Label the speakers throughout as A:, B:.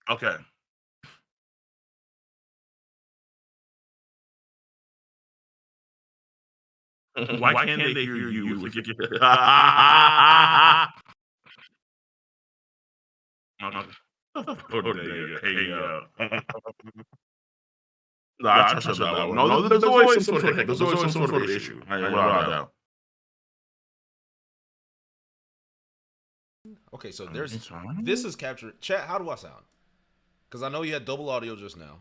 A: Okay. Why can't they hear you? If you Okay. Oh, there you go. Hey, no, I trust you on that one. No, there's always some sort of hiccup. There's always some sort of issue. I ain't without doubt.
B: Okay, so
A: It's fine.
B: this is captured. Chat, how do I sound? Because I know you had double audio just now.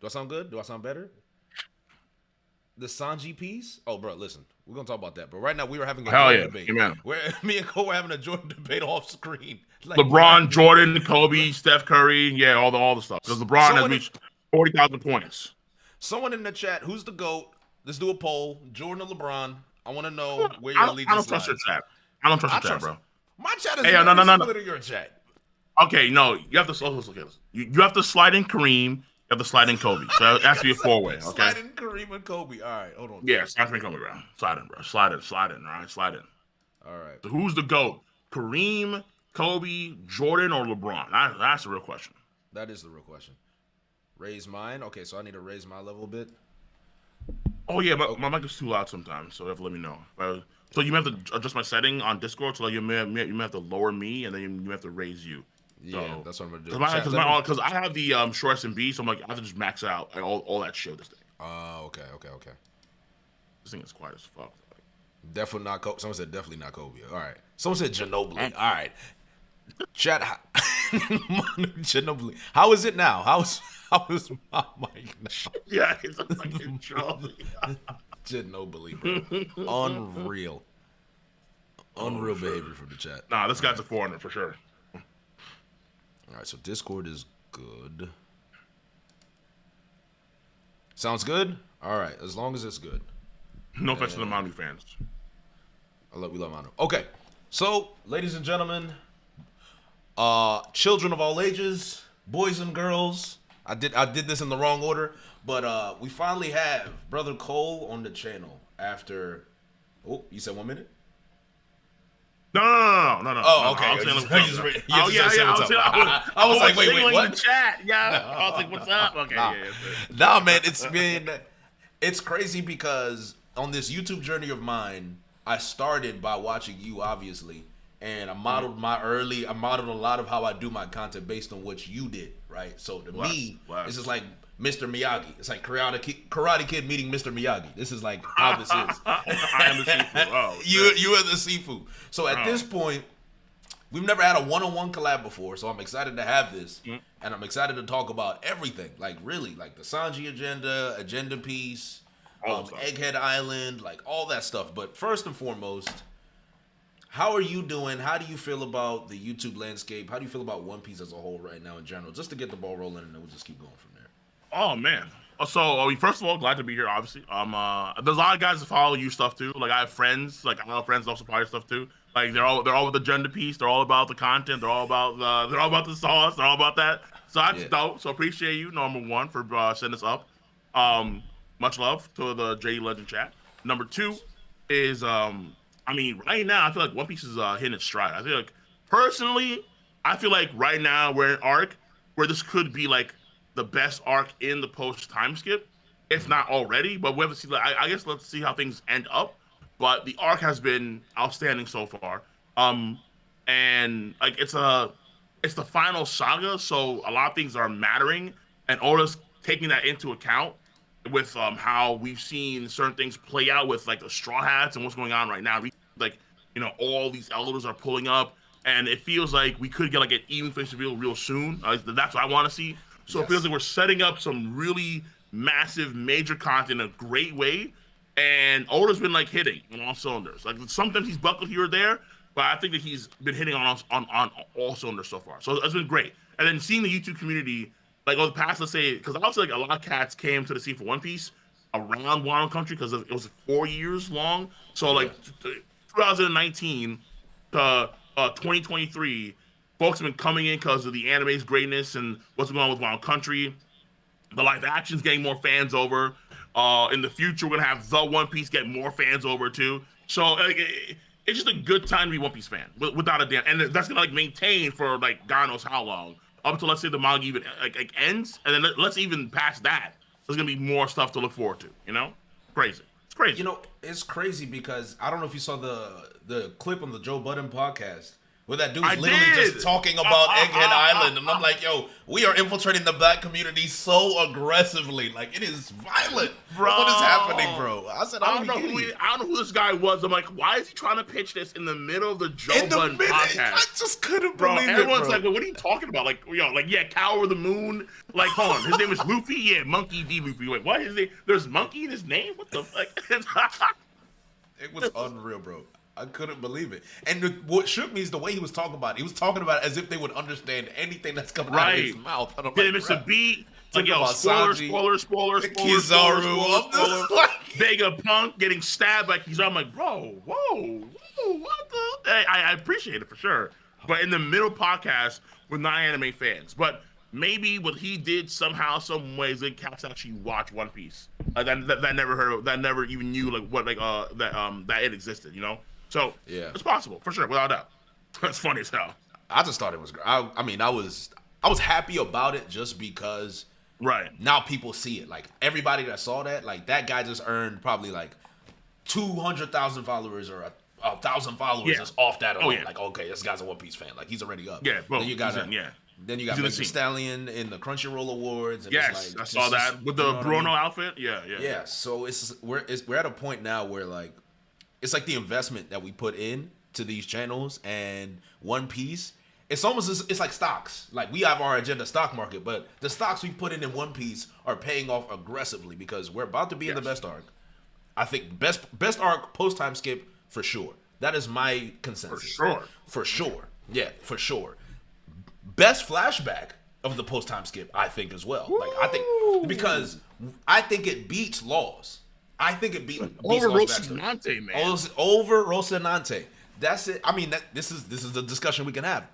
B: Do I sound good? Do I sound better? The Sanji piece? Oh, bro, listen. We're going to talk about that. But right now, we were having a Jordan debate.
A: Amen.
B: Where me and Cole were having a Jordan debate off screen. Like,
A: LeBron, Jordan, Kobe, Steph Curry, yeah, all the stuff. Because LeBron has reached 40,000 points.
B: Someone in the chat, who's the GOAT? Let's do a poll. Jordan or LeBron? I want to know where your allegiance lies.
A: I don't trust your chat. I don't trust your chat, bro.
B: My chat is
A: no.
B: to your chat.
A: Okay, no, you have to you have to slide in Kareem. You have to slide in Kobe. So it has to be a four-way, okay?
B: Slide in Kareem and Kobe. All right, hold on.
A: Yeah, slide in Kobe, bro. Slide in, bro. Slide in, all right? Slide in.
B: All right.
A: So who's the GOAT? Kareem, Kobe, Jordan, or LeBron? That's the real question.
B: That is the real question. Raise mine? Okay, so I need to raise my level a bit.
A: Oh, yeah, but my mic is too loud sometimes, so you have to let me know. So you have to adjust my setting on Discord, so like you may have to lower me, and then you have to raise you.
B: Yeah, so, that's what I'm gonna do.
A: Because I have the short SMB, so I'm like I have to just max out like, all that shit. This thing.
B: Okay.
A: This thing is quiet as fuck.
B: Definitely not Kobe. Someone said definitely not Kobe. All right. Someone said Ginobili. All right. Chat. Ginobili. How is it now? How is my mic now?
A: Yeah, it's a fucking trolley.
B: Ginobili, bro. Unreal behavior from the chat.
A: Nah, this guy's a foreigner for sure.
B: All right, so Discord is good. Sounds good? All right, as long as it's good.
A: No offense to the Manu fans.
B: We love Manu. Okay, so, ladies and gentlemen, children of all ages, boys and girls. I did this in the wrong order, but we finally have Brother Cole on the channel after... Oh, you said 1 minute?
A: No.
B: Oh, okay. I was like, wait, what?
A: In the chat. Yeah. I was like, what's up? Okay,
B: Nah, man, it's crazy because on this YouTube journey of mine, I started by watching you, obviously, and I modeled a lot of how I do my content based on what you did, right? So to me, it's just like Mr. Miyagi. It's like Karate Kid meeting Mr. Miyagi. This is like how this is.
A: I am the Sifu. Oh,
B: you are the Sifu. So at this point, we've never had a one-on-one collab before, so I'm excited to have this, and I'm excited to talk about everything. Like really, like the Sanji agenda piece, Egghead Island, like all that stuff. But first and foremost, how are you doing? How do you feel about the YouTube landscape? How do you feel about One Piece as a whole right now in general? Just to get the ball rolling, and then we'll just keep going from there.
A: Oh man. So first of all, glad to be here. Obviously, there's a lot of guys that follow you stuff too. Like I have friends, like I know friends that also follow your stuff too. Like they're all with the agenda piece. They're all about the content. They're all about the sauce. They're all about that. So that's dope. So appreciate you, number one, for setting this up. Much love to the J Legend chat. Number two is right now I feel like One Piece is hitting its stride. I feel like personally, right now we're in an arc where this could be like the best arc in the post time skip, if not already. But we have to see. I guess let's see how things end up. But the arc has been outstanding so far. And like it's the final saga, so a lot of things are mattering, and Oda's taking that into account with how we've seen certain things play out with like the Straw Hats and what's going on right now. All these elders are pulling up, and it feels like we could get like an even finish reveal real soon. That's what I want to see. So It feels like we're setting up some really massive, major content in a great way, and Oda's been like hitting on all cylinders. Like sometimes he's buckled here or there, but I think that he's been hitting on all cylinders so far. So it's been great. And then seeing the YouTube community, like over the past, let's say, because obviously like a lot of cats came to the scene for One Piece around Wano Country because it was 4 years long. So like 2019 to 2023. Folks have been coming in because of the anime's greatness and what's going on with Wild Country. The live action's getting more fans over. In the future, we're going to have the One Piece get more fans over too. So it's just a good time to be One Piece fan, without a damn. And that's gonna like maintain for like God knows how long, up until let's say the manga even like ends, and then let's even past that. There's gonna be more stuff to look forward to. You know, crazy. It's crazy.
B: You know, it's crazy because I don't know if you saw the clip on the Joe Budden podcast. Where that dude's literally just talking about Egghead Island. And I'm like, yo, we are infiltrating the black community so aggressively. Like, it is violent. Bro. What is happening, bro? I said, I don't
A: know who this guy was. I'm like, why is he trying to pitch this in the middle of the Joe Budden podcast?
B: I just couldn't believe it,
A: Everyone's like, well, what are you talking about? Like, yeah, Cow or the Moon. Like, hold on. His name is Luffy? Yeah, Monkey D. Luffy. Wait, what? His name? There's Monkey in his name? What the fuck?
B: It was unreal, bro. I couldn't believe it. And what shook me is the way he was talking about it. He was talking about it as if they would understand anything that's coming out of his mouth.
A: Did miss a beat? Like, yo, spoiler.
B: Kizaru.
A: Vegapunk getting stabbed by Kizaru. I'm like, bro, whoa, what the? I appreciate it for sure. But in the middle podcast with non-anime fans. But maybe what he did somehow, some ways, that cats actually watch One Piece. That never heard of, that never even knew like what that it existed, you know? So yeah, it's possible for sure, without a doubt. That's funny as hell.
B: I just thought it was great. I mean, I was happy about it just because now people see it. Like everybody that saw that, like that guy just earned probably like 200,000 followers or 1,000 followers just off that alone. Like, okay, this guy's a One Piece fan. Like he's already up.
A: Yeah, bro.
B: Then you got Then you got Mr. Stallion in the Crunchyroll Awards. And
A: yes, I saw that with the Bruno outfit. Yeah.
B: So we're at a point now where like it's like the investment that we put in to these channels and One Piece. It's almost it's like stocks. Like we have our agenda stock market, but the stocks we put in One Piece are paying off aggressively because we're about to be in the best arc. I think best arc post time skip for sure. That is my consensus. For sure. Yeah, for sure. Best flashback of the post time skip, I think as well. Woo! Like I think because I think it beats Laws. I think it beats
A: over Rocinante, man.
B: Over Rocinante. That's it. I mean, this is the discussion we can have.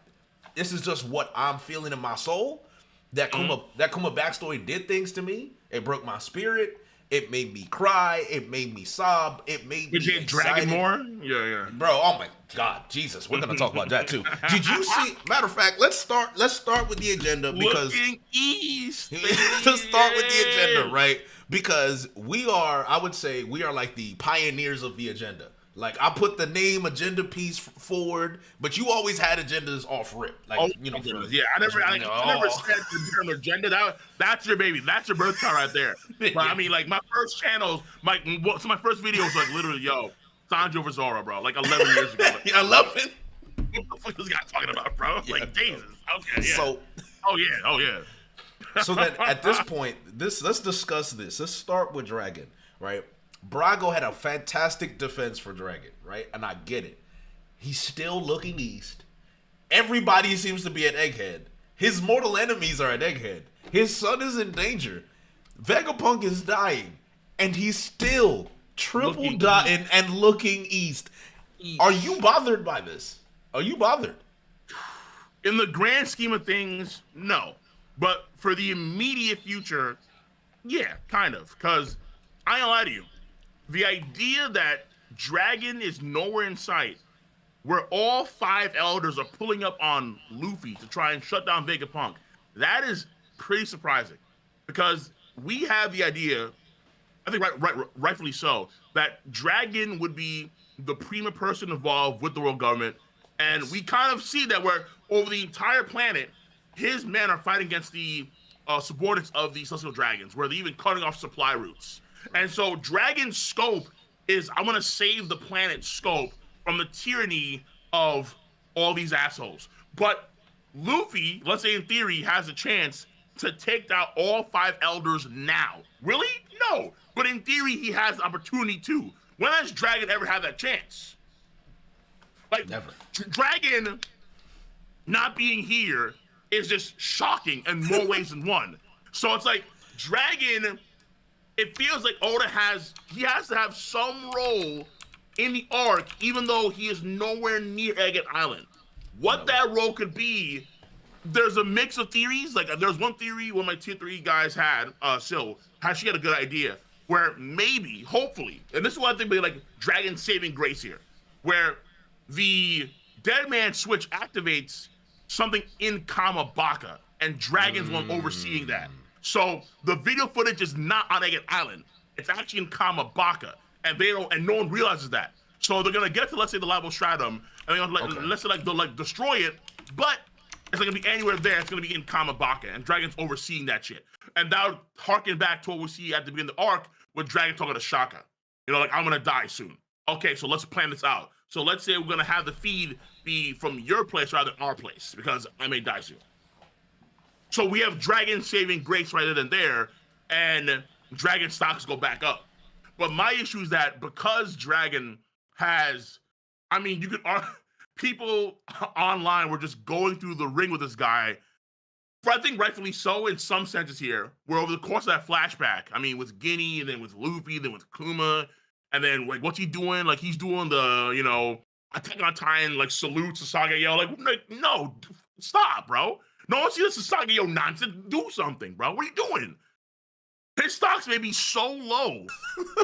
B: This is just what I'm feeling in my soul. That Kuma backstory did things to me. It broke my spirit. It made me cry. It made me sob. It made me excited.
A: Dragon more? Yeah.
B: Bro, oh my God, Jesus, we're gonna talk about that too. Did you see? Matter of fact, let's start with the agenda because
A: looking east.
B: Let's start with the agenda, right? Because I would say we are like the pioneers of the agenda. Like I put the name agenda piece forward, but you always had agendas off rip. Like
A: I never said the term agenda. That's your baby. That's your birth card right there. But I mean, like my first channels, my first video was like literally, yo, Sanji over Zoro, bro. Like 11 years ago.
B: I love it.
A: What the fuck is this guy talking about, bro? Yeah, like Jesus. Okay. Yeah.
B: So.
A: Oh yeah.
B: So then at this point, let's discuss this. Let's start with Dragon, right? Brago had a fantastic defense for Dragon, right? And I get it. He's still looking east. Everybody seems to be at Egghead. His mortal enemies are at Egghead. His son is in danger. Vegapunk is dying. And he's still triple dotting and looking east. Are you bothered by this? Are you bothered?
A: In the grand scheme of things, no. But for the immediate future, yeah, kind of. Because I ain't gonna lie to you. The idea that Dragon is nowhere in sight, where all 5 elders are pulling up on Luffy to try and shut down Vegapunk, that is pretty surprising. Because we have the idea, I think rightfully so, that Dragon would be the prima person involved with the world government. And we kind of see that where over the entire planet, his men are fighting against the subordinates of the celestial dragons, where they're even cutting off supply routes. And so Dragon's scope is, I want to save the planet's scope from the tyranny of all these assholes. But Luffy, let's say in theory, has a chance to take down all 5 elders now. Really? No. But in theory, he has the opportunity to. When has Dragon ever had that chance? Like,
B: never.
A: Dragon not being here is just shocking in more ways than one. So it's like, Dragon... It feels like Oda has to have some role in the arc, even though he is nowhere near Egghead Island. What that role could be, there's a mix of theories. Like there's one theory one of my tier 3 guys had, she had a good idea, where maybe, hopefully, and this is what I think be like Dragon saving grace here, where the dead man switch activates something in Kamabaka, and Dragon's one overseeing that. So the video footage is not on Egghead Island. It's actually in Kamabaka, and no one realizes that. So they're gonna get to, let's say, the Labo Stratum, and they're gonna let's say they'll destroy it, but it's not gonna be anywhere there. It's gonna be in Kamabaka, and Dragon's overseeing that shit. And that would harken back to what we see at the beginning of the arc with Dragon talking to Shaka. I'm gonna die soon. Okay, so let's plan this out. So let's say we're gonna have the feed be from your place rather than our place, because I may die soon. So we have Dragon saving grace right then and there, and Dragon stocks go back up. But my issue is that because Dragon has, people online were just going through the ring with this guy, I think rightfully so in some senses here, where over the course of that flashback, with Guinea, and then with Luffy, then with Kuma, and then what's he doing? He's doing the, Attack on Titan, salute Sasage-yo. No, stop, bro. No one sees this Sasage-yo nonsense. Do something, bro. What are you doing? His stocks may be so low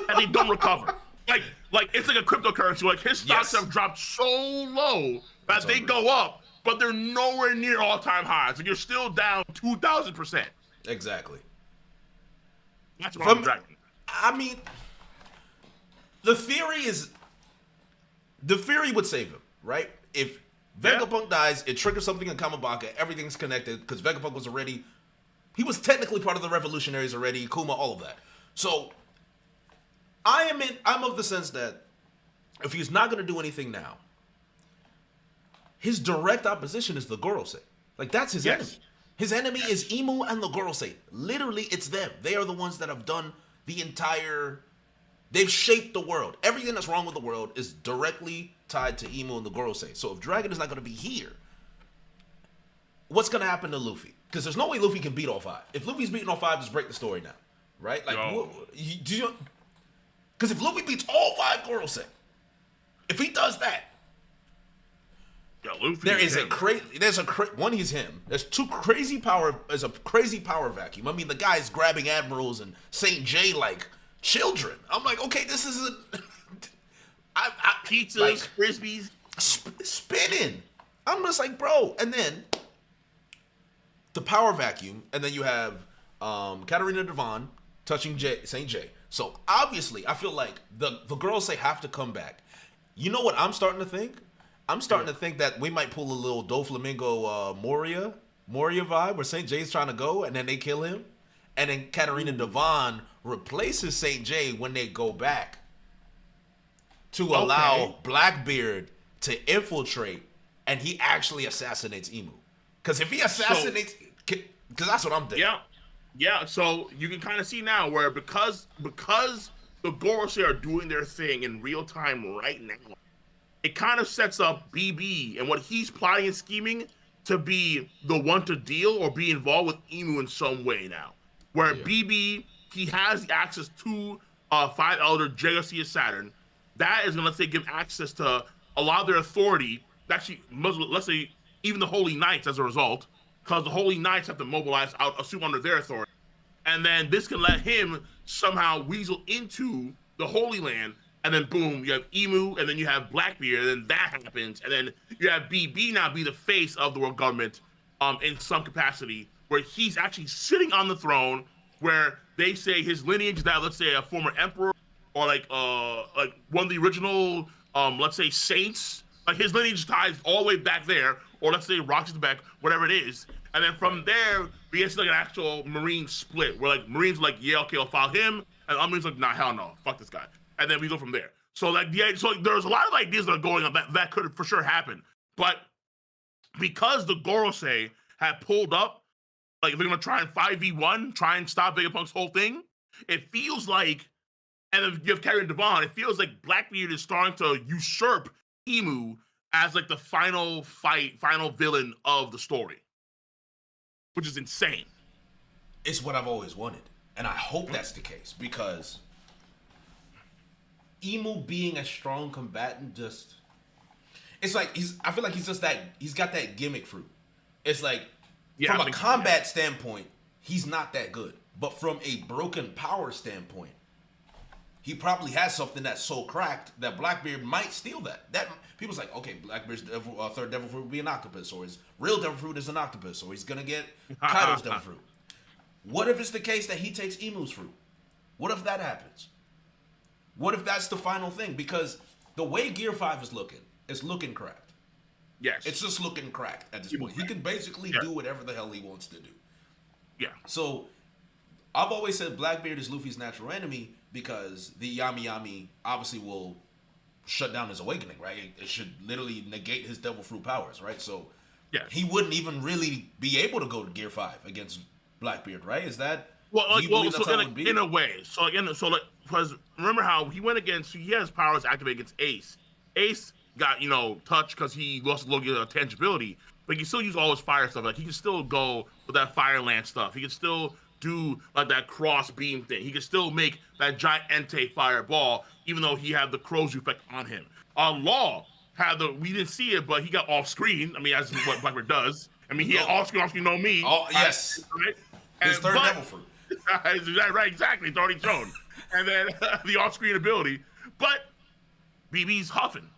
A: that they don't recover. It's like a cryptocurrency. His stocks have dropped so low that they go up, but they're nowhere near all-time highs. You're still down 2,000%.
B: Exactly.
A: That's what I'm dragging.
B: The theory would save him, right? If Vegapunk dies, it triggers something in Kamabaka. Everything's connected because Vegapunk he was technically part of the revolutionaries already, Kuma, all of that. So I'm of the sense that if he's not going to do anything now, his direct opposition is the Gorosei. That's his enemy. His enemy is Imu and the Gorosei. Literally, it's them. They are the ones that have done they've shaped the world. Everything that's wrong with the world is directly tied to Imu and the Gorosei. So if Dragon is not going to be here, what's going to happen to Luffy? Because there's no way Luffy can beat all five. If Luffy's beating all five, just break the story now, right? Because if Luffy beats all five Gorosei, if he does that, he's him. He's him. There's crazy power. There's a crazy power vacuum. The guy's grabbing admirals and Saint J like children. I'm like, okay, this isn't.
A: Pizzas, frisbees,
B: spinning. I'm just like, bro. And then the power vacuum, and then you have Katarina Devon touching Saint J. So obviously, I feel like the girls have to come back. You know what I'm starting to think? I'm starting to think that we might pull a little Doflamingo Moria vibe, where Saint J's trying to go, and then they kill him, and then Katarina Devon replaces Saint J when they go back to allow Blackbeard to infiltrate, and he actually assassinates Imu. Because if he assassinates, because that's what I'm thinking.
A: Yeah. So you can kind of see now where because the Gorosei are doing their thing in real time right now, it kind of sets up BB and what he's plotting and scheming to be the one to deal or be involved with Imu in some way now. Where BB, he has access to Five Elder Jagosius Saturn. That is going to, let's say, give access to a lot of their authority. Actually, let's say, even the Holy Knights as a result, because the Holy Knights have to mobilize out, assume under their authority. And then this can let him somehow weasel into the Holy Land. And then boom, you have Imu, and then you have Blackbeard, and then that happens. And then you have BB now be the face of the world government in some capacity, where he's actually sitting on the throne, where they say his lineage is that, let's say, a former emperor, or like one of the original, let's say, saints. His lineage ties all the way back there, or let's say Roxas back, whatever it is. And then from there, we get an actual Marine split, where Marines are like, yeah, okay, I'll follow him, and other Marines are like, nah, hell no, fuck this guy. And then we go from there. So so there's a lot of ideas that are going on that could for sure happen. But because the Gorosei have pulled up, they're gonna try and 5v1, try and stop Vegapunk's whole thing, it feels like, and if you have Katarina Devon, it feels like Blackbeard is starting to usurp Imu as the final villain of the story, which is insane.
B: It's what I've always wanted, and I hope that's the case, because Imu being a strong combatant it's like I feel like he's got that gimmick fruit. It's like, from a combat standpoint, he's not that good, but from a broken power standpoint, he probably has something that's so cracked that Blackbeard might steal that. That people's like, okay, Blackbeard's third devil fruit would be an octopus, or his real devil fruit is an octopus, or he's gonna get Kaido's devil fruit. What if it's the case that he takes Imu's fruit? What if that happens? What if that's the final thing? Because the way Gear 5 is looking, it's looking cracked.
A: Yes.
B: It's just looking cracked at this point. He can basically do whatever the hell he wants to do.
A: Yeah.
B: So I've always said Blackbeard is Luffy's natural enemy because the Yami Yami obviously will shut down his awakening, right? It should literally negate his devil fruit powers, right? So he wouldn't even really be able to go to Gear 5 against Blackbeard, right? Is that
A: in a way? So because remember how he went against, he has powers activated against Ace. Ace got touched because he lost a little bit of tangibility, but he can still use all his fire stuff. Like he can still go with that fire lance stuff. He can still do like that cross beam thing. He can still make that giant Entei fireball, even though he had the crow's effect on him. Law had we didn't see it, but he got off screen. I mean, as what Blackbeard does. I mean, he had off screen, know me.
B: Oh yes,
A: right.
B: His third devil fruit.
A: Right, exactly. It's already shown. And then the off-screen ability. But BB's huffing.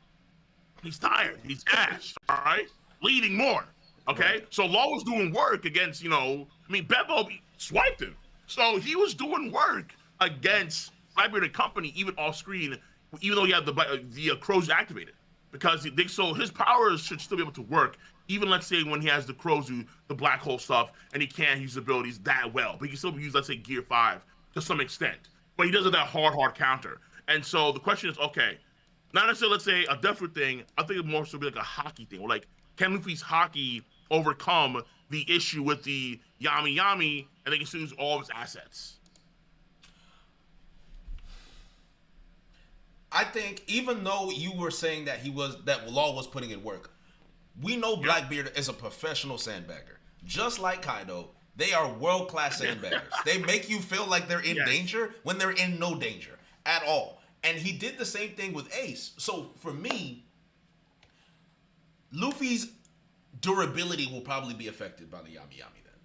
A: He's tired. He's ash. All right? Bleeding more. Okay? Right. So Law was doing work against, Beppo swiped him. So he was doing work against Blackbeard and company, even off-screen, even though he had the crows activated. Because so his powers should still be able to work, even let's say when he has the Crozu, the black hole stuff, and he can't use abilities that well. But he can still use, let's say, Gear 5 to some extent. But he doesn't have that hard counter. And so the question is, okay, not necessarily, let's say, a Deathroot thing. I think it more so be like a hockey thing. Or like, can Luffy's hockey overcome the issue with the Yami Yami, and they can still use all of his assets?
B: I think even though you were saying that Law was putting in work, we know Blackbeard is a professional sandbagger. Just like Kaido, they are world-class sandbaggers. They make you feel like they're in danger when they're in no danger at all. And he did the same thing with Ace. So for me, Luffy's durability will probably be affected by the Yami Yami then.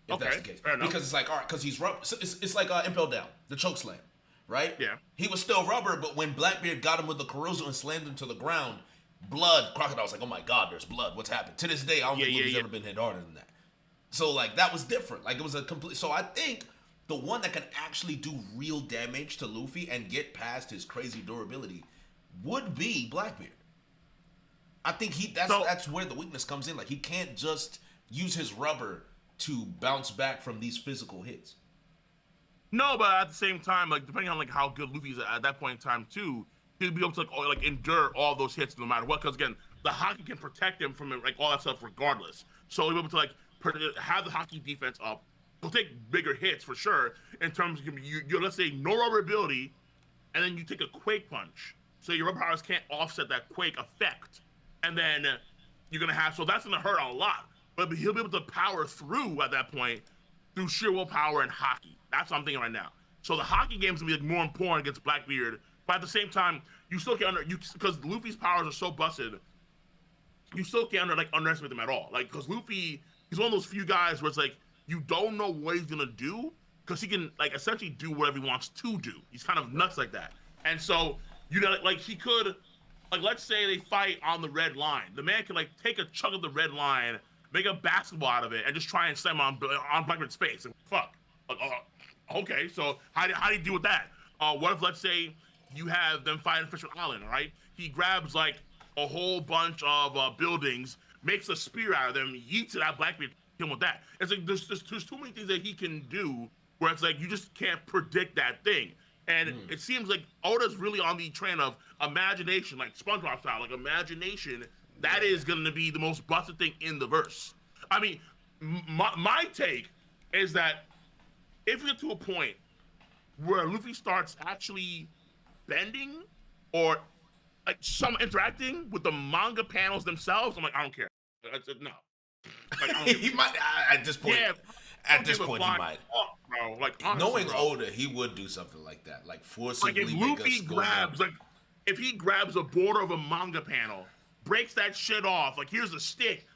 B: If that's the case. Because it's like, all right, because he's rubber. It's like Impel Down, the choke slam, right? Yeah. He was still rubber, but when Blackbeard got him with the Caruso and slammed him to the ground, blood, Crocodile was like, oh my God, there's blood. What's happened? To this day, I don't think Luffy's ever been hit harder than that. So, like, that was different. Like, it was a complete... So, I think the one that can actually do real damage to Luffy and get past his crazy durability would be Blackbeard. I think that's where the weakness comes in. Like, he can't just use his rubber to bounce back from these physical hits.
A: No, but at the same time, like, depending on, like, how good Luffy is at that point in time, too, he'll be able to like endure all those hits no matter what. Because again, the hockey can protect him from like all that stuff regardless. So he'll be able to like have the hockey defense up. He'll take bigger hits for sure. In terms of you let's say no rubber ability, and then you take a quake punch. So your rubber powers can't offset that quake effect, and then you're gonna have that's gonna hurt a lot. But he'll be able to power through at that point through sheer willpower and hockey. That's what I'm thinking right now. So the hockey game's gonna be like more important against Blackbeard. But at the same time, you still can't because Luffy's powers are so busted, you still can't underestimate them at all. Like, because Luffy, he's one of those few guys where it's like you don't know what he's gonna do because he can like essentially do whatever he wants to do. He's kind of nuts like that. And so like he could, like, let's say they fight on the red line. The man can like take a chunk of the red line, make a basketball out of it, and just try and slam on Blackbeard's face. Like, fuck. Like, okay, so how do you deal with that? What if, let's say, you have them fighting Fisher Island, right? He grabs like a whole bunch of buildings, makes a spear out of them, yeets it at Blackbeard, kill him with that. It's like there's too many things that he can do where it's like you just can't predict that thing. And it seems like Oda's really on the train of imagination, like SpongeBob style, like imagination. That is going to be the most busted thing in the verse. I mean, my take is that if we get to a point where Luffy starts actually bending or like some interacting with the manga panels themselves, I'm like, I don't care. No. Like,
B: he might at this point. Yeah, at this point, he might.
A: Fuck, bro. Like, honestly,
B: knowing Oda, he would do something like that, like forcibly
A: like if
B: make
A: Luffy
B: us go
A: grabs,
B: down.
A: like, if he grabs a border of a manga panel, breaks that shit off, like, here's a stick.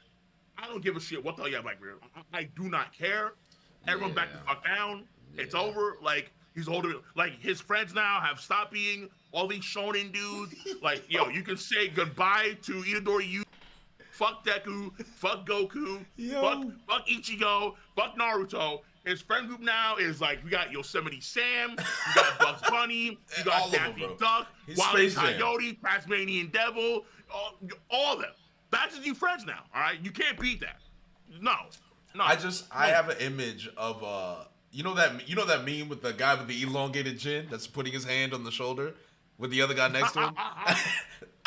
A: I don't give a shit what the hell you have, Blackbeard. I do not care. Everyone back the fuck down. It's over. Like, He's older. Like his friends now have stopped being all these shonen dudes. Like, yo, you can say goodbye to Itadori. Fuck Deku, fuck Goku, fuck Ichigo, fuck Naruto. His friend group now is like, we got Yosemite Sam, we got Bugs Bunny, we got Daffy Duck, Wile E. Coyote, Tasmanian Devil, all of them. That's his new friends now, all right? You can't beat that. No.
B: I have an image of, you know that meme with the guy with the elongated chin that's putting his hand on the shoulder with the other guy next to him?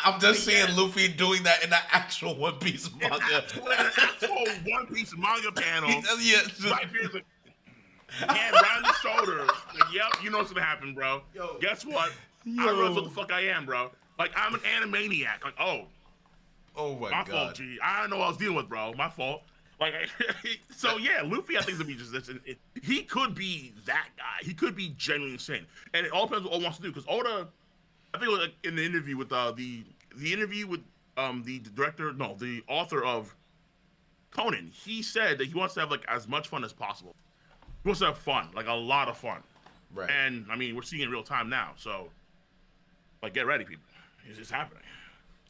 B: I'm just seeing Luffy doing that in the actual One Piece manga.
A: An actual One Piece manga panel. Blackbeard's like, hand around the shoulder. Like, yep, you know what's gonna happen, bro. Yo. Guess what? I realize what the fuck I am, bro. Like, I'm an animaniac. Like, oh my God. Fault, G. I don't know what I was dealing with, bro. My fault. Like, so yeah, Luffy, I think, is gonna be just this. He could be that guy. He could be genuinely insane, and it all depends on what Oda wants to do. Because Oda, I think, like in the interview with the director, no, the author of Conan, he said that he wants to have like as much fun as possible. He wants to have fun, like a lot of fun. Right. And I mean, we're seeing it in real time now, so like, get ready, people. It's just happening.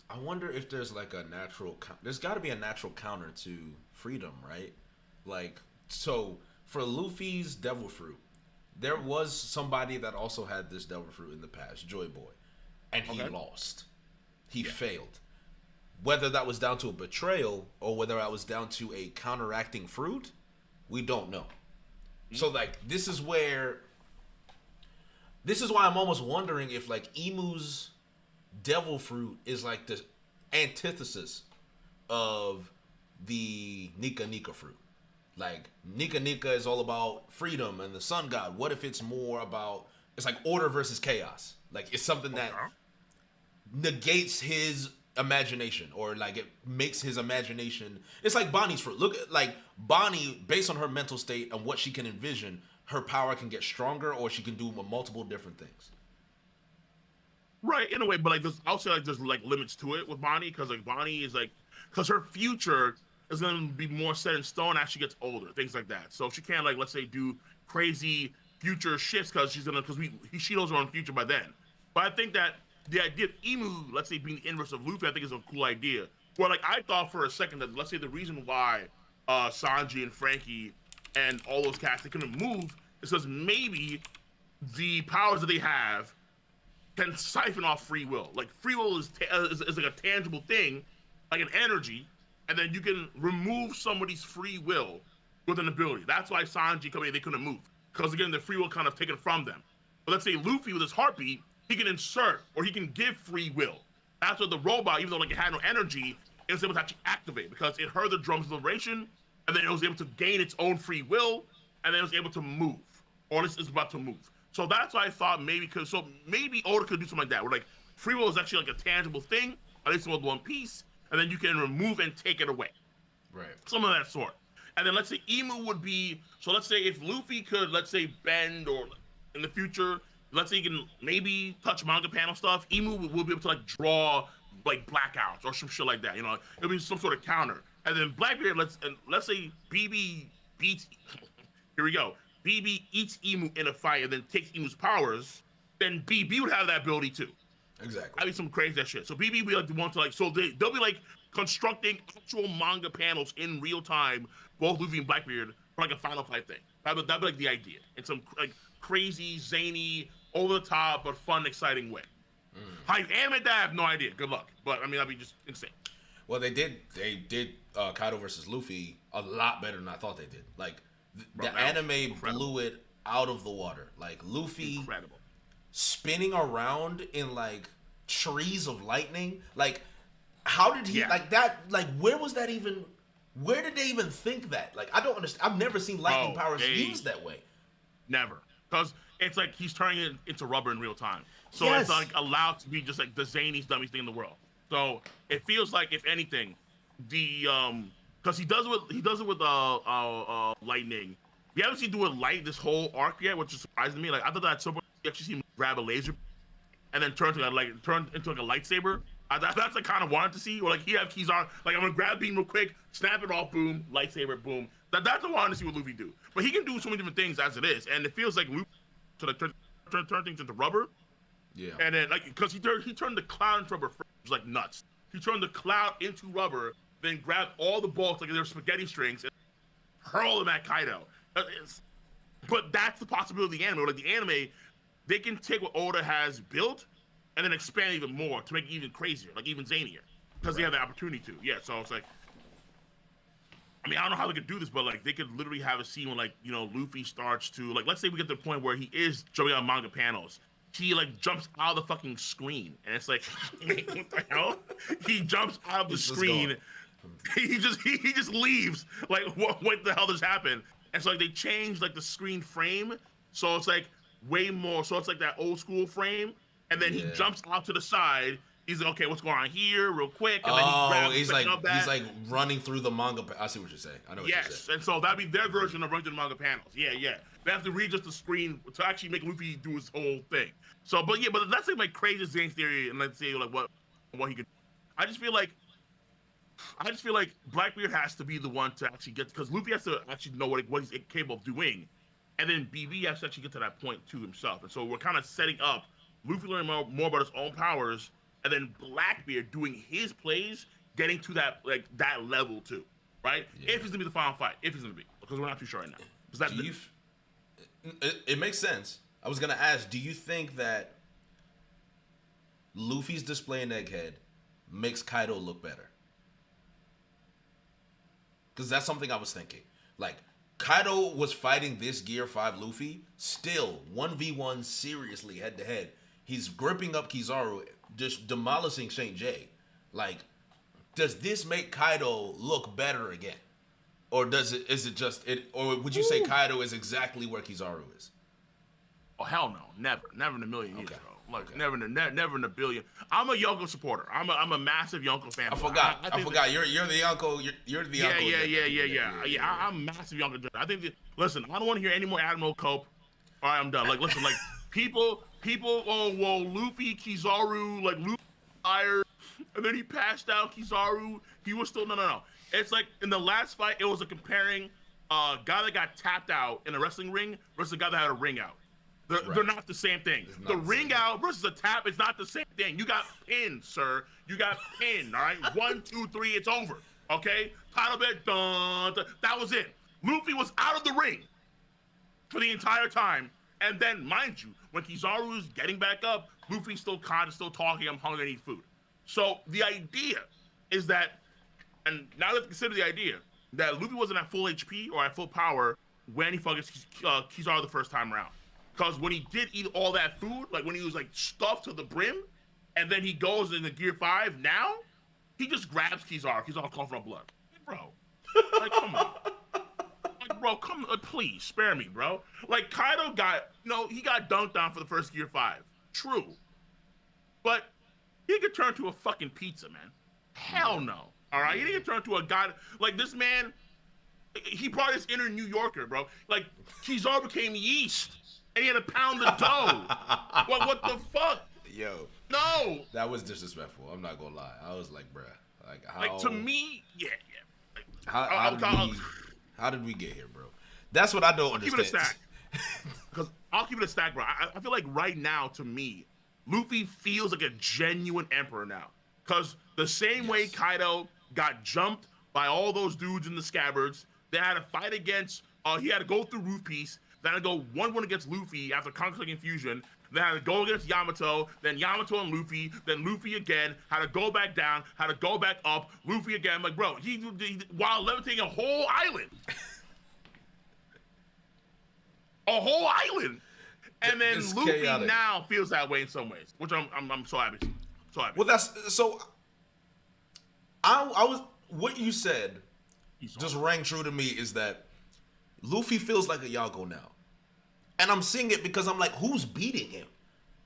B: I wonder if there's like a natural. There's got to be a natural counter to freedom, right? Like, so for Luffy's devil fruit, there was somebody that also had this devil fruit in the past, Joy Boy, and he lost. He failed. Whether that was down to a betrayal or whether that was down to a counteracting fruit, we don't know. So like, this is why I'm almost wondering if like Imu's devil fruit is like the antithesis of the Nika Nika fruit. Like, Nika Nika is all about freedom and the sun god. What if it's more about, it's like order versus chaos? Like, it's something that negates his imagination, or like it makes his imagination. It's like Bonnie's fruit. Look, like Bonnie, based on her mental state and what she can envision, her power can get stronger, or she can do multiple different things.
A: Right, in a way, but like, I'll say like there's like limits to it with Bonnie, because like Bonnie is like, because her future is gonna be more set in stone as she gets older, things like that. So she can't, like, let's say, do crazy future shifts because she knows her own future by then. But I think that the idea of Imu, let's say, being the inverse of Luffy, I think is a cool idea. Where like, I thought for a second that, let's say, the reason why Sanji and Frankie and all those cats, they couldn't move is because maybe the powers that they have can siphon off free will. Like, free will is like a tangible thing, like an energy, and then you can remove somebody's free will with an ability. That's why Sanji they couldn't move, because again, the free will kind of taken from them. But let's say Luffy with his heartbeat, he can insert, or he can give free will. That's what the robot, even though like it had no energy, it was able to actually activate, because it heard the drum's vibration, and then it was able to gain its own free will, and then it was able to move, or it's about to move. So that's why I thought maybe Oda could do something like that, where like free will is actually like a tangible thing, at least with One Piece, and then you can remove and take it away. Right. Some of that sort. And then let's say Imu would be, so let's say if Luffy could, let's say, bend, or in the future, let's say he can maybe touch manga panel stuff, Imu will be able to like draw like blackouts or some shit like that. You know, it'll be some sort of counter. And then Blackbeard, let's say BB beats, here we go. BB eats Imu in a fight and then takes Imu's powers, then BB would have that ability too. Exactly. I mean, some crazy shit. So BB would be like the one to like, so they'll be like constructing actual manga panels in real time, both Luffy and Blackbeard, for like a final fight thing. That'd be like the idea. In some like crazy, zany, over the top, but fun, exciting way. How you animate that, I have no idea. Good luck. But I mean, that'd be just insane.
B: Well, they did Kaido versus Luffy a lot better than I thought they did. Like, the anime blew it out of the water. Like, Luffy spinning around in like trees of lightning. Like, how did he like that? Like, where was that even? Where did they even think that? Like, I don't understand. I've never seen lightning powers used that way.
A: Never, because it's like he's turning it into rubber in real time. So it's like allowed to be just like the zaniest, dumbest thing in the world. So it feels like, if anything, the because he does it with lightning. We haven't seen do it light this whole arc yet, which is surprising me. Like, I thought that at some point you actually see him grab a laser and then turn into like a lightsaber. That's I kind of wanted to see. Or like, he have Kizaru, like, I'm gonna grab beam real quick, snap it off, boom, lightsaber, boom. That's what I wanted to see what Luffy do. But he can do so many different things as it is, and it feels like Luffy to like turn things into rubber.
B: Yeah.
A: And then like because he turned the cloud into rubber first, it was like nuts. He turned the cloud into rubber, then grabbed all the bolts like they were spaghetti strings and hurled them at Kaido. But that's the possibility of the anime. Like the anime, they can take what Oda has built and then expand even more to make it even crazier, like even zanier, because they have the opportunity to. Yeah, so it's like, I mean, I don't know how they could do this, but like they could literally have a scene where like, you know, Luffy starts to like, let's say we get to the point where he is showing out manga panels. He like jumps out of the fucking screen, and it's like, what the hell? He jumps out of the screen. He just leaves. Like, what the hell just happened? And so like they changed like the screen frame, so it's like way more. So it's like that old school frame, and then he jumps out to the side. He's like, okay, what's going on here, real quick? And then he grabs
B: he's like running through the manga. I see what you're saying. I know what you're saying.
A: Yes, and so that'd be their version of running through the manga panels. Yeah. They have to readjust the screen to actually make Luffy do his whole thing. So, but that's like my craziest Zane's theory, and let's say like what he could. I just feel like Blackbeard has to be the one to actually get, because Luffy has to actually know what he's capable of doing, and then BB has to actually get to that point too himself. And so we're kind of setting up Luffy learning more about his own powers, and then Blackbeard doing his plays, getting to that level too, right? Yeah. If he's gonna be the final fight, because we're not too sure right now.
B: It makes sense. I was gonna ask, do you think that Luffy's display in Egghead makes Kaido look better? Because that's something I was thinking. Like, Kaido was fighting this Gear 5 Luffy, still 1v1 seriously head to head. He's gripping up Kizaru, just demolishing Saint J. Like, does this make Kaido look better again? Or or would you say Kaido is exactly where Kizaru is?
A: Oh hell no, never in a million years, bro. Like never in a billion. I'm a Yonko supporter. I'm a massive Yonko fan.
B: I forgot. You're the uncle. You're the uncle.
A: Yeah. I'm a massive Yonko. I think. Listen, I don't want to hear any more Admiral Cope. All right, I'm done. Like, listen, like people. Oh well, Luffy, Kizaru, like Luffy fired, and then he passed out. Kizaru, he was still no. It's like in the last fight, it was a comparing a guy that got tapped out in a wrestling ring versus a guy that had a ring out. They're not the same thing. The ring out versus a tap is not the same thing. You got pinned, sir. You got pinned, all right? 1, 2, 3, it's over, okay? Title bet, dun. That was it. Luffy was out of the ring for the entire time. And then, mind you, when Kizaru is getting back up, Luffy's still talking, I'm hungry, I need food. So the idea is that, and now let's consider the idea, that Luffy wasn't at full HP or at full power when he fucking Kizaru the first time around. Because when he did eat all that food, like when he was like stuffed to the brim, and then he goes in the Gear 5 now, he just grabs Kizaru. Kizaru calling for blood. Bro, like, come on. Like, bro, come on, please, spare me, bro. Like, Kaido he got dunked on for the first Gear 5. True. But he could turn to a fucking pizza, man. Hell no. All right? He didn't turn to a god. Like, this man, he brought his inner New Yorker, bro. Like, Kizaru became yeast. And he had to pound the dough. What the fuck?
B: Yo.
A: No.
B: That was disrespectful. I'm not gonna lie. I was like, bruh. Like, how?
A: Like, to me, yeah. Like,
B: how did we get here, bro? That's what I don't understand.
A: Keep it a stack. Because I'll keep it a stack, bro. I feel like right now, to me, Luffy feels like a genuine emperor now. Because the same way Kaido got jumped by all those dudes in the scabbards, they had to fight against, he had to go through Roof Piece. Then I go 1-1 against Luffy after Conflict Infusion. Then I had to go against Yamato. Then Yamato and Luffy. Then Luffy again. Had to go back down. Had to go back up. Luffy again. I'm like, bro, he while levitating a whole island. A whole island. And then it's Luffy chaotic. Now feels that way in some ways, which I'm so happy. So happy.
B: Well, that's so. I was what you said just rang true to me is that Luffy feels like a Yonko now. And I'm seeing it because I'm like, who's beating him?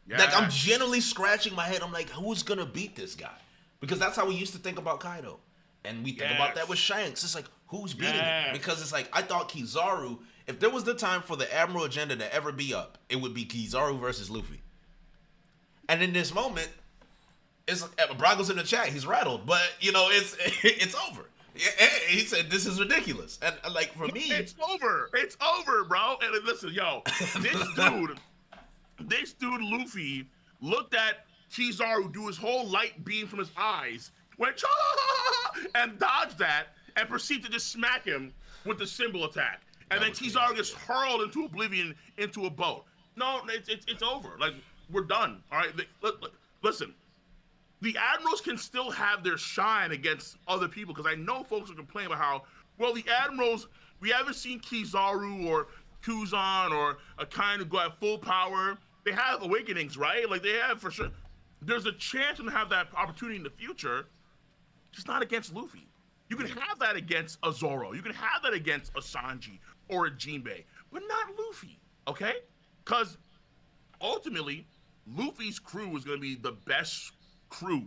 B: Yes. Like, I'm genuinely scratching my head. I'm like, who's going to beat this guy? Because that's how we used to think about Kaido. And we think about that with Shanks. It's like, who's beating him? Because it's like, I thought Kizaru, if there was the time for the Admiral agenda to ever be up, it would be Kizaru versus Luffy. And in this moment, Brago's in the chat. He's rattled. But, it's over. He said, this is ridiculous. And like, for me,
A: it's over, bro. And listen, yo, this dude, This dude Luffy looked at Kizaru do his whole light beam from his eyes, went and dodged that, and proceeded to just smack him with the symbol attack. And then Kizaru gets hurled into oblivion into a boat. No, it's over. Like, we're done. All right, listen. The admirals can still have their shine against other people, because I know folks are complaining about how, well, the admirals, we haven't seen Kizaru or Kuzan or Akainu go at full power. They have awakenings, right? Like, they have for sure. There's a chance to have that opportunity in the future, just not against Luffy. You can have that against a Zoro. You can have that against a Sanji or a Jinbei, but not Luffy, okay? Because ultimately, Luffy's crew is going to be the best crew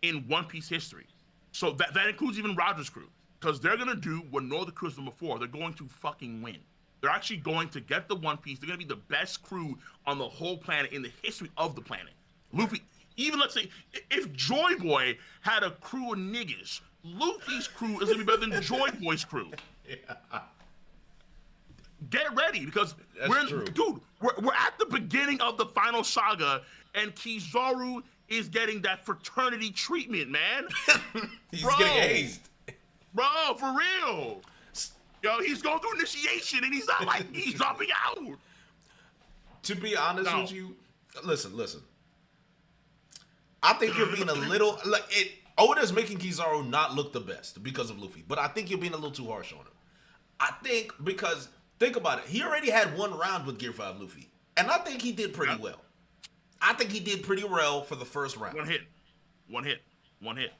A: in One Piece history. So that includes even Roger's crew, because they're going to do what no other crew has done before. They're going to fucking win. They're actually going to get the One Piece. They're going to be the best crew on the whole planet in the history of the planet. Luffy, even let's say, if Joy Boy had a crew of niggas, Luffy's crew is going to be better than Joy Boy's crew. Yeah. Get ready, because we're at the beginning of the final saga, and Kizaru is getting that fraternity treatment, man.
B: He's getting hazed.
A: Bro, for real. Yo, he's going through initiation, and he's not like, he's dropping out.
B: To be honest with you, listen. I think you're being a little, Oda's making Kizaru not look the best because of Luffy, but I think you're being a little too harsh on him. I think because, think about it, he already had one round with Gear 5 Luffy, and I think he did pretty well. I think he did pretty well for the first round.
A: One hit,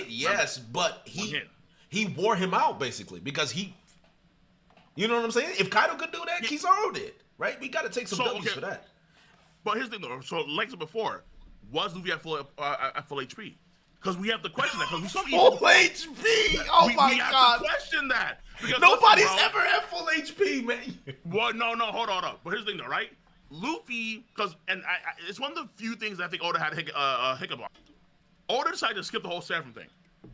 B: yes, but he wore him out, basically, because you know what I'm saying? If Kaido could do that, Kizaru did, right? We got to take some W's for that.
A: But here's the thing, though. So, like I said before, was Luffy at full HP? Because we have to question that. Because we saw
B: full HP. Oh my God! We
A: have to question that. Because
B: nobody's ever at full HP, man.
A: Well, no, hold on. But here's the thing, though, right? Luffy, it's one of the few things I think Oda had a hiccup on. Oda decided to skip the whole Seraphim thing.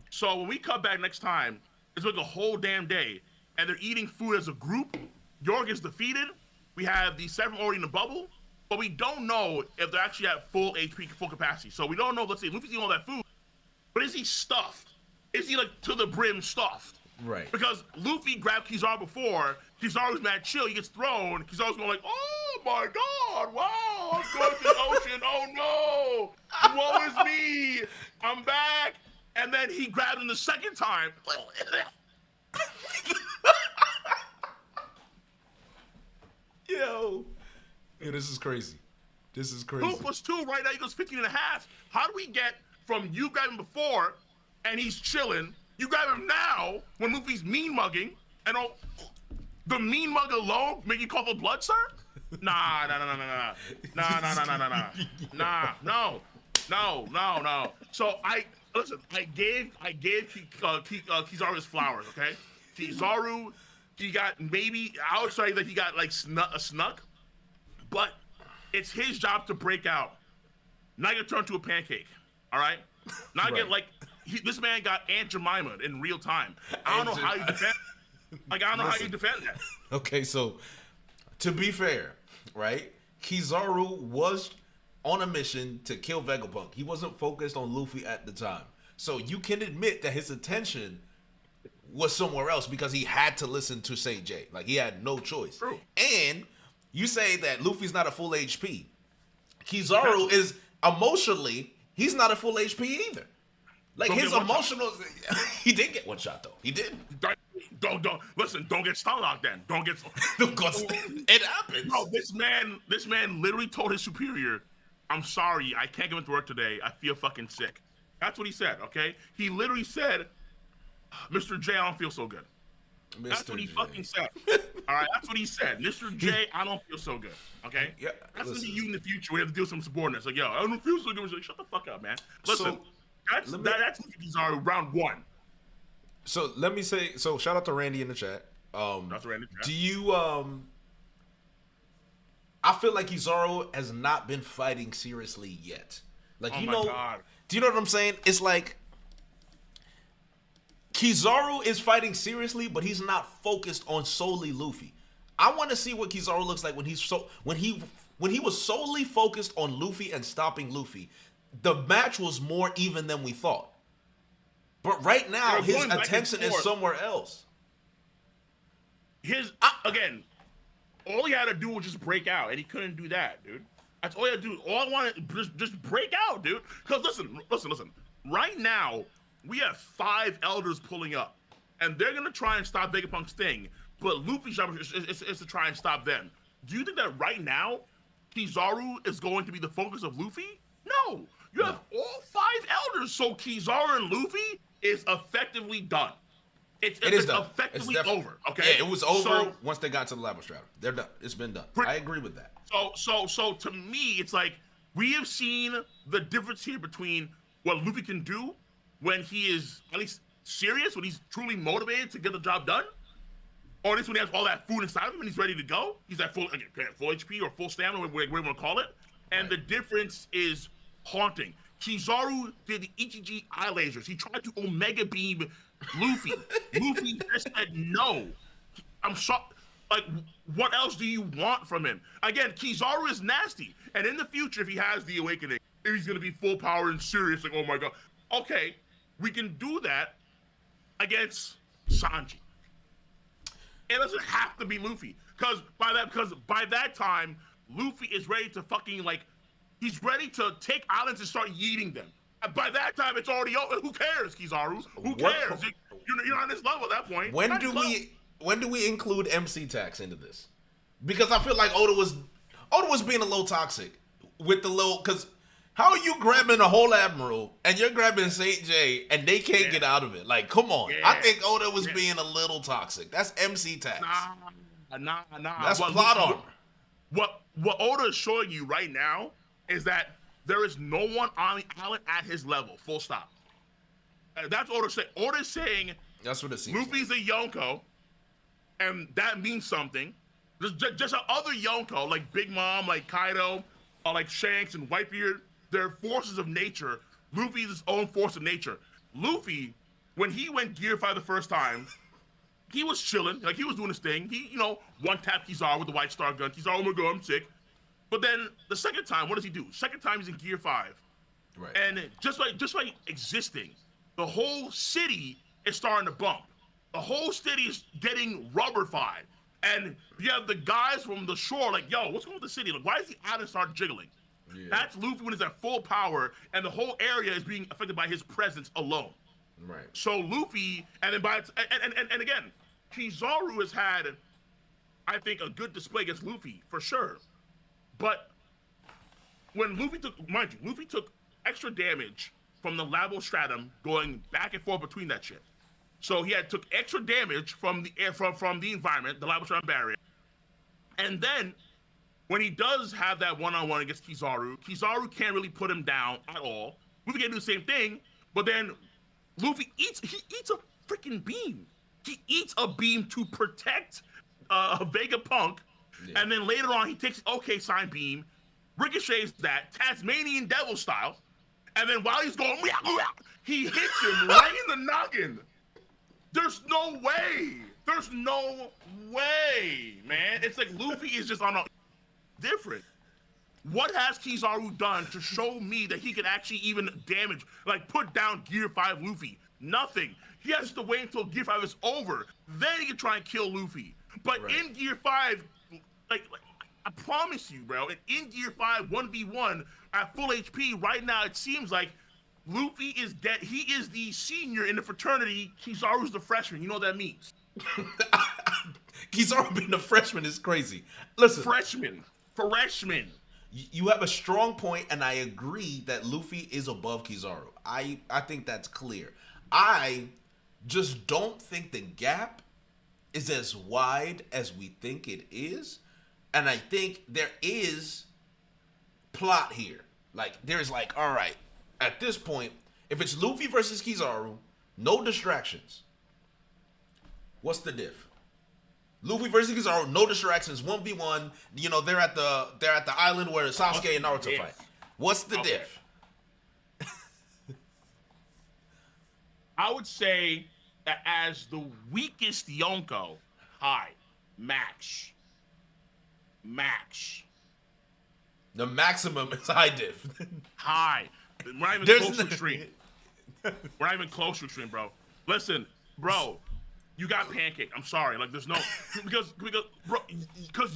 A: So when we come back next time, it's like a whole damn day, and they're eating food as a group. York gets defeated. We have the Seraphim already in the bubble, but we don't know if they're actually at full HP, full capacity. So we don't know. Let's say Luffy's eating all that food, but is he stuffed? Is he like to the brim stuffed?
B: Right.
A: Because Luffy grabbed Kizaru before. Kizaru's mad chill. He gets thrown. Kizaru's going like, oh my God, wow, I'm going to the ocean. Oh no, woe is me. I'm back. And then he grabbed him the second time.
B: Yo, this is crazy. 2
A: + 2 right now equals 15.5. How do we get from you grabbing before and he's chilling, you grab him now when Luffy's mean mugging, and the mean mug alone make you call for blood, sir? Nah. No. So I gave Kizaru his flowers, okay? Kizaru, he got I would say that he got like snuck, but it's his job to break out. Not get turned to a pancake, all right? Not get like, this man got Aunt Jemima in real time. I don't know how you defend. I don't know how you defend that.
B: Okay, so to be fair, right? Kizaru was on a mission to kill Vegapunk. He wasn't focused on Luffy at the time. So you can admit that his attention was somewhere else because he had to listen to Saint J. Like, he had no choice.
A: True.
B: And you say that Luffy's not a full HP. Kizaru is emotionally, he's not a full HP either. Like, his emotional, he did get one shot though. He did.
A: Don't listen. Don't get stun locked. Then don't get.
B: It happens.
A: No, this man literally told his superior, "I'm sorry, I can't get into work today. I feel fucking sick." That's what he said. Okay, he literally said, "Mr. J, I don't feel so good." That's what he fucking said. All right, that's what he said. Mr. J, I don't feel so good. Okay,
B: yeah.
A: That's gonna be you in the future. We have to deal with some subordinates. Like, yo, I don't feel so good. Like, shut the fuck up, man. Listen. That's Kizaru round 1.
B: So let me say, shout out to Randy in the chat.
A: That's Randy.
B: Do you I feel like Kizaru has not been fighting seriously yet. Like,
A: God.
B: Do you know what I'm saying? It's like Kizaru is fighting seriously, but he's not focused on solely Luffy. I want to see what Kizaru looks like when he was solely focused on Luffy and stopping Luffy. The match was more even than we thought. But right now, his attention is somewhere else.
A: Again, all he had to do was just break out, and he couldn't do that, dude. That's all he had to do. All I wanted just break out, dude. Because listen. Right now, we have 5 elders pulling up, and they're gonna try and stop Vegapunk's thing. But Luffy's job is to try and stop them. Do you think that right now, Kizaru is going to be the focus of Luffy? No. You have all 5 elders, so Kizaru and Luffy is effectively done. It's done. Effectively over. Okay.
B: Yeah, it was over once they got to the lava stratum. They're done. It's been done. I agree with that.
A: So to me, it's like we have seen the difference here between what Luffy can do when he is at least serious, when he's truly motivated to get the job done, or at least when he has all that food inside of him and he's ready to go. He's at full HP or full stamina, whatever you want to call it. And the difference is haunting. Kizaru did the Ichiji eye lasers. He tried to Omega Beam Luffy. Luffy just said no. I'm shocked. Like, what else do you want from him? Again, Kizaru is nasty. And in the future, if he has the awakening, if he's going to be full power and serious, like, oh my God. Okay, we can do that against Sanji. It doesn't have to be Luffy. Because by that time, Luffy is ready to fucking, like, he's ready to take islands and start yeeting them. By that time, it's already over. Who cares, Kizaru? Who cares? You're on this level at that point.
B: When do we include MC Tax into this? Because I feel like Oda was being a little toxic with the little, because how are you grabbing a whole admiral and you're grabbing Saint J and they can't get out of it? Like, come on. Yeah. I think Oda was being a little toxic. That's MC Tax.
A: Nah.
B: That's plot armor.
A: What Oda is showing you right now is that there is no one on the island at his level. Full stop. That's Oda saying. Oda's saying
B: that's what it seems.
A: Luffy's a Yonko, and that means something. Just other Yonko, like Big Mom, like Kaido, like Shanks and Whitebeard, they're forces of nature. Luffy's his own force of nature. Luffy, when he went Gear 5 the first time, he was chilling, like he was doing his thing. He, one tap Kizaru with the White Star gun. Kizaru, oh my God, I'm sick. But then the second time, what does he do? Second time he's in Gear 5.
B: Right.
A: And just like existing, the whole city is starting to bump. The whole city is getting rubberfied. And you have the guys from the shore like, yo, what's going on with the city? Like, why does the island start jiggling? Yeah. That's Luffy when he's at full power and the whole area is being affected by his presence alone.
B: Right.
A: So Luffy, and then and again, Kizaru has had, I think, a good display against Luffy for sure. But when Luffy took extra damage from the lava stratum going back and forth between that shit. So he took extra damage from the air from the environment, the lava stratum barrier. And then when he does have that one-on-one against Kizaru can't really put him down at all. Luffy can do the same thing, but then Luffy eats a freaking beam. He eats a beam to protect Vegapunk. Yeah. And then later on, he takes sign beam, ricochets that Tasmanian devil style, and then while he's going, he hits him right in the noggin. There's no way. There's no way, man. It's like Luffy is just on a different. What has Kizaru done to show me that he can actually even damage, like put down Gear 5 Luffy? Nothing. He has to wait until Gear 5 is over. Then he can try and kill Luffy. But in Gear 5, like I promise you, bro, in Gear 5 1v1 at full HP right now, it seems like Luffy is dead. He is the senior in the fraternity. Kizaru's the freshman. You know what that means?
B: Kizaru being the freshman is crazy. Listen,
A: freshman.
B: You have a strong point, and I agree that Luffy is above Kizaru. I think that's clear. I just don't think the gap is as wide as we think it is. And I think there is plot here. Like, there's like, all right, at this point, if it's Luffy versus Kizaru, no distractions. What's the diff? Luffy versus Kizaru, no distractions, 1v1. They're at the island where Sasuke and Naruto fight. What's the diff?
A: I would say that as the weakest Yonko, match. Max.
B: The maximum is high diff.
A: High. We're not even close to extreme. We're not even close to extreme, bro. Listen, bro, you got pancake. I'm sorry. Like, there's no because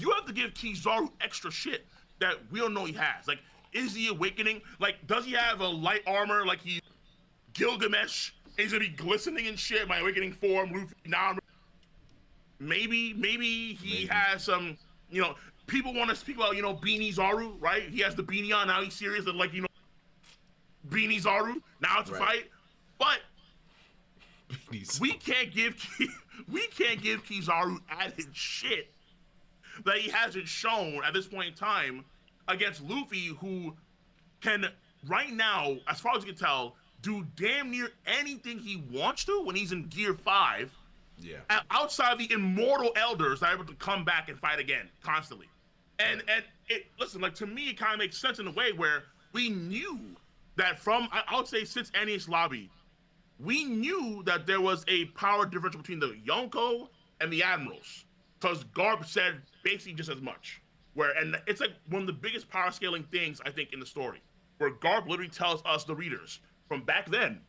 A: you have to give Kizaru extra shit that we don't know he has. Like, is he awakening? Like, does he have a light armor? Like he's Gilgamesh? He's gonna be glistening and shit. My awakening form, Luffy. Now, maybe he has some. You know, people want to speak about Beanie Zaru, right? He has the beanie on now. He's serious and like Beanie Zaru. Now it's a fight, but we can't give Kizaru added shit that he hasn't shown at this point in time against Luffy, who can right now, as far as you can tell, do damn near anything he wants to when he's in Gear 5.
B: Yeah.
A: Outside of the immortal elders that are able to come back and fight again constantly. And listen, like, to me, it kind of makes sense in a way where we knew that from, I would say, since Enies Lobby, we knew that there was a power differential between the Yonko and the Admirals. Because Garp said basically just as much. And it's like one of the biggest power scaling things, I think, in the story. Where Garp literally tells us, the readers, from back then,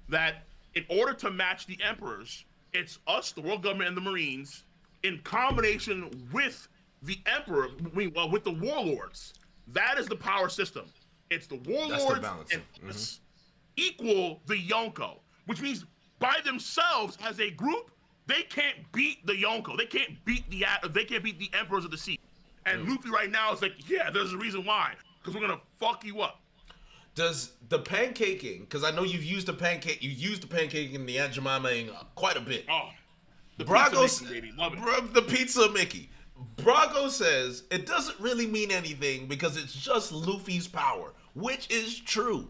A: that in order to match the Emperors, it's us, the world government, and the Marines, in combination with the Emperor, with the Warlords. That is the power system. It's the Warlords and equal the Yonko, which means by themselves as a group, they can't beat the Yonko. They can't beat the Emperors of the Sea. And Luffy right now is like, yeah, there's a reason why, because we're gonna fuck you up.
B: Does the pancaking, because I know you've used the pancake in the Aunt Jemima quite a bit.
A: Oh, the
B: Brago,
A: pizza Mickey, baby. Love it.
B: The pizza Mickey. Brago says it doesn't really mean anything because it's just Luffy's power, which is true.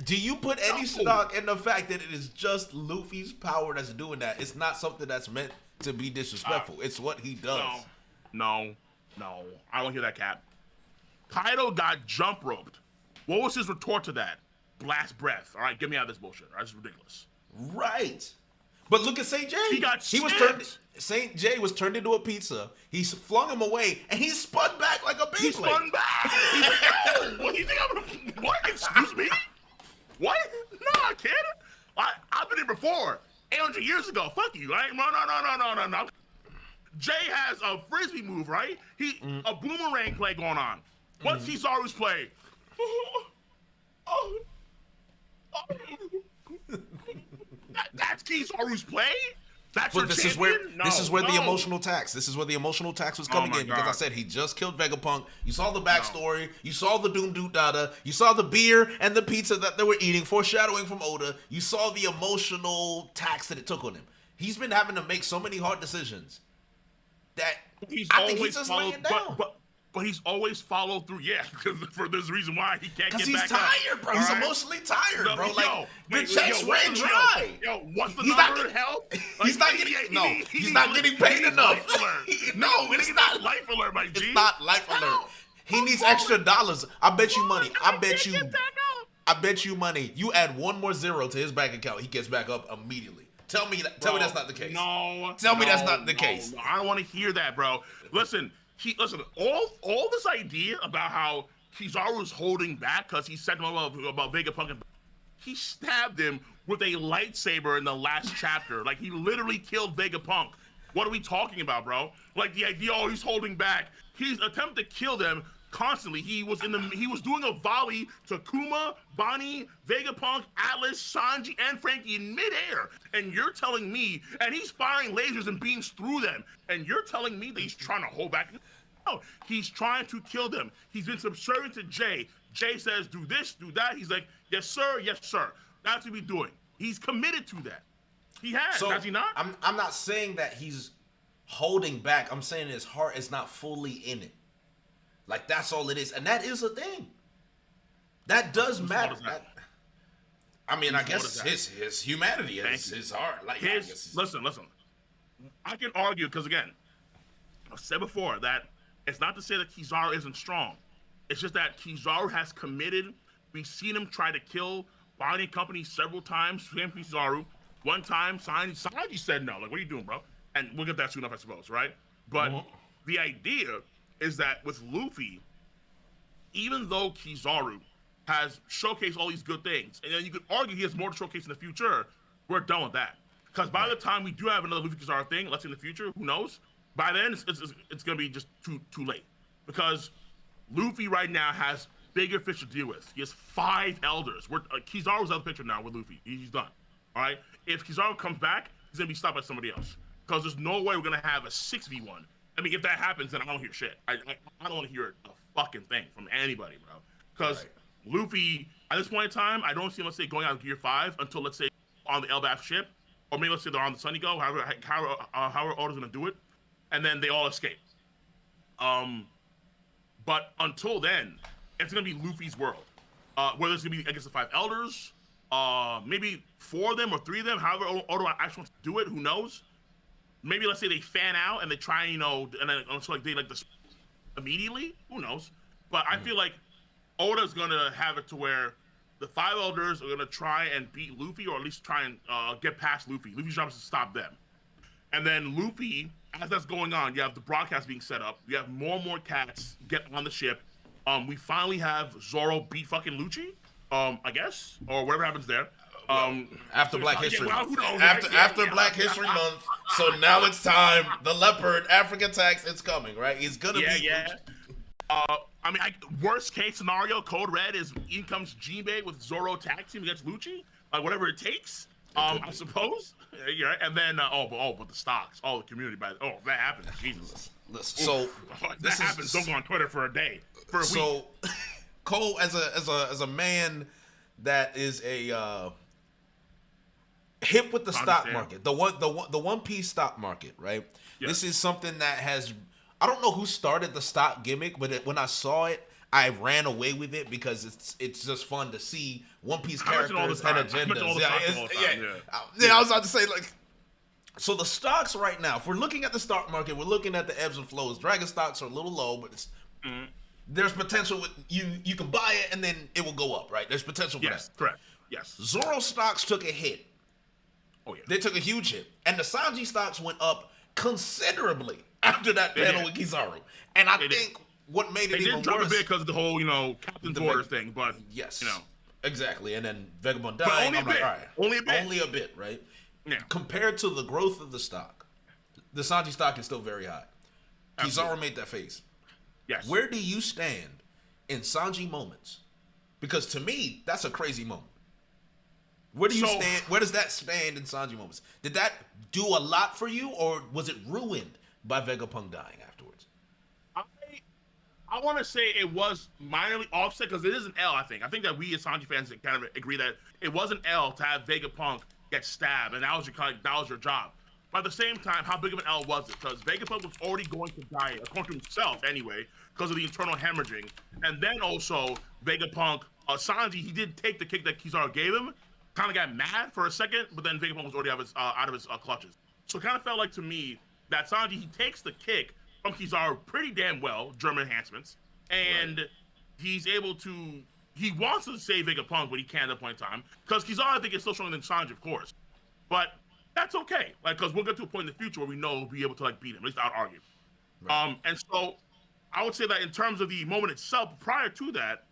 B: Do you put any stock in the fact that it is just Luffy's power that's doing that? It's not something that's meant to be disrespectful. It's what he does.
A: No. I don't hear that, Cap. Kaido got jump roped. What was his retort to that? Blast breath. All right, get me out of this bullshit. All right, this is ridiculous.
B: Right. But look at St. J. St. J was turned into a pizza. He flung him away, and he spun back like a Beyblade.
A: He spun back. What do you think I'm? What? Excuse me? What? No, kid. I've been here before. 800 years ago. Fuck you. Right? No. Jay has a frisbee move, right? A boomerang play going on. What's Kizaru's play? That's Kizaru's play? That's your champion?
B: This is where the emotional tax. This is where the emotional tax was coming in, because I said he just killed Vegapunk. You saw the backstory. You saw the Doom Doot Dada. You saw the beer and the pizza that they were eating, foreshadowing from Oda. You saw the emotional tax that it took on him. He's been having to make so many hard decisions that I think he's just laying down.
A: But he's always followed through, because for this reason why he can't get back up.
B: Because he's tired, bro. He's emotionally tired, bro. The checks ran dry.
A: What's the number of health?
B: He's not getting paid enough. No, it's not
A: life alert, my G.
B: It's not life alert. He needs extra dollars. I bet you money. I bet you money. You add one more zero to his bank account, he gets back up immediately. Tell me that's not the case. Tell me that's not the case.
A: I don't want to hear that, bro. Listen, all this idea about how Kizaru is holding back because he said about Vegapunk, he stabbed him with a lightsaber in the last chapter. Like, he literally killed Vegapunk. What are we talking about, bro? Like, the idea, he's holding back. He's attempted to kill them constantly. He was doing a volley to Kuma, Bonnie, Vegapunk, Atlas, Sanji, and Frankie in midair. And you're telling me, and he's firing lasers and beams through them, and you're telling me that he's trying to hold back? No, he's trying to kill them. He's been subservient to Jay. Jay says, do this, do that. He's like, yes, sir, yes, sir. That's what we're doing. He's committed to that. He has, has he not?
B: I'm not saying that he's holding back. I'm saying his heart is not fully in it. Like, that's all it is. And that is a thing. That does matter. I guess his humanity is his heart. Like,
A: listen. I can argue, because, again, I've said before that it's not to say that Kizaru isn't strong. It's just that Kizaru has committed. We've seen him try to kill Bonnie and Company several times. Same Kizaru. One time, Sanji said no. Like, what are you doing, bro? And we'll get that soon enough, I suppose, right? But the idea is that with Luffy, even though Kizaru has showcased all these good things, and then you could argue he has more to showcase in the future, we're done with that. Because by the time we do have another Luffy Kizaru thing, let's say in the future, who knows? By then, it's going to be just too late. Because Luffy right now has bigger fish to deal with. He has 5 elders. Kizaru's out of the picture now with Luffy. He's done. All right? If Kizaru comes back, he's going to be stopped by somebody else. Because there's no way we're going to have a 6v1. I mean, if that happens, then I don't hear shit. I don't want to hear a fucking thing from anybody, bro. Because Luffy, at this point in time, I don't see him, let's say, going out of Gear 5 until, let's say, on the Elbaf ship. Or maybe let's say they're on the Sunny Go, however Oda's gonna do it, and then they all escape. But until then, it's gonna be Luffy's world. Whether it's gonna be, I guess, the 5 elders, maybe 4 of them or 3 of them, however Oda actually wants to do it, who knows? Maybe let's say they fan out and they try, and then so like they like this immediately, who knows? But I feel like Oda's gonna have it to where the 5 elders are going to try and beat Luffy, or at least try and get past Luffy. Luffy's job is to stop them. And then Luffy, as that's going on, you have the broadcast being set up. You have more and more cats get on the ship. We finally have Zoro beat fucking Lucci, I guess, or whatever happens there.
B: After Black History Month.
A: Knows,
B: After Black History Month. So now it's time. The leopard, African tax, it's coming, right? He's going to beat Lucci.
A: I mean, worst case scenario, Code Red is in comes Jinbei with Zoro tag team against Lucci, whatever it takes. I suppose. Yeah, right. And then but the stocks, the community if that happens, Jesus.
B: So
A: that happens. Don't go on Twitter for a day, for a week.
B: So Cole, as a man that is a hip with the stock market, the One Piece stock market, right? Yes. This is something that has. I don't know who started the stock gimmick, but when I saw it, I ran away with it because it's just fun to see One Piece characters and agendas. I was about to say, like, so the stocks right now, if we're looking at the stock market, we're looking at the ebbs and flows. Dragon stocks are a little low, but there's potential. You can buy it and then it will go up, right? There's potential for that.
A: Yes, correct. Yes.
B: Zoro stocks took a hit.
A: Oh yeah.
B: They took a huge hit, and the Sanji stocks went up considerably after that panel with Kizaru. And I think what made it even worse... They did drop a bit because of the whole, Captain's Orders thing, but... Yes. Exactly. And then Vagabond died.
A: Only a bit. Right.
B: Only a bit, right?
A: Yeah.
B: Compared to the growth of the stock, the Sanji stock is still very high.
A: Absolutely.
B: Kizaru made that face.
A: Yes.
B: Where do you stand in Sanji moments? Because to me, that's a crazy moment. Where do you stand? Where does that stand in Sanji moments? Did that do a lot for you, or was it ruined by Vegapunk dying afterwards?
A: I want to say it was minorly offset because it is an L. I think that we as Sanji fans kind of agree that it was an L to have Vegapunk get stabbed, and that was your job. But at the same time, how big of an L was it? Because Vegapunk was already going to die, according to himself anyway, because of the internal hemorrhaging, and then also Vegapunk, Sanji, he did take the kick that Kizaru gave him. Kind of got mad for a second, but then Vegapunk was already out of his clutches. So it kind of felt like to me that Sanji, he takes the kick from Kizaru pretty damn well, German enhancements, and he's able to. He wants to save Vegapunk, but he can't at that point in time because Kizaru, I think, is still stronger than Sanji, of course. But that's okay, because we'll get to a point in the future where we know we'll be able to beat him. At least I'd argue. Right. And so I would say that in terms of the moment itself, prior to that,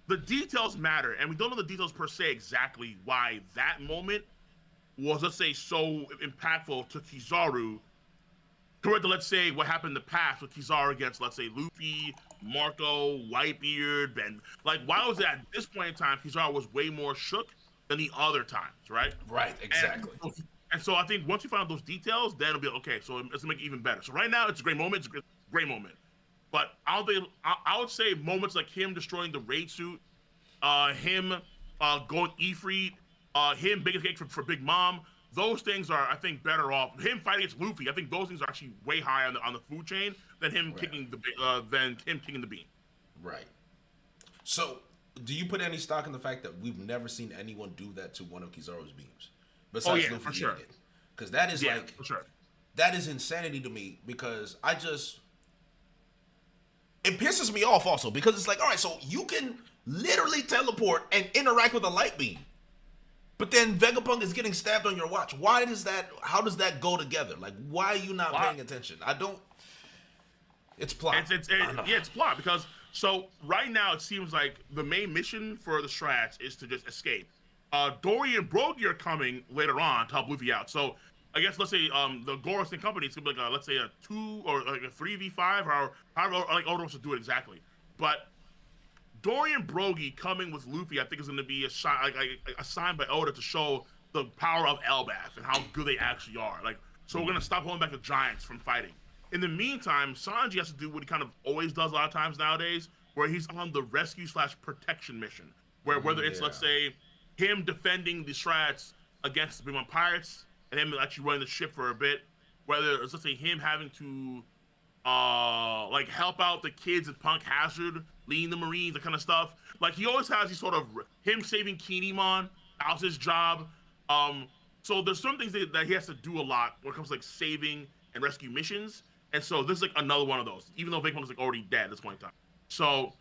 A: the details matter, and we don't know the details per se exactly why that moment was, let's say, so impactful to Kizaru compared to, let's say, what happened in the past with Kizaru against, let's say, Luffy, Marco, Whitebeard, Ben. Like, why was it at this point in time Kizaru was way more shook than the other times, right?
B: Right, exactly.
A: And so I think once you find out those details, then it'll be okay. So let's make it even better. So right now, it's a great moment. It's a great moment. But I would say moments like him destroying the raid suit, him going Ifrit, him big escape for Big Mom, those things are, I think, better off. Him fighting against Luffy, I think those things are actually way higher on the food chain than him kicking the beam.
B: Right. So, do you put any stock in the fact that we've never seen anyone do that to one of Kizaru's beams? Besides Luffy,
A: for sure.
B: Because that is
A: for sure.
B: That is insanity to me, because it pisses me off also, because it's like, all right, so you can literally teleport and interact with a light beam, but then Vegapunk is getting stabbed on your watch. How does that go together? Like, why are you not paying attention? It's plot.
A: It's plot because so right now it seems like the main mission for the Strats is to just escape. Dory and Brogy are coming later on to help Luffy out. So I guess let's say the Goros and Company is gonna be like let's say a 2 or like a 3v5 or however like Oda wants to do it exactly. But Dory and Brogy coming with Luffy, I think is gonna be a sign by Oda to show the power of Elbaf and how good they actually are. Like, so we're gonna stop holding back the Giants from fighting. In the meantime, Sanji has to do what he kind of always does a lot of times nowadays, where he's on the rescue/protection mission. Where whether it's let's say him defending the Strats against the Big One Pirates and him actually running the ship for a bit, whether it's let's say him having to like help out the kids at Punk Hazard, leading the Marines, that kind of stuff. Like he always has these sort of him saving Kinemon, that was his job. So there's some things that he has to do a lot when it comes to like saving and rescue missions. And so this is like another one of those, even though Vegapunk is like already dead at this point in time. So,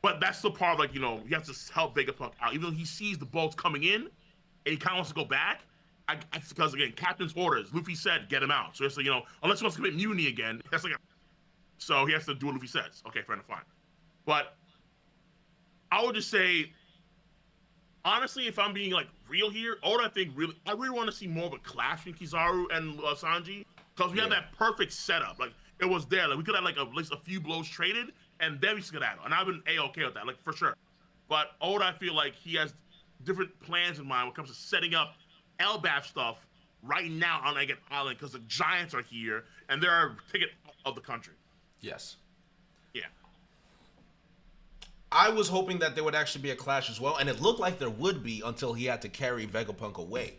A: but that's the part of like, you know, he has to help Vegapunk out. Even though he sees the boats coming in and he kind of wants to go back, because again, captain's orders, Luffy said, get him out. So it's like, you know, unless he wants to commit mutiny again, that's like so he has to do what Luffy says. Okay, fair enough, fine. But I would just say, honestly, if I'm being like real here, Oda, I really want to see more of a clash between Kizaru and Sanji, because we had that perfect setup. Like it was there. Like we could have like at least a few blows traded, and then we skedaddle. And I've been A-okay with that, like for sure. But Oda, I feel like he has different plans in mind when it comes to setting up Elbaf stuff right now on Egget Island, because the Giants are here and they're a ticket of the country.
B: Yes.
A: Yeah.
B: I was hoping that there would actually be a clash as well, and it looked like there would be until he had to carry Vegapunk away.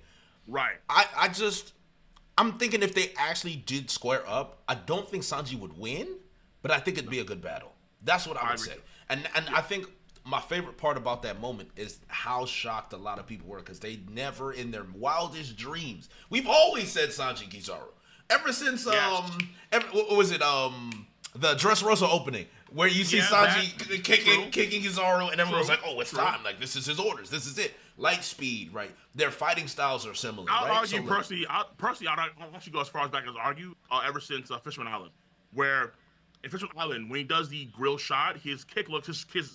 A: Right.
B: I'm thinking if they actually did square up, I don't think Sanji would win, but I think it'd be a good battle. That's what I would say. And I think my favorite part about that moment is how shocked a lot of people were, because they never in their wildest dreams. We've always said Sanji Kizaru. Ever since what was it? The Dressrosa opening, where you see Sanji kicking Kizaru, and everyone's like, "Oh, it's time! Like this is his orders. This is it." Light speed, right? Their fighting styles are similar.
A: I'll argue personally. I'll actually go as far as back as argue ever since Fisherman Island, where in Fisherman Island, when he does the grill shot, his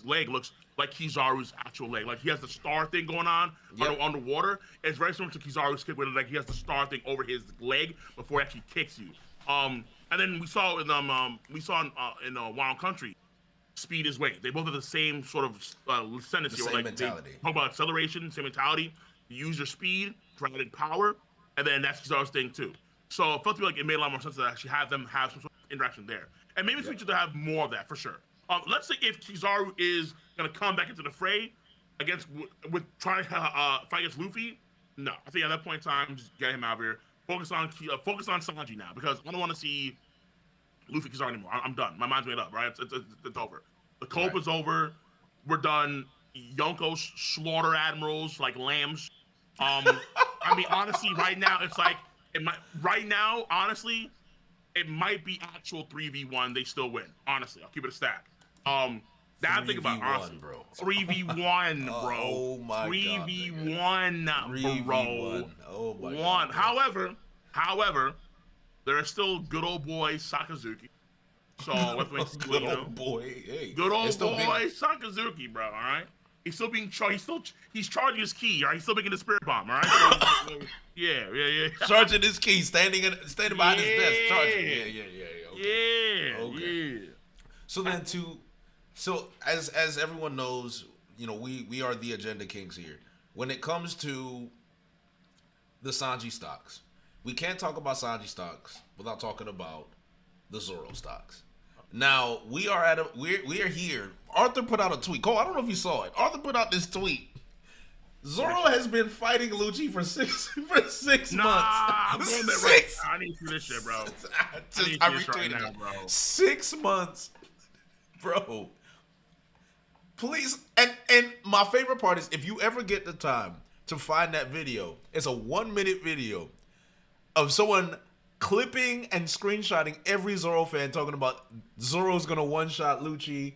A: leg looks like Kizaru's actual leg. Like he has the star thing going on underwater. It's very similar to Kizaru's kick, where like he has the star thing over his leg before he actually kicks you. And then we saw in Wild Country, speed is weight. They both have the same sort of sentence here.
B: Same mentality.
A: They talk about acceleration, same mentality. You use your speed, provided power, and then that's Kizaru's thing too. So it felt to me like it made a lot more sense to actually have them have some sort of interaction there. And maybe it's future to have more of that for sure. Let's say if Kizaru is gonna come back into the fray with trying to fight against Luffy, no. I think at that point in time, just get him out of here. Focus on Sanji now, because I don't want to see Luffy Kizaru anymore. I'm done. My mind's made up, right? It's over. The cope is over. We're done. Yonko's slaughter admirals like lambs. I mean, honestly, right now it's like honestly, it might be actual 3v1. They still win. Honestly, I'll keep it a stack. That thing about honestly, bro. 3v1, bro.
B: Oh my
A: 3v1,
B: God,
A: bro.
B: Oh my God.
A: However, there are still good old boy Sakazuki. So
B: good old boy, hey.
A: Good old boy Sakazuki, bro. All right. He's still being charged. He's charging his key. All right. He's still making the spirit bomb. All right. So, yeah.
B: Charging his key, standing behind his desk, charging. Yeah. Okay. So as everyone knows, you know, we are the agenda kings here. When it comes to the Sanji stocks, we can't talk about Sanji stocks without talking about the Zoro stocks. Now we are here. Arthur put out a tweet. Cole, I don't know if you saw it. Arthur put out this tweet. Zoro has been fighting Lucci for six months.
A: I need to see this shit, bro.
B: I retweeted it, bro. 6 months, bro. Please, and my favorite part is if you ever get the time to find that video, it's a 1-minute video of someone clipping and screenshotting every Zoro fan talking about Zoro's gonna one-shot Lucci.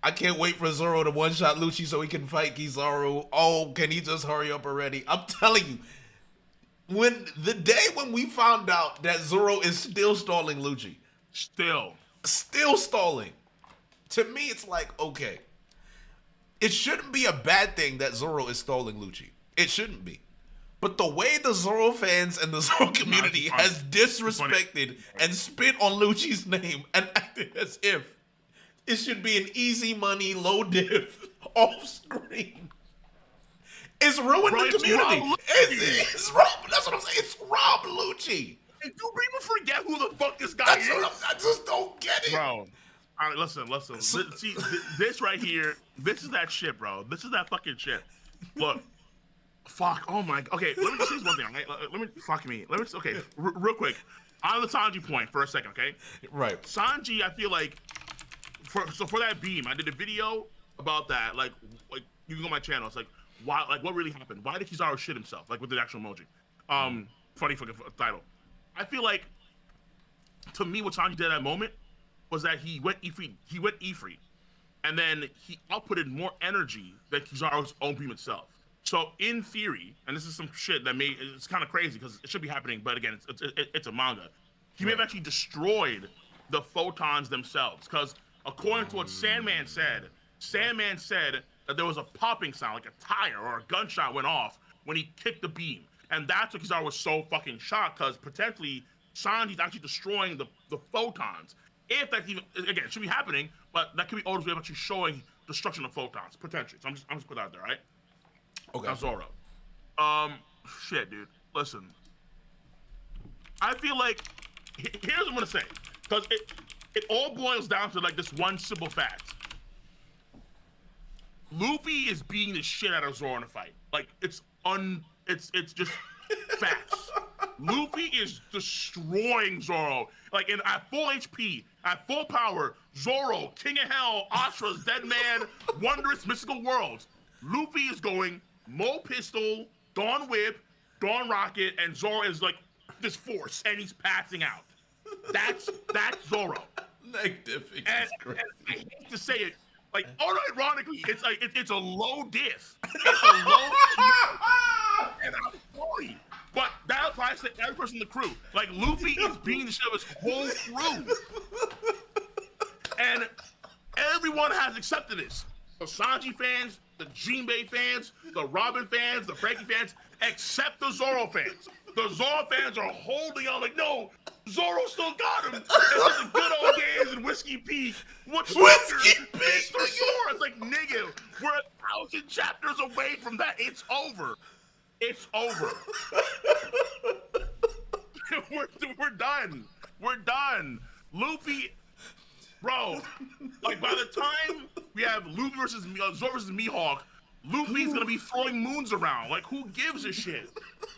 B: I can't wait for Zoro to one-shot Lucci so he can fight Kizaru. Oh, can he just hurry up already? I'm telling you, when the day when we found out that Zoro is still stalling Lucci, Still stalling. To me, it's like, okay, it shouldn't be a bad thing that Zoro is stalling Lucci. It shouldn't be. But the way the Zoro fans and the Zoro community has disrespected and spit on Lucci's name and acted as if it should be an easy money, low diff, off screen. It's ruined the community. It's Rob. That's what I'm saying. It's Rob Lucci.
A: And do people forget who the fuck this guy is?
B: I just don't get it.
A: Bro. All right, listen. See, this right here, this is that shit, bro. This is that fucking shit. Look. Fuck. Oh my. Okay, let me just say one thing. Okay. Real quick. On the Sanji point for a second, okay?
B: Right.
A: Sanji, I feel like, for that beam, I did a video about that. Like you can go on my channel. It's like, why? Like, what really happened? Why did Kizaru shit himself? Like with the actual emoji. Funny fucking title. I feel like, to me, what Sanji did at that moment was that he went E-free, and then he outputted more energy than Kizaru's own beam itself. So in theory, and this is some shit that it's kind of crazy because it should be happening, but again, it's a manga. He may have actually destroyed the photons themselves, because according to what Sandman said that there was a popping sound, like a tire or a gunshot went off when he kicked the beam, and that's what Kizaru was so fucking shocked, because potentially Sanji's actually destroying the photons. If that's even, again, it should be happening, but that could be Oda's way of actually showing destruction of photons potentially. So I'm just put that out there, right?
B: Okay.
A: Now Zoro. Shit, dude. Listen. I feel like, here's what I'm gonna say, because it all boils down to like this one simple fact. Luffy is beating the shit out of Zoro in a fight. Like it's just facts. Luffy is destroying Zoro. Like at full HP, at full power, Zoro, King of Hell, Ashra's Dead Man, Wondrous Mystical Worlds. Luffy is going Mo Pistol, Dawn Whip, Dawn Rocket, and Zoro is like this force, and he's passing out. That's Zoro.
B: Negative.
A: And I hate to say it, like unironically, it's like it's a low diff. It's a low diff. And I'm sorry, but that applies to every person in the crew. Like Luffy is beating the shit of his whole crew, and everyone has accepted this. The Sanji fans, the Jinbei fans, the Robin fans, the Frankie fans, except the Zoro fans. The Zoro fans are holding on like, no, Zoro still got him. It's the good old days in Whiskey Peak. What's Whiskey Peak? It's like, nigga, we're 1,000 chapters away from that. It's over. It's over. we're done. We're done. Luffy, bro, like by the time we have Luffy versus Zoro versus Mihawk, Luffy's gonna be throwing moons around. Like, who gives a shit?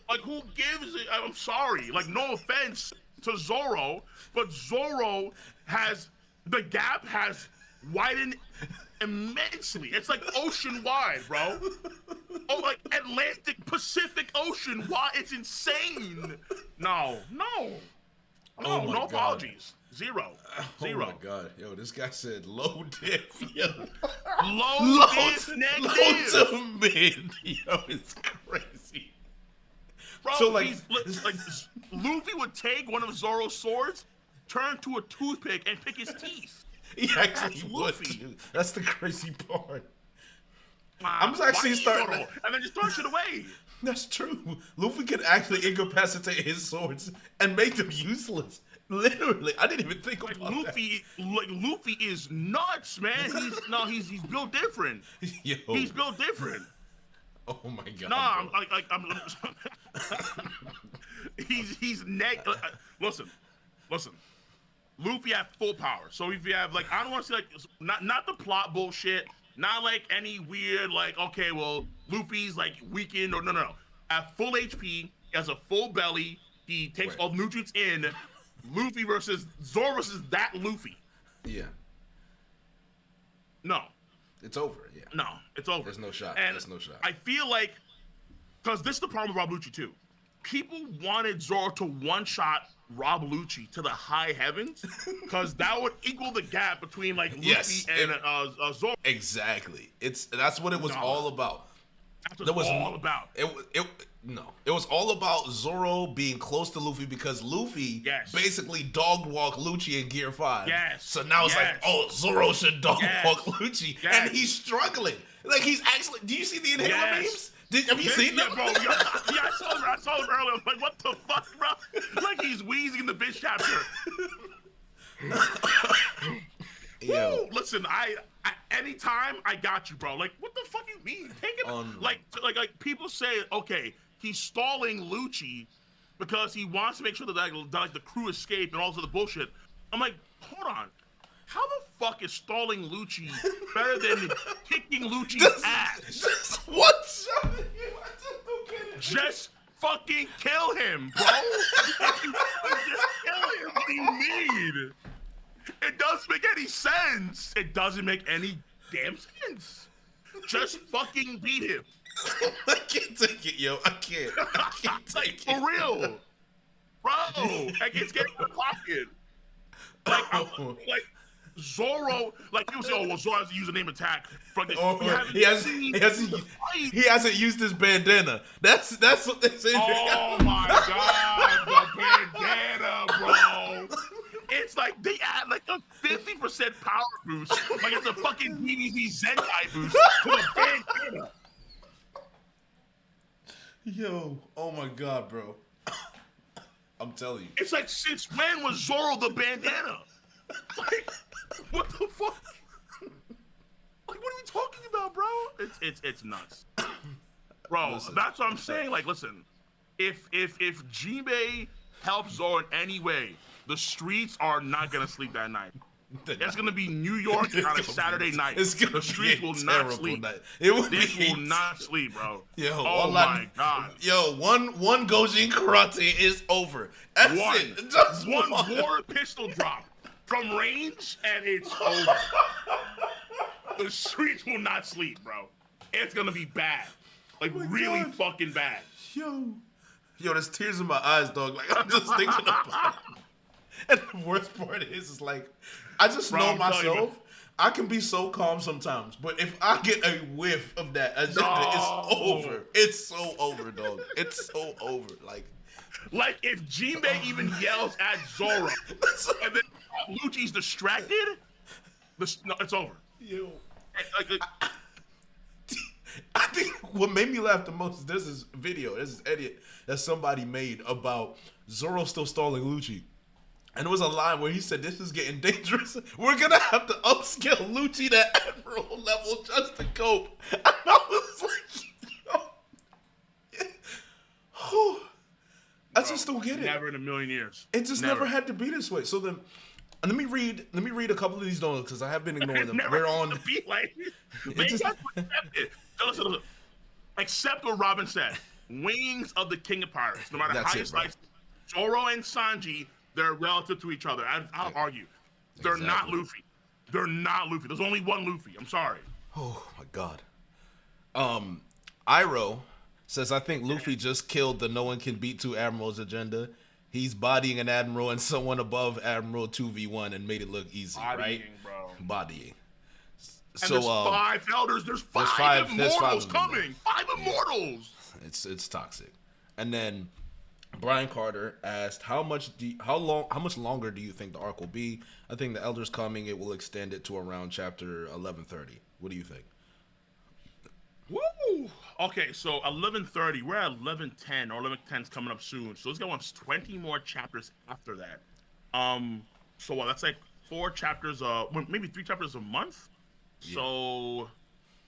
A: Like, who gives it? I'm sorry. Like, no offense to Zoro, but Zoro the gap has widened immensely. It's like ocean wide, bro. Oh, like Atlantic Pacific Ocean wide. It's insane. No apologies. Zero.
B: Oh my god, yo, this guy said low diff. Yo.
A: Low diff negative.
B: Low to mid. Yo, it's crazy.
A: Bro,
B: so like
A: Luffy would take one of Zoro's swords, turn to a toothpick, and pick his teeth.
B: He actually would. That's the crazy part. I'm actually starting
A: and then just throw shit away.
B: That's true. Luffy can actually incapacitate his swords and make them useless. Literally, I didn't even think about
A: Luffy.
B: that.
A: Like Luffy is nuts, man. He's built different.
B: Yo.
A: He's built different.
B: Oh my god.
A: Nah, I'm he's listen. Luffy at full power. So if you have like, I don't want to say like not the plot bullshit, not like any weird like, okay, well Luffy's like weakened or no. At full HP, he has a full belly. He takes all the nutrients in. Luffy versus Zoro versus that Luffy.
B: Yeah.
A: No.
B: It's over. Yeah.
A: No, it's over.
B: There's no shot.
A: And
B: there's no shot.
A: I feel like, because this is the problem with Rob Lucci too. People wanted Zoro to one-shot Rob Lucci to the high heavens, because that would equal the gap between like Luffy and Zoro.
B: Exactly. That's what it was all about.
A: That's what it's all about.
B: It was all about Zoro being close to Luffy because Luffy basically dog walked Lucci in Gear 5.
A: Yes.
B: So now it's like, oh, Zoro should dog walk Lucci. And he's struggling. Like, he's actually, do you see the inhaler memes? Have you seen them?
A: Bro, I saw him earlier. I'm like, what the fuck, bro? Like he's wheezing in the bitch chapter. Yo. Listen, I anytime I got you, bro. Like, what the fuck you mean? Take it. Like people say, okay, he's stalling Lucci because he wants to make sure that like the crew escape and all this other bullshit. I'm like, hold on. How the fuck is stalling Lucci better than kicking Lucci's ass?
B: Just one shot.
A: Just fucking kill him, bro. Just kill him. What do you mean? It doesn't make any sense. It doesn't make any damn sense. Just fucking beat him.
B: I can't take it, yo. I can't take it.
A: For real. Bro, like, it's getting in the pocket. Like, Zoro, like people say, oh, well, Zoro has to use a name attack.
B: He hasn't used his bandana. That's what they say.
A: Oh my god, the bandana, bro. It's like they add like a 50% power boost, like it's a fucking DBZ Zenkai boost to the bandana.
B: Yo, oh my god, bro. I'm telling you.
A: It's like, since when was Zoro the bandana? Like, what the fuck? Like, what are we talking about, bro? It's nuts, bro. Listen, that's what I'm saying. Like, listen, if Jinbei helps Zoro in any way, the streets are not gonna sleep that night. It's gonna be New York on a Saturday night. The streets will not sleep. They will not sleep, bro.
B: Yo,
A: oh my god.
B: Yo, one Gojin karate is over. That's it. Just
A: one war pistol drop from range, and it's over. The streets will not sleep, bro. It's gonna be bad, like really fucking bad.
B: Yo, there's tears in my eyes, dog. Like, I'm just thinking about it. And the worst part is like, I just know myself. I can be so calm sometimes, but if I get a whiff of that agenda, it's over. It's so over, dog. It's so over. Like
A: if Jinbei even yells at Zoro, and then Lucci's distracted, it's over.
B: Yo, I think what made me laugh the most is this edit that somebody made about Zoro still stalling Lucci. And there was a line where he said, this is getting dangerous. We're going to have to upscale Lucci to Admiral level just to cope. And I was like, yo. I just don't get it.
A: Never in a million years.
B: It just never had to be this way. So then, let me read a couple of these donuts because I have been ignoring them. We're on.
A: Be like, listen. Accept what Robin said. Wings of the King of Pirates. No matter how you slice Zoro and Sanji, they're relative to each other. I'll argue. They're not Luffy. They're not Luffy. There's only one Luffy. I'm sorry.
B: Oh my god. Iroh says, I think Luffy just killed the no one can beat two admirals agenda. He's bodying an admiral and someone above admiral 2v1 and made it look easy, right?
A: Bro.
B: Bodying.
A: And so there's 5 elders. There's five immortals coming. 5 immortals.
B: It's toxic. And then Brian Carter asked, how much longer do you think the arc will be? I think the Elders coming, it will extend it to around chapter 1130. What do you think?
A: Woo! Okay, so 1130. We're at 1110, or 1110's coming up soon. So it's going to 20 more chapters after that. So what? That's like 4 chapters. Maybe 3 chapters a month. Yeah. So,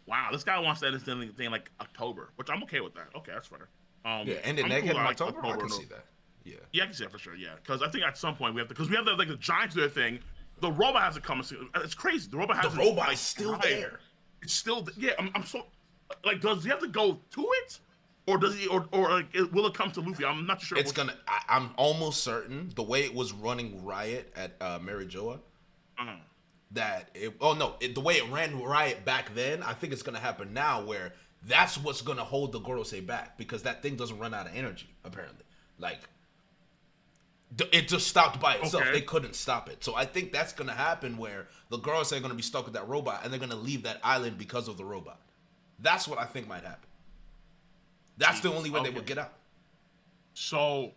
A: wow, this guy wants to end this thing like October, which I'm okay with that. Okay, that's fair.
B: And then in October, I can see that.
A: Yeah, I can see that for sure. Yeah, because I think at some point we have like the Giants do their thing. The robot hasn't come. It's crazy. The robot
B: is still there.
A: It's still I'm so like. Does he have to go to it, or does he, or like, will it come to Luffy? I'm not too sure.
B: It's gonna. I'm almost certain the way it was running riot at Mary Joa. The way it ran riot back then, I think it's gonna happen now where that's what's gonna hold the Gorosei back because that thing doesn't run out of energy apparently. Like it just stopped by itself. Okay. They couldn't stop it. So I think that's gonna happen where the girls are gonna be stuck with that robot and they're gonna leave that island because of the robot. That's what I think might happen. That's the only way they would get out.
A: So,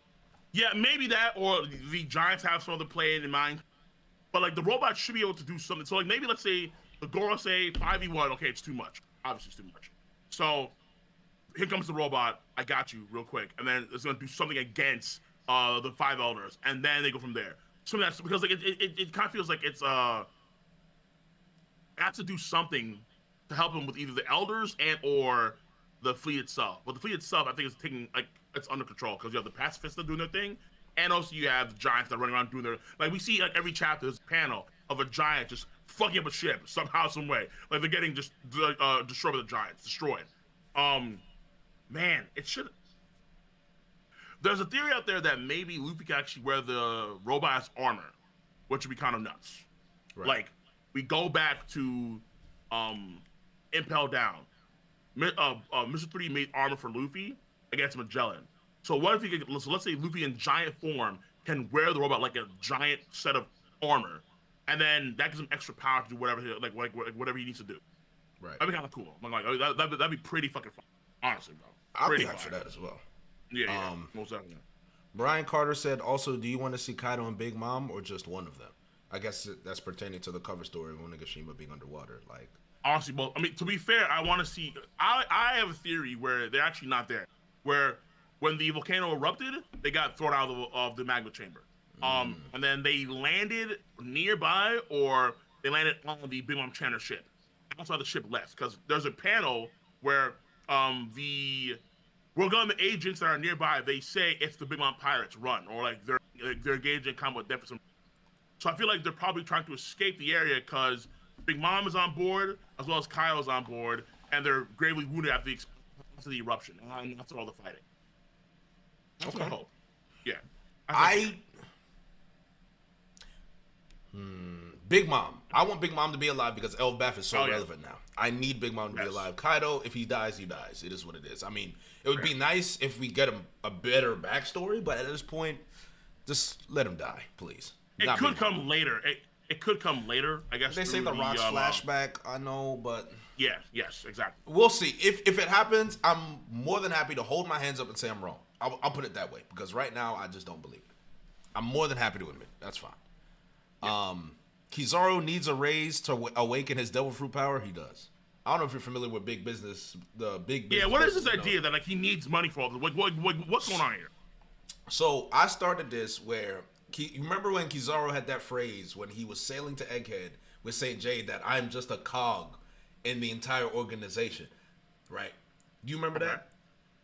A: yeah, maybe that, or the Giants have some other plan in mind. But like the robots should be able to do something. So like maybe let's say the Goro say 5v1. Okay, it's too much. Obviously, it's too much. So here comes the robot. I got you real quick, and then it's gonna do something against the 5 elders, and then they go from there. So that's because like it kind of feels like it has to do something to help them with either the elders and or the fleet itself. But the fleet itself, I think, is taking like it's under control because you have the pacifists that are doing their thing. And also you have the giants that are running around doing their, like we see like every chapter, there's a panel of a giant just fucking up a ship somehow, some way. Like they're getting just destroyed by the giants, destroyed. Man, it should. There's a theory out there that maybe Luffy could actually wear the robot's armor, which would be kind of nuts. Right. Like we go back to Impel Down. Mr. 3 made armor for Luffy against Magellan. So what if he could, so let's say Luffy in giant form can wear the robot like a giant set of armor, and then that gives him extra power to do whatever whatever he needs to do. Right. That'd be kind of cool. I'm like, that'd be pretty fucking fun, honestly, bro.
B: I'd be hyped for that as well.
A: Yeah, most definitely.
B: Brian Carter said, also, do you want to see Kaido and Big Mom or just one of them? I guess that's pertaining to the cover story of Onigashima being underwater. Like,
A: honestly, well, I mean, to be fair, I want to see. I have a theory where they're actually not there. Where when the volcano erupted, they got thrown out of the magma chamber. And then they landed nearby, or they landed on the Big Mom Channer ship. That's why the ship left, because there's a panel where the World Government agents that are nearby, they say it's the Big Mom Pirates run, or like they're engaged in combat deficit. So I feel like they're probably trying to escape the area because Big Mom is on board, as well as Kyle's on board, and they're gravely wounded after the eruption, and after all the fighting. That's what I hope. Yeah.
B: Big Mom. I want Big Mom to be alive because Elbaf is so relevant now. I need Big Mom to be alive. Kaido, if he dies, he dies. It is what it is. I mean, it would be nice if we get him a better backstory, but at this point, just let him die, please.
A: It could come later. It could come later, I guess.
B: They say the Rock's flashback, I know, but...
A: Yeah, yes, exactly.
B: We'll see. If it happens, I'm more than happy to hold my hands up and say I'm wrong. I'll put it that way, because right now, I just don't believe it. I'm more than happy to admit it. That's fine. Yeah. Kizaru needs a raise to awaken his devil fruit power. He does. I don't know if you're familiar with big business. The big business.
A: Yeah, what is this idea that like he needs money for all this? What's going on here?
B: So I started this where you remember when Kizaru had that phrase when he was sailing to Egghead with St. Jade that I'm just a cog in the entire organization, right? Do you remember that?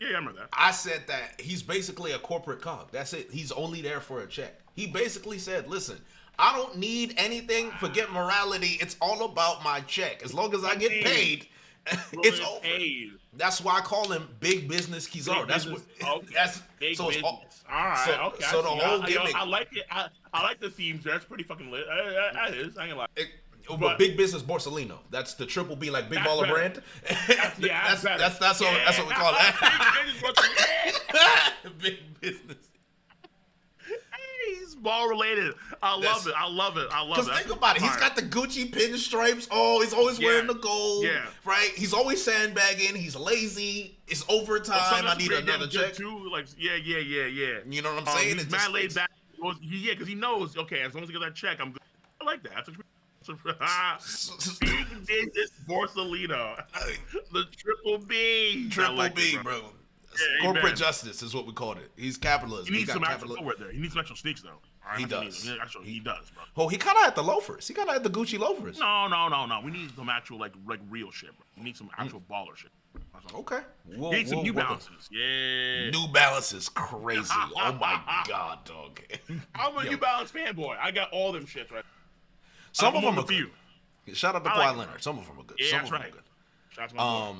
A: Yeah, I remember that.
B: I said that he's basically a corporate cog. That's it. He's only there for a check. He basically said, listen, I don't need anything. Forget morality. It's all about my check. As long as I get paid, it's over. That's why I call him Big Business Kizaru. That's what. That's
A: big business. All right. Okay.
B: So the whole gimmick.
A: I like it. I like the themes. That's pretty fucking lit. That is. I ain't gonna lie.
B: But Big Business Borsalino. That's the triple B, like Big Baller Brand. That's what we call that. Big Business.
A: He's ball related. I love it.
B: Because think about it. He's got the Gucci pinstripes. Oh, he's always wearing the gold. Yeah. Right? He's always sandbagging. He's lazy. It's overtime. I need another check.
A: Too. Like, yeah.
B: You know what I'm saying?
A: He's mad laid back. Yeah, because he knows, okay, as long as I get that check, I'm good. I like that. Big Business Borsalino. The triple B.
B: Triple B, bro. Yeah, corporate justice is what we called it. He's capitalism.
A: He needs some actual footwear there. He needs some actual sneaks, though.
B: He does.
A: He does, bro.
B: Oh, he kind of had the loafers. He kind of had the Gucci loafers.
A: No. We need some actual, like real shit, bro. We need some actual baller shit.
B: Okay.
A: We need some New Balances. Yeah.
B: New Balances, crazy. Oh, my God, dog.
A: I'm a New Balance fanboy. I got all them shits right.
B: Some of them are good. Shout out to Kawhi Leonard. Some of them are good.
A: Yeah, that's right. Shout out to my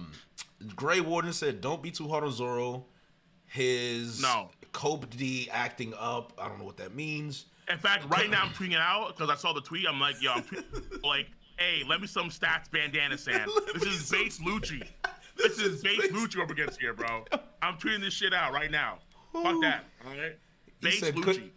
B: Grey Warden said, don't be too hard on Zoro. His Cope D acting up. I don't know what that means.
A: In fact, right now I'm tweeting it out because I saw the tweet. I'm like, I'm tweeting, like, hey, let me some stats, Bandana Sam. This is base Lucci. This is base Lucci up against here, bro. I'm tweeting this shit out right now. Fuck that. All right? Base Lucci.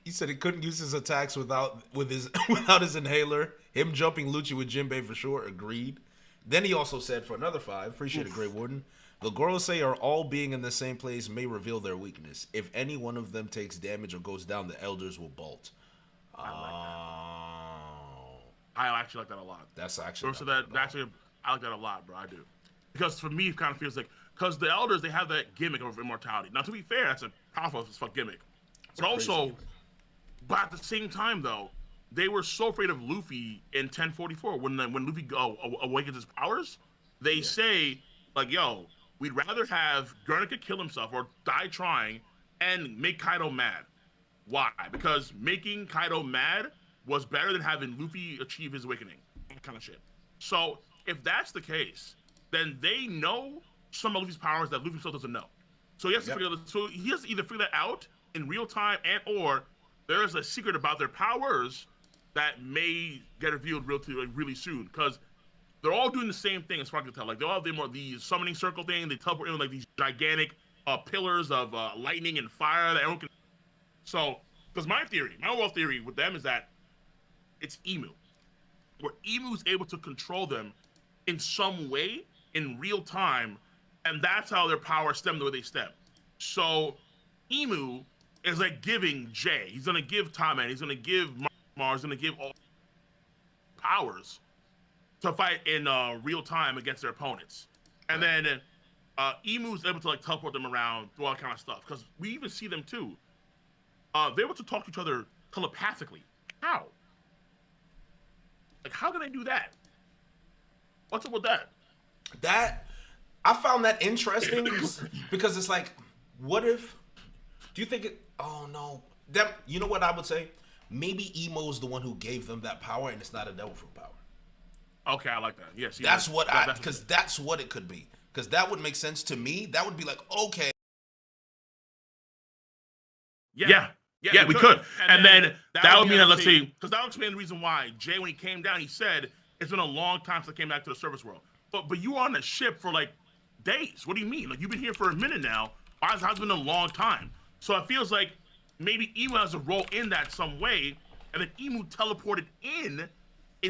B: He said he couldn't use his attacks without his inhaler. Him jumping Lucci with Jinbei for sure. Agreed. Then he also said for another 5, appreciate it, Grey Warden. The Gorosei are all being in the same place may reveal their weakness. If any one of them takes damage or goes down, the elders will bolt.
A: I like that. I actually like that a lot.
B: That's actually
A: so that actually I like that a lot, bro. I do. Because for me, it kind of feels like the elders, they have that gimmick of immortality. Now, to be fair, that's a powerful as fuck gimmick. But also, but at the same time, though, they were so afraid of Luffy in 1044 when Luffy awakens his powers. They say like, "Yo, we'd rather have Guernica kill himself or die trying and make Kaido mad." Why? Because making Kaido mad was better than having Luffy achieve his awakening. That kind of shit. So if that's the case, then they know some of Luffy's powers that Luffy still doesn't know. So he has to he has to either figure that out in real time or there is a secret about their powers that may get revealed really soon. Because they're all doing the same thing as far as I can tell. Like, they all have the summoning circle thing. They teleport in like these gigantic pillars of lightning and fire that everyone can. So, because my overall theory with them is that it's Emu. Where Emu is able to control them in some way in real time, and that's how their powers stem the way they stem. So, Emu is like giving Jay. He's going to give Tom, he's going to give Mars, going to give all powers to fight in real time against their opponents. And then Emu's able to like teleport them around, do all that kind of stuff. Because we even see them too. They're able to talk to each other telepathically. How? Like, how can they do that? What's up with that?
B: That, I found that interesting because it's like, what if, do you think it, oh no. You know what I would say? Maybe Emo's the one who gave them that power and it's not a devil fruit power.
A: Okay, I like that. Yes.
B: That's because that's what it could be. Because that would make sense to me. That would be like, okay.
A: Yeah, we could. And then that would mean that, let's see, because that would explain the reason why Jay, when he came down, he said, it's been a long time since I came back to the service world. But you were on the ship for like days. What do you mean? Like, you've been here for a minute now. Why has it been a long time? So it feels like maybe Emu has a role in that some way, and then Emu teleported in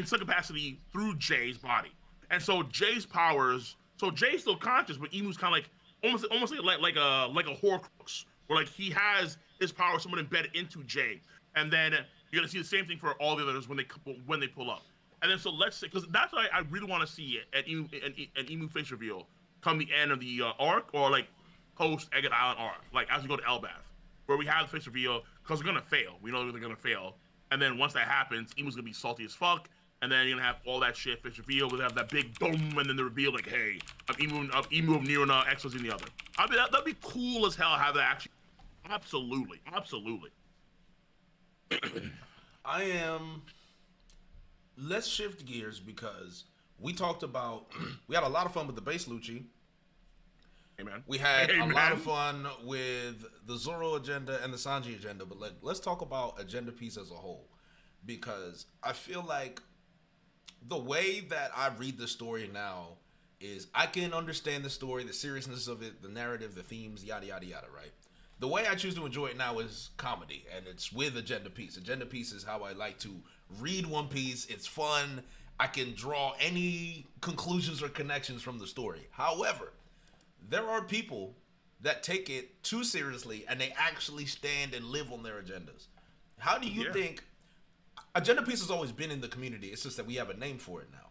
A: some capacity through Jay's body. And so Jay's powers, so Jay's still conscious, but Emu's kind of like almost like a Horcrux, where like he has his power somewhat embedded into Jay. And then you're gonna see the same thing for all the others when they pull up. And then so let's say, because that's what I really want to see an Emu face reveal come the end of the arc, or like post Egget Island arc, like as we go to Elbath, where we have the face reveal, because we're gonna fail. We know they're gonna fail. And then once that happens, Emu's gonna be salty as fuck. And then you're gonna have all that shit, fish reveal, we'll have that big boom, and then the reveal like, hey, Emu of Nero and X was in the other. I mean, that'd be cool as hell, have that actually. Absolutely.
B: Let's shift gears because we talked about, we had a lot of fun with the base Lucci.
A: Amen.
B: We had a lot of fun with the Zoro agenda and the Sanji agenda, but let's talk about agenda piece as a whole. Because I feel like the way that I read the story now is I can understand the story, the seriousness of it, the narrative, the themes, yada, yada, yada, right? The way I choose to enjoy it now is comedy, and it's with agenda piece. Agenda piece is how I like to read One Piece. It's fun. I can draw any conclusions or connections from the story. However, there are people that take it too seriously, and they actually stand and live on their agendas. How do you think... Agenda piece has always been in the community. It's just that we have a name for it now.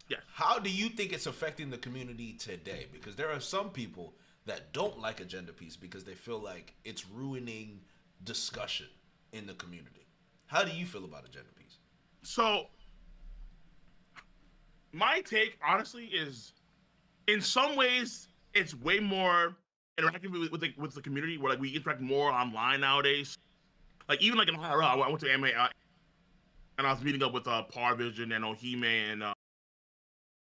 A: Yeah.
B: How do you think it's affecting the community today? Because there are some people that don't like agenda piece because they feel like it's ruining discussion in the community. How do you feel about agenda piece?
A: So, my take, honestly, is in some ways it's way more interactive with the community, where like we interact more online nowadays. Like even like in IRL, I went to anime. And I was meeting up with Parvision and Ohime and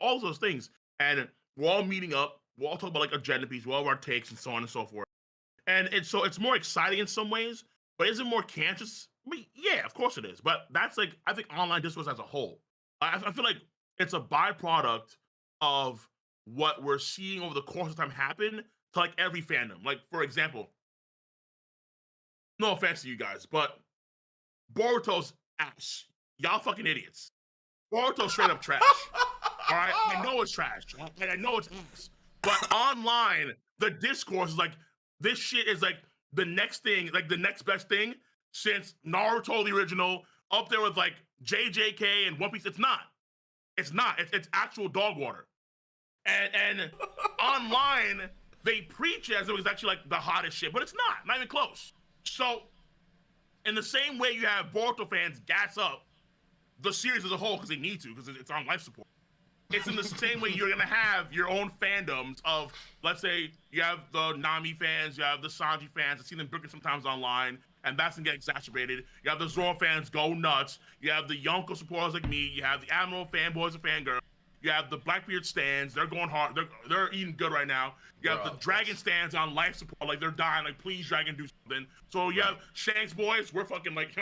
A: all those things. And we're all meeting up. We're all talking about like agenda piece, all of our takes and so on and so forth. And so it's more exciting in some ways, but is it more conscious? I mean, yeah, of course it is. But that's like, I think online discourse as a whole. I feel like it's a byproduct of what we're seeing over the course of time happen to like every fandom. Like, for example, no offense to you guys, but Boruto's ass. Y'all fucking idiots. Boruto's straight up trash. All right? I know it's trash. I know it's ass. But online, the discourse is like this shit is like the next thing, like the next best thing since Naruto the original, up there with like JJK and One Piece. It's not. It's not. It's actual dog water. And online, they preach it as if it was actually like the hottest shit, but it's not even close. So, in the same way you have Boruto fans gas up the series as a whole because they need to, because it's on life support. It's in the same way you're gonna have your own fandoms of, let's say, you have the Nami fans, you have the Sanji fans. I see them booking sometimes online, and that's gonna get exacerbated. You have the Zoro fans go nuts. You have the Yonko supporters like me. You have the Admiral fanboys and fangirls. You have the Blackbeard stands. They're going hard. They're eating good right now. You have the Dragon stands on life support, like they're dying. Like, please, Dragon, do something. So you have Shanks boys. We're fucking like.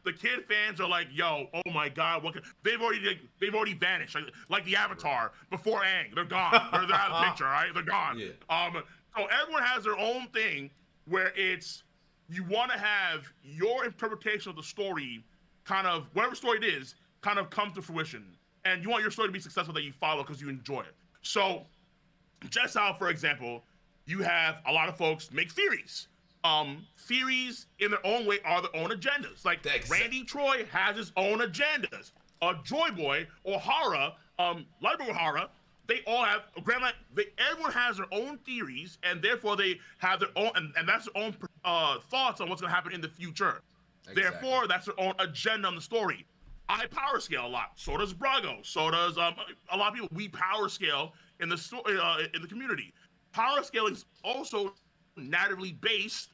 A: The kid fans are like, yo, oh my god, what? They've already vanished, like the Avatar before Aang. They're gone. They're out of the picture, right? They're gone. Yeah. So everyone has their own thing where it's you want to have your interpretation of the story, kind of whatever story it is, kind of come to fruition, and you want your story to be successful that you follow because you enjoy it. So, just how, for example, you have a lot of folks make theories. Theories in their own way are their own agendas. Like Randy Troy has his own agendas. Joy Boy or Hara, Lightboy Hara, they all have everyone has their own theories, and therefore they have their own, and that's their own thoughts on what's going to happen in the future. Exactly. Therefore, that's their own agenda on the story. I power scale a lot. So does Brago. So does a lot of people. We power scale in the in the community. Power scaling is also narratively based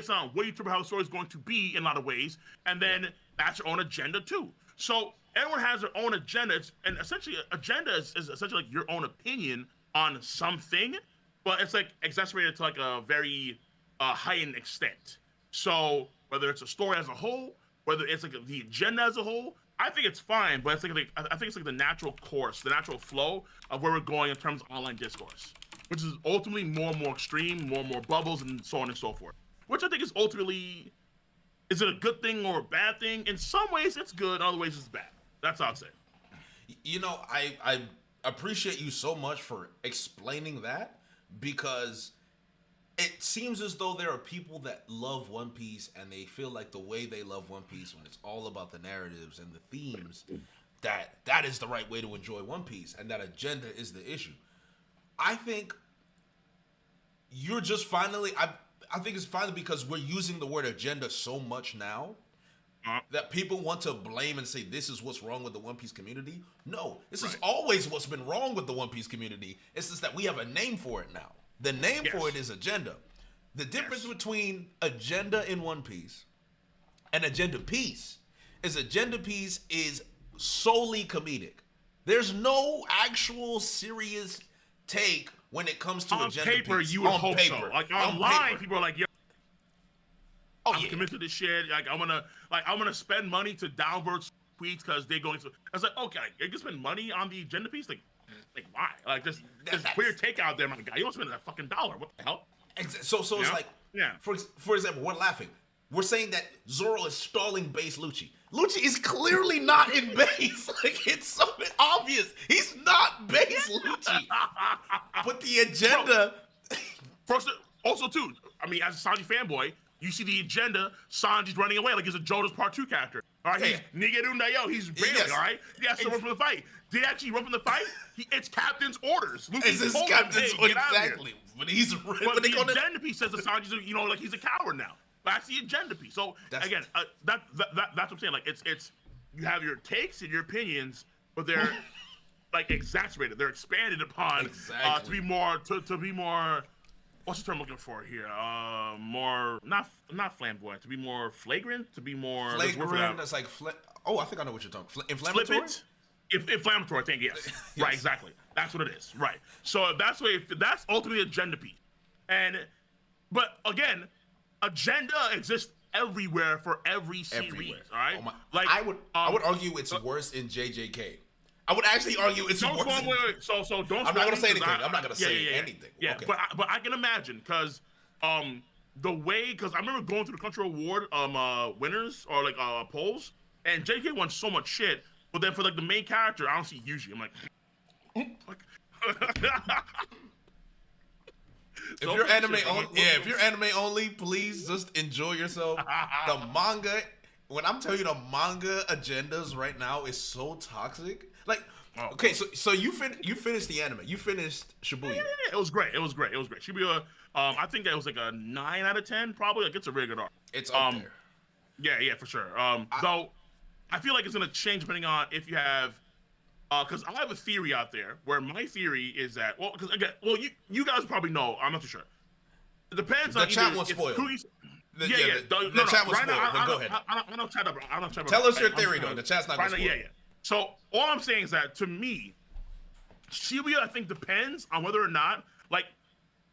A: on what you interpret how the story is going to be in a lot of ways, and then that's your own agenda too. So everyone has their own agenda, and essentially agenda is essentially like your own opinion on something, but it's like exacerbated to like a very heightened extent. So whether it's a story as a whole, whether it's like the agenda as a whole, I think it's fine, but I think it's like the natural course, the natural flow of where we're going in terms of online discourse, which is ultimately more and more extreme, more and more bubbles, and so on and so forth. Which I think is ultimately, is it a good thing or a bad thing? In some ways, it's good. In other ways, it's bad. That's how I'd say.
B: You know, I appreciate you so much for explaining that, because it seems as though there are people that love One Piece and they feel like the way they love One Piece, when it's all about the narratives and the themes, that is the right way to enjoy One Piece, and that agenda is the issue. I think you're just finally, I think it's finally because we're using the word agenda so much now that people want to blame and say this is what's wrong with the One Piece community. No, this is always what's been wrong with the One Piece community. It's just that we have a name for it now. The name for it is agenda. The difference between agenda in One Piece and agenda piece is solely comedic. There's no actual serious take when it comes to agenda
A: paper,
B: piece.
A: you would hope so. Like online, people are like, "Yo, I'm committed to this shit. Like I'm gonna spend money to downvote tweets because they're going to." I was like, "Okay, you can spend money on the agenda piece, like why? Like just weird take out there, my guy. You don't spend that fucking $1. What the hell?"
B: So it's like, for example, we're laughing. We're saying that Zoro is stalling base Lucci. Lucci is clearly not in base. Like, it's so obvious. He's not base Lucci. But the agenda...
A: First, also, too, I mean, as a Sanji fanboy, you see the agenda, Sanji's running away like he's a JoJo's Part 2 character. All right, he's Nigeru Nayo, he's bailing, all right? He has to run from the fight. Did he actually run from the fight? It's captain's orders.
B: It's his captain's orders, exactly. But he's...
A: But the agenda piece says that Sanji's, like he's a coward now. That's the agenda piece. So again, that's what I'm saying. Like it's you have your takes and your opinions, but they're like exacerbated. They're expanded upon to be more what's the term I'm looking for here? More not flamboyant. To be more flagrant. To be more
B: flagrant. That's like I think I know what you're talking. Inflammatory.
A: Inflammatory. I think yes. Right. Exactly. That's what it is. Right. So that's ultimately agenda piece. But again, agenda exists everywhere for every series, all right?
B: Oh like I would argue it's worse in JJK. I would actually argue it's worse.
A: Wait. So don't.
B: I'm not gonna say anything. I'm not gonna say anything.
A: Yeah, okay. but I can imagine because the way because I remember going through the Country Award winners or like polls, and JK won so much shit, but then for like the main character, I don't see Yuji. I'm like
B: If you're anime only, if you're anime only, please just enjoy yourself. The manga, when I'm telling you, the manga agendas right now is so toxic. Like, okay, so you finished the anime. You finished Shibuya.
A: Yeah, it was great. It was great. Shibuya, I think that was like a 9 out of 10, probably. Like, it's a really good arc.
B: It's up there.
A: Yeah, for sure. Though I feel like it's gonna change depending on if you have, because I have a theory out there where my theory is that, well, because again, you guys probably know. I'm not too sure. It depends on
B: the chat won't spoil. The chat will spoil. But go ahead.
A: I don't chat about.
B: Tell us your theory though. The chat's not gonna spoil.
A: Yeah. So all I'm saying is that to me, Shibuya, I think, depends on whether or not, like,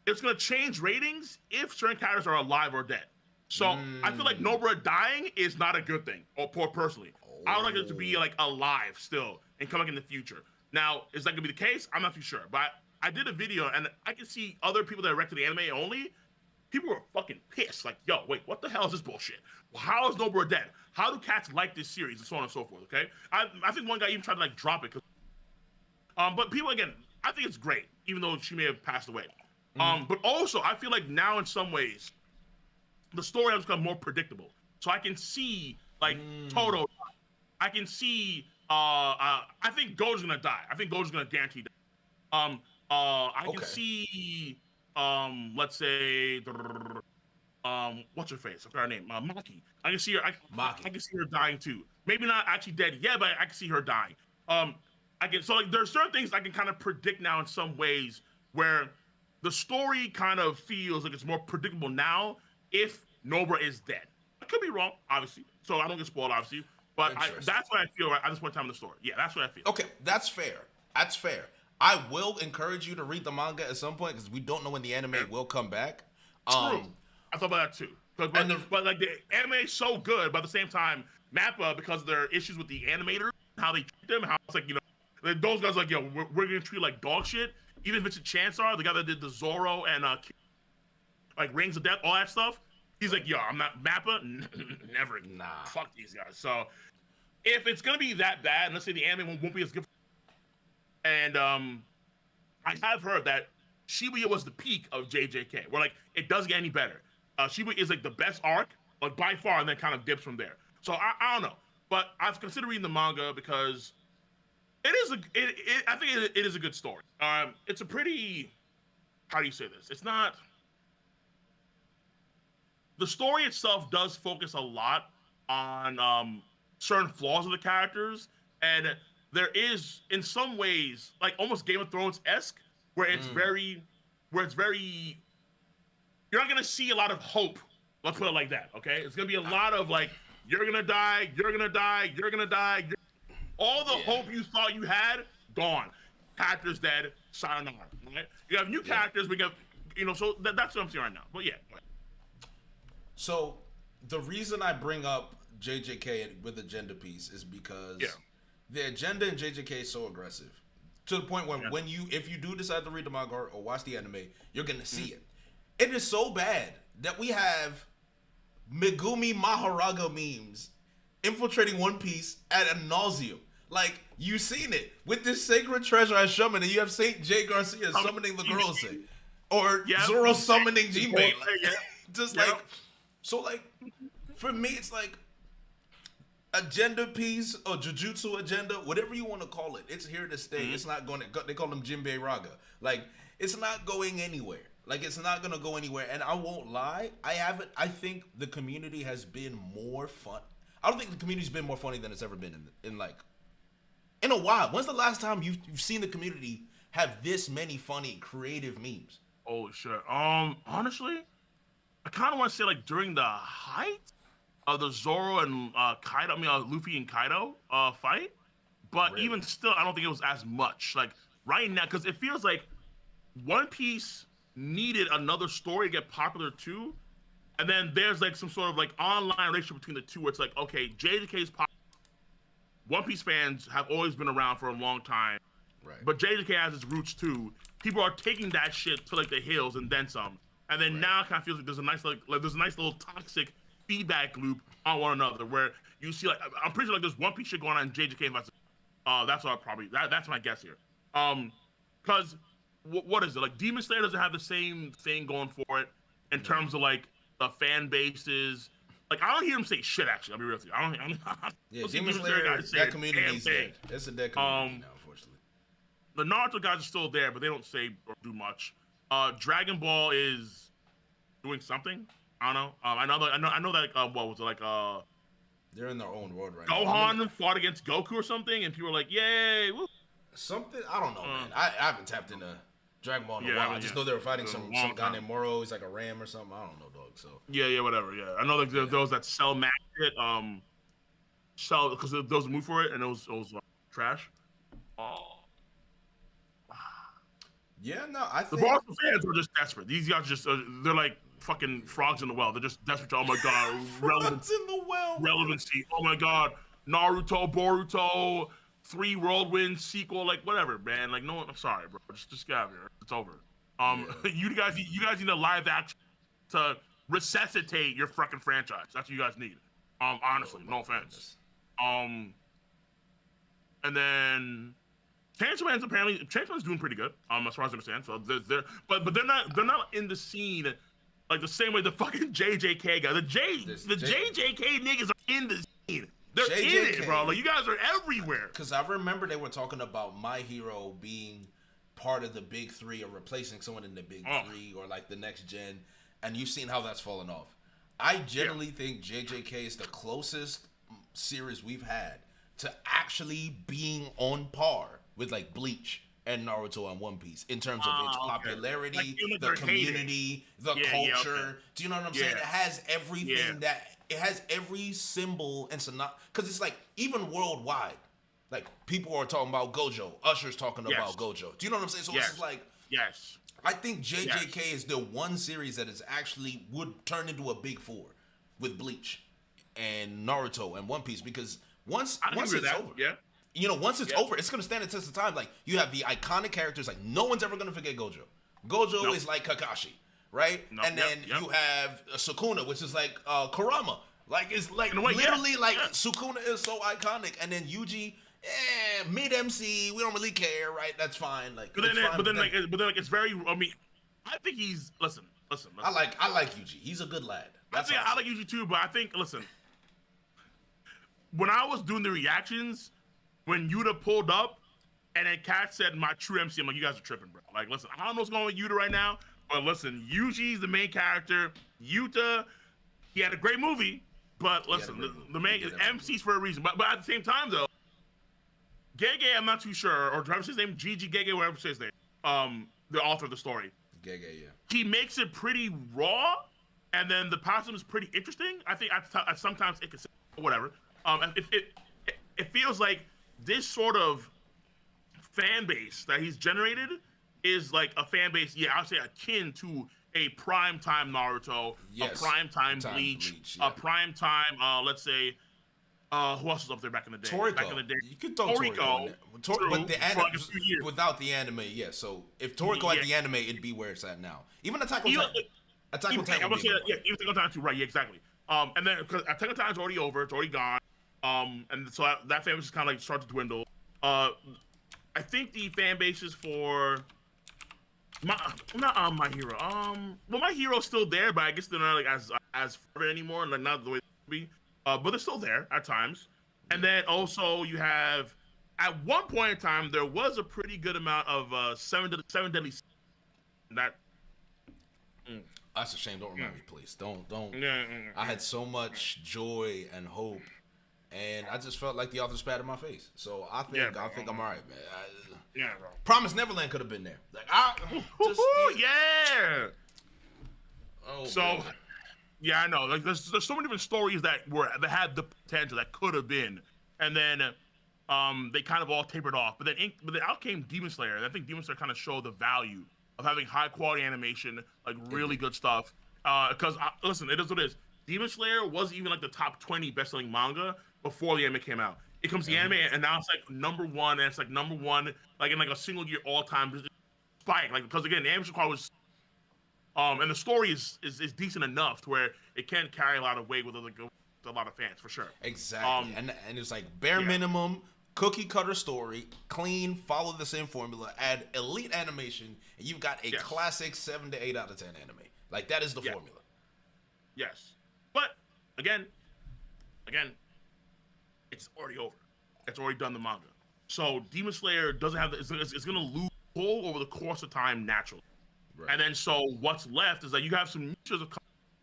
A: it's gonna change ratings if certain characters are alive or dead. So I feel like Nobara dying is not a good thing, or personally. I would like it to be like alive still and coming in the future. Now, is that gonna be the case? I'm not too sure. But I did a video and I can see other people that reacted to the anime only. People were fucking pissed. Like, yo, wait, what the hell is this bullshit? How is Nobara dead? How do cats like this series and so on and so forth? Okay, I think one guy even tried to like drop it. But people, again, I think it's great, even though she may have passed away. But also, I feel like now in some ways, the story has become more predictable. So I can see like Toto. I can see. I think Gojo's gonna die. I think Gojo's gonna guarantee die. I can see. Let's say. What's her face? I forgot her name. Maki. I can see her. I can see her dying too. Maybe not actually dead yet, but I can see her dying. So like there's certain things I can kind of predict now in some ways where the story kind of feels like it's more predictable now if Nobara is dead. I could be wrong, obviously, so I don't get spoiled, obviously. But that's what I feel at this point in time in the story. Yeah, that's what I feel.
B: Okay, that's fair. That's fair. I will encourage you to read the manga at some point because we don't know when the anime will come back.
A: True. I thought about that too. But like the anime is so good, but at the same time, Mappa, because of their issues with the animator, how they treat them, how it's like, those guys are like, yo, we're gonna treat like dog shit. Even Vincent Chansar, the guy that did the Zoro and like Rings of Death, all that stuff, he's like, yo, I'm not Mappa, never. Nah, fuck these guys. So if it's gonna be that bad, and let's say the anime won't be as good, and I have heard that Shibuya was the peak of JJK, where like it doesn't get any better. Shibuya is like the best arc, like by far, and then kind of dips from there. So I don't know, but I've considered reading the manga because it is I think it is a good story. It's a pretty, how do you say this? It's not. The story itself does focus a lot on certain flaws of the characters, and there is, in some ways, like almost Game of Thrones-esque, where it's very, you're not gonna see a lot of hope. Let's put it like that, okay? It's gonna be a lot of like, you're gonna die, you're gonna die, you're gonna die. All the hope you thought you had, gone. Characters dead, sayonara. Right? You have new characters. We got, so that's what I'm seeing right now. But yeah.
B: So the reason I bring up JJK with the agenda piece is because the agenda in JJK is so aggressive to the point where if you do decide to read the manga or watch the anime, you're gonna see it. It is so bad that we have Megumi Maharaga memes infiltrating One Piece ad nauseum. Like, you've seen it with this sacred treasure as shaman, and you have Saint J. Garcia summoning the Gorosei, or Zoro summoning Jinbei. For me, it's like agenda piece or Jujutsu agenda, whatever you want to call it. It's here to stay. It's not going to. They call them Jinbei Raga. Like, it's not going anywhere. Like, it's not going to go anywhere. And I won't lie, I think the community has been more fun. I don't think the community's been more funny than it's ever been in a while. When's the last time you've seen the community have this many funny, creative memes?
A: Oh shit. Honestly, I kind of want to say like during the height of the Zoro and Kaido, Luffy and Kaido fight, but really? Even still, I don't think it was as much. Like right now, because it feels like One Piece needed another story to get popular too, and then there's like some sort of like online relationship between the two, where it's like, okay, JJK's popular. One Piece fans have always been around for a long time, right? But JJK has its roots too. People are taking that shit to like the hills and then some, and then now it kind of feels like there's a nice little toxic feedback loop on one another where you see like I'm pretty sure like there's One Piece shit going on in JJK. That's what that's my guess here. because what is it like? Demon Slayer doesn't have the same thing going for it in terms of like the fan bases. Like I don't hear him say shit. Actually, I'll be real with you. I don't
B: Demon Slayer guys that community's dead. It's a dead community now, unfortunately.
A: The Naruto guys are still there, but they don't say or do much. Dragon Ball is doing something. I don't know. I know that. What was it like?
B: They're in their own world right
A: now.
B: now.
A: Gohan fought against Goku or something, and people were like, "Yay!" Woo.
B: Something I don't know, man. I haven't tapped into Dragon Ball in a while. I just know they were fighting some guy named Moro. He's like a ram or something. I don't know, dog. So
A: yeah, whatever. Yeah, I know like those that sell match it. Sell because there was a move for it, and it was trash. Oh.
B: Yeah, no, I think
A: the Boston fans are just desperate. These guys just they're like fucking frogs in the well. They're just desperate. Oh my god,
B: frogs in the well.
A: Relevancy. Oh my god, Naruto, Boruto, 3 Whirlwind sequel, like whatever, man. Like no one. I'm sorry, bro. Just get out of here. It's over. You guys need a live action to resuscitate your fucking franchise. That's what you guys need. Honestly, no offense. And then. Chainsaw Man's doing pretty good, as far as I understand. So but they're not in the scene like the same way the fucking JJK guys. The JJK niggas are in the scene. They're JJK, in it, bro. Like you guys are everywhere.
B: Because I remember they were talking about My Hero being part of the big 3 or replacing someone in the big 3 or like the next gen, and you've seen how that's fallen off. I generally think JJK is the closest series we've had to actually being on par with like Bleach and Naruto and One Piece in terms of its popularity, like, the community, the culture. Yeah, okay. Do you know what I'm saying? It has everything it has every symbol and because it's like even worldwide, like people are talking about Gojo, Usher's talking about Gojo. Do you know what I'm saying? So it's just like I think JJK is the one series that is actually would turn into a big 4 with Bleach and Naruto and One Piece because once it's over. Yeah. You know, once it's over, it's going to stand the test of time. Like, you have the iconic characters. Like, no one's ever going to forget Gojo. Gojo is like Kakashi, right? And then you have Sukuna, which is like Kurama. Like, it's like literally like Sukuna is so iconic. And then Yuji, mid-MC, we don't really care, right? That's fine. Like, but then
A: it's very, I mean, I think he's, listen.
B: I like Yuji. He's a good lad.
A: I like Yuji too, but I think, listen, when I was doing the reactions, when Yuta pulled up, and then Kat said, my true MC, I'm like, you guys are tripping, bro. Like, listen, I don't know what's going on with Yuta right now, but listen, Yuji's the main character. Yuta, he had a great movie, but listen, the main is MC's for a reason. But at the same time, though, Gege, I'm not too sure, or what's his name? Gigi Gege, whatever his name, the author of the story. Gege, yeah. He makes it pretty raw, and then the costume is pretty interesting. I think sometimes it can say whatever. It feels like this sort of fan base that he's generated is like a fan base, I'll say akin to a primetime Naruto, a primetime Bleach, a primetime, let's say, who else was up there back in the day?
B: Toriko.
A: Back in the day.
B: You could throw Toriko in there. Without the anime, yeah. So if Toriko had the anime, it'd be where it's at now. Even Attack on Titan. Attack on Titan.
A: Even Attack on Titan too, right? Yeah, exactly. And then because Attack on Titan's already over, it's already gone. And so that fan base is kind of like started to dwindle. I think the fan bases for not My Hero. Well, My Hero's still there, but I guess they're not like as fervent anymore, like not the way they be. But they're still there at times. And then also you have, at one point in time, there was a pretty good amount of seven deadly. That.
B: That's a shame. Don't remind me, please. Don't. I had so much joy and hope. And I just felt like the author spat in my face. So I think I'm all right, man. Bro. Promise Neverland could have been there. Like
A: So, I know. Like there's so many different stories that had the potential that could have been, and then they kind of all tapered off. But then out came Demon Slayer, and I think Demon Slayer kind of showed the value of having high quality animation, like really good stuff. Because listen, it is what it is. Demon Slayer wasn't even like the top 20 best-selling manga before the anime came out. It comes the anime, and now it's like #1, and it's like #1, like in like a single year all time spike. Like because again, the animation quality was, and the story is decent enough to where it can carry a lot of weight with a lot of fans for sure.
B: Exactly, and it's like bare minimum cookie cutter story, clean, follow the same formula, add elite animation, and you've got a classic 7 to 8 out of 10 anime. Like that is the formula.
A: Yes, but again, it's already over. It's already done the manga. So Demon Slayer doesn't have it's going to lose pull over the course of time naturally. Right. And then so what's left is that you have some niches of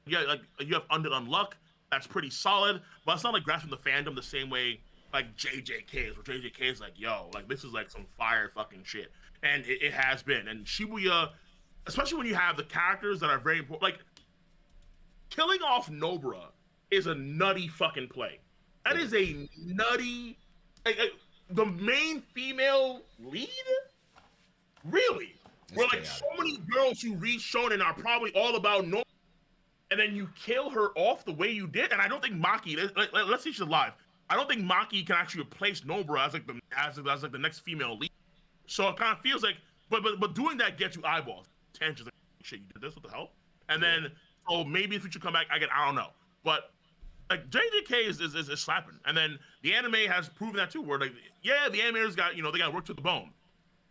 A: like you have Undead Unluck. That's pretty solid, but it's not like grasping the fandom the same way like JJK is, where JJK is like, yo, like this is like some fire fucking shit. And it has been. And Shibuya, especially when you have the characters that are very important, like killing off Nobara is a nutty fucking play. That is a nutty, the main female lead? Really? Where like so many girls who read shonen are probably all about Nobara, and then you kill her off the way you did. And I don't think Maki, let's see she's alive. I don't think Maki can actually replace Nobara as like the next female lead. So it kind of feels like, but doing that gets you eyeballs. Tensions, like, shit, you did this, what the hell? And then, oh, maybe if you should come back, I don't know. But like JJK is slapping. And then the anime has proven that too, where like, yeah, the animators got, they got work to the bone.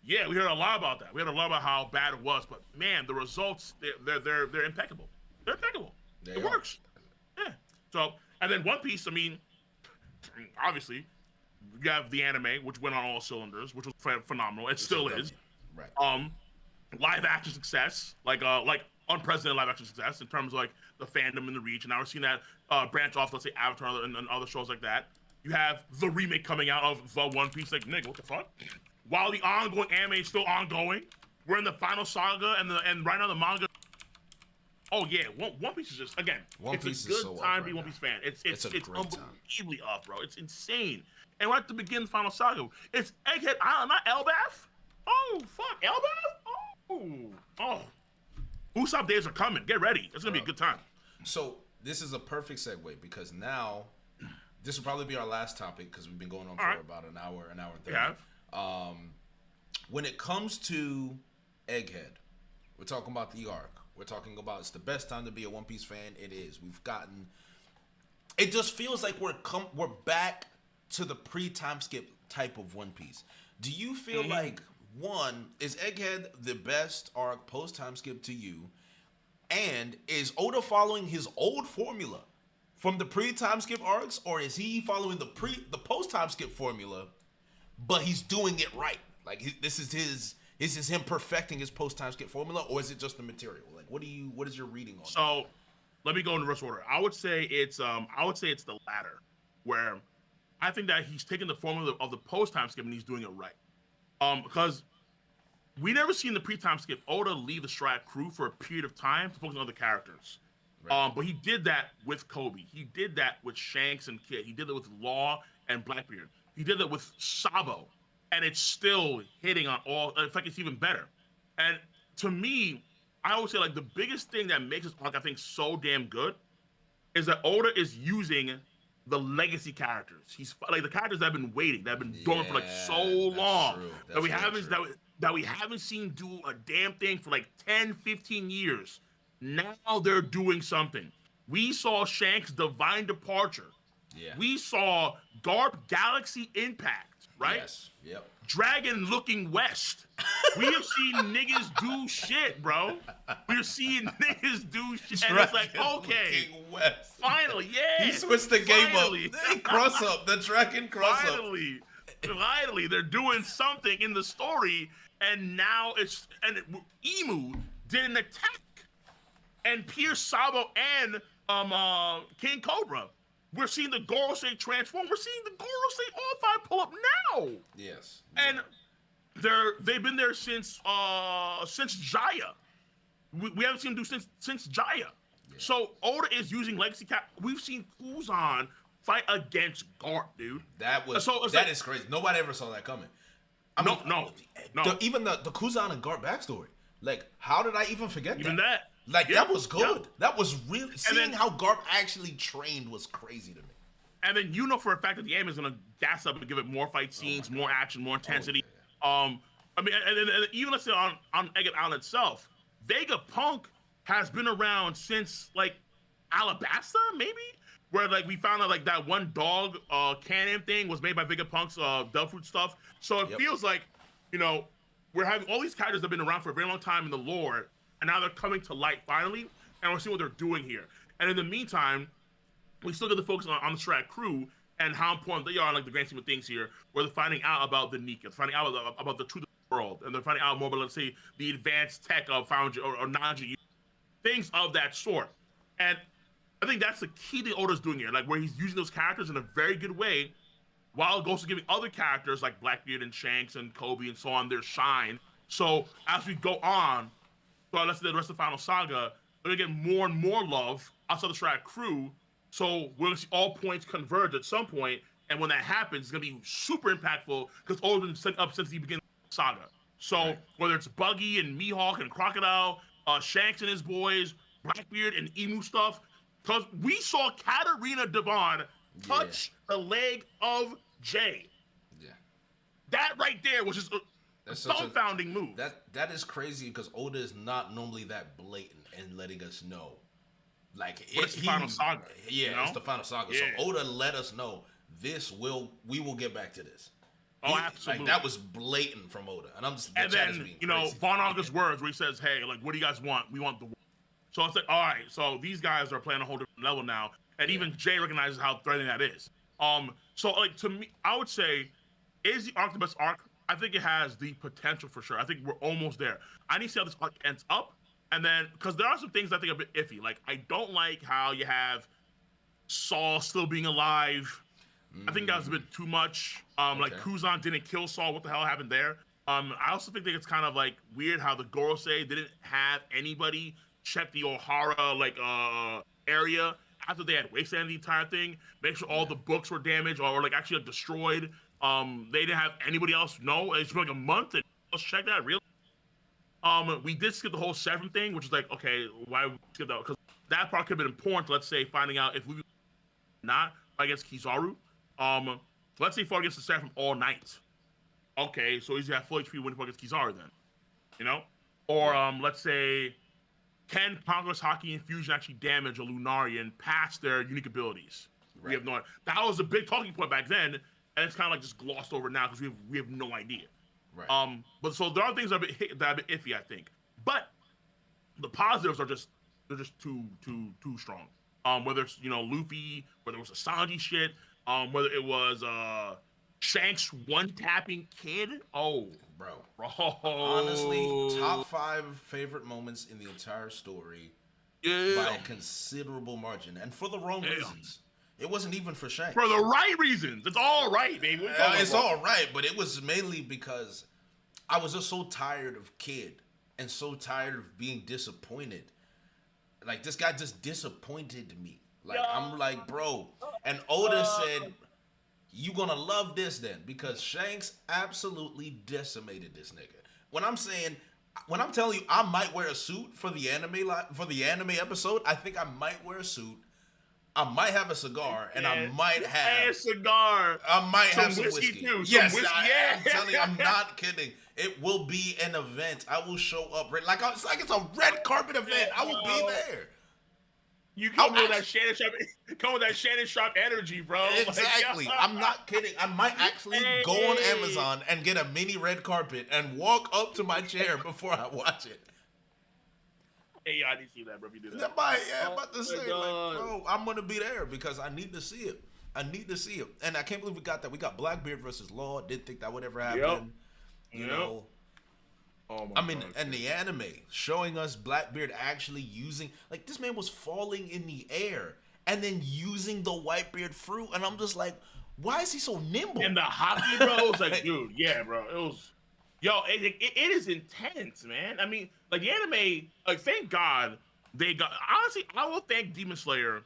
A: Yeah, we heard a lot about that. We heard a lot about how bad it was, but man, the results, they're impeccable. They're impeccable. It works. Yeah. So, and then One Piece, I mean, obviously, you have the anime, which went on all cylinders, which was phenomenal. It still is. Right. Live action success, like unprecedented live action success in terms of like the fandom and the reach. And now we're seeing that branch off, let's say Avatar and other shows like that. You have the remake coming out of the One Piece, like, nigga, what the fuck? While the ongoing anime is still ongoing, we're in the final saga, and right now the manga. Oh yeah, One Piece is just, again, it's a good time to be a One Piece fan. It's unbelievably up, bro. It's insane. And we're at the beginning of the final saga. It's Egghead Island, not Elbaf. Oh fuck, Elbaf. Oh. Usopp days are coming. Get ready. It's gonna be a good time.
B: So this is a perfect segue because now this will probably be our last topic because we've been going on for about an hour and 30. We have. When it comes to Egghead, we're talking about the arc. We're talking about it's the best time to be a One Piece fan. It is. It just feels like we're back to the pre-time skip type of One Piece. Do you feel like, one, is Egghead the best arc post-time skip to you? And is Oda following his old formula from the pre-time skip arcs, or is he following the post-time skip formula, but he's doing it right? Like this is him perfecting his post-time skip formula, or is it just the material? Like what is your reading on
A: So let me go in reverse order. I would say it's the latter, where I think that he's taking the formula of the post-time skip and he's doing it right. Because we never seen the pre-time skip Oda leave the Stride crew for a period of time to focus on other characters. Right. But he did that with Kobe. He did that with Shanks and Kid. He did it with Law and Blackbeard. He did that with Sabo. And it's still hitting on all. In fact, it's even better. And to me, I always say like the biggest thing that makes this arc, I think, so damn good is that Oda is using the legacy characters. He's like the characters that have been waiting, that have been dormant for like so long that we haven't seen do a damn thing for like 10, 15 years. Now they're doing something. We saw Shanks' divine departure. Yeah. We saw Garp Galaxy Impact, right?
B: Yes. Yep.
A: Dragon looking west. We have seen niggas do shit, bro. We're seeing niggas do shit. And it's like, okay.
B: West.
A: Finally, yeah.
B: He switched the game up. They cross up. The dragon cross up.
A: Finally, they're doing something in the story. And now Emu did an attack. And Pierce Sabo and King Cobra. We're seeing the Gorosei transform. We're seeing the Gorosei all five pull up now.
B: Yes.
A: And they've been there since Jaya. We haven't seen them do since Jaya. Yeah. So Oda is using legacy cap. We've seen Kuzan fight against Garp, dude.
B: That is crazy. Nobody ever saw that coming.
A: No.
B: Even the Kuzan and Garp backstory. Like, how did I even forget
A: that?
B: Like, that was good. Yeah. That was really... Seeing how Garp actually trained was crazy to me.
A: And then for a fact that the anime is going to gas up and give it more fight scenes, more action, more intensity. I mean, and even let's say on Egghead Island itself, Vegapunk has been around since, like, Alabasta, maybe? where like we found out like that one dog cannon thing was made by Vegapunk's Devil Fruit stuff. So it feels like, you know, we're having all these characters that have been around for a very long time in the lore, and now they're coming to light finally, and we're seeing what they're doing here. And in the meantime, we still get to focus on the Strat crew and how important they are, like the grand scheme of things here, where they're finding out about the Nika, finding out about the truth of the world, and they're finding out more about, let's say, the advanced tech of Foundry or Nanji, things of that sort. And I think that's the key thing Oda's doing here, like where he's using those characters in a very good way, while also giving other characters like Blackbeard and Shanks and Kobe and so on their shine. So as we go on, so let's say the rest of the Final Saga, we're gonna get more and more love outside the Strat crew. So we're gonna see all points converge at some point, and when that happens, it's gonna be super impactful because Oda's been set up since the beginning of the saga. So whether it's Buggy and Mihawk and Crocodile, Shanks and his boys, Blackbeard and Emu stuff, because we saw Katarina Devon touch the leg of Jay. Yeah, that right there was just a dumbfounding move.
B: That is crazy because Oda is not normally that blatant in letting us know. Like
A: it's the final saga.
B: Yeah,
A: you know?
B: It's the final saga. Yeah. So Oda let us know we will get back to this.
A: Absolutely.
B: Like that was blatant from Oda, and I'm just.
A: And then you know Von August's words where he says, "Hey, like, what do you guys want? We want the." So it's like, all right, so these guys are playing a whole different level now, and even Jay recognizes how threatening that is. So like to me, I would say, is the arc the best arc? I think it has the potential for sure. I think we're almost there. I need to see how this arc ends up. And then, because there are some things I think are a bit iffy. Like, I don't like how you have Saul still being alive. I think that was a bit too much. Like, Kuzan didn't kill Saul. What the hell happened there? I also think that it's kind of, like, weird how the Gorosei didn't have anybody check the Ohara, like, area after they had wastelanded the entire thing. Make sure all the books were damaged or like, actually, like, destroyed. They didn't have anybody else know. It's been, like, a month. And let's check that, really. We did skip the whole Seven thing, which is like, okay, why we skip that? Because that part could have been important. Let's say finding out if we not against Kizaru. Let's say fought against the Seven all night. Okay, so he's got full HP when he fought against Kizaru then, you know? Or let's say, can Congress Hockey and Fusion actually damage a Lunarian past their unique abilities? Right. We have no idea. That was a big talking point back then, and it's kind of like just glossed over now because we have no idea. Right. But so there are things that are a bit iffy, I think. But the positives are just too strong. Whether it's Luffy, whether it was a Sanji shit, whether it was Shanks one-tapping Kid. Oh,
B: bro. Honestly, top 5 favorite moments in the entire story by a considerable margin, and for the wrong reasons. It wasn't even for Shanks.
A: For the right reasons. It's all right, baby.
B: It's all right, but it was mainly because I was just so tired of Kid and so tired of being disappointed. Like, this guy just disappointed me. Like, I'm like, bro. And Oda said, you gonna love this then, because Shanks absolutely decimated this nigga. When I'm telling you, I might wear a suit for the anime episode. I think I might wear a suit. I might have a cigar, and I might have
A: a cigar.
B: I might have some whiskey.
A: Too.
B: Yes, I'm telling you, I'm not kidding. It will be an event. I will show up like it's a red carpet event. I will be there.
A: You come with that Shannon Sharp energy, bro.
B: Exactly.
A: Like,
B: I'm not kidding. I might actually go on Amazon and get a mini red carpet and walk up to my chair before I watch it.
A: Hey, I didn't see that, bro. If you do that.
B: I'm about to say, like, bro, I'm gonna be there because I need to see it. And I can't believe we got that. We got Blackbeard versus Law. Didn't think that would ever happen. You know. Oh my God. And the anime showing us Blackbeard actually using, like, this man was falling in the air and then using the Whitebeard fruit, and I'm just like, why is he so nimble?
A: And the hockey, bro, it was like, dude, yeah, bro, it was. Yo, it is intense, man. I mean, like, the anime, like, thank God they got. Honestly, I will thank Demon Slayer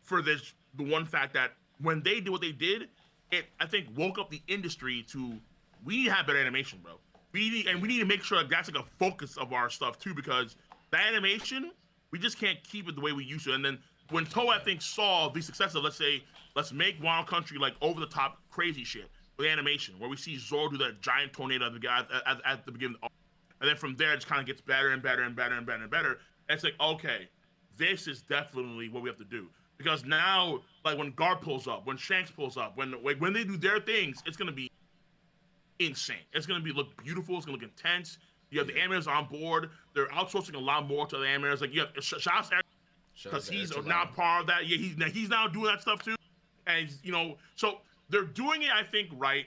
A: for the one fact that when they did what they did, it, I think, woke up the industry to, we need to have better animation, bro. We need to make sure that's like a focus of our stuff too, because the animation, we just can't keep it the way we used to. And then when Toei, I think, saw the success of, let's say, let's make Wild Country like over the top crazy shit with animation, where we see Zoro do that giant tornado at the beginning, and then from there it just kind of gets better and better and better and better and better. And it's like, okay, this is definitely what we have to do, because now, like when Garp pulls up, when Shanks pulls up, when they do their things, it's gonna be insane. It's gonna look beautiful. It's gonna look intense. You have the animators on board. They're outsourcing a lot more to the animators. Like you have shout out because he's now part of that. Yeah, he's now doing that stuff too, and so they're doing it. I think right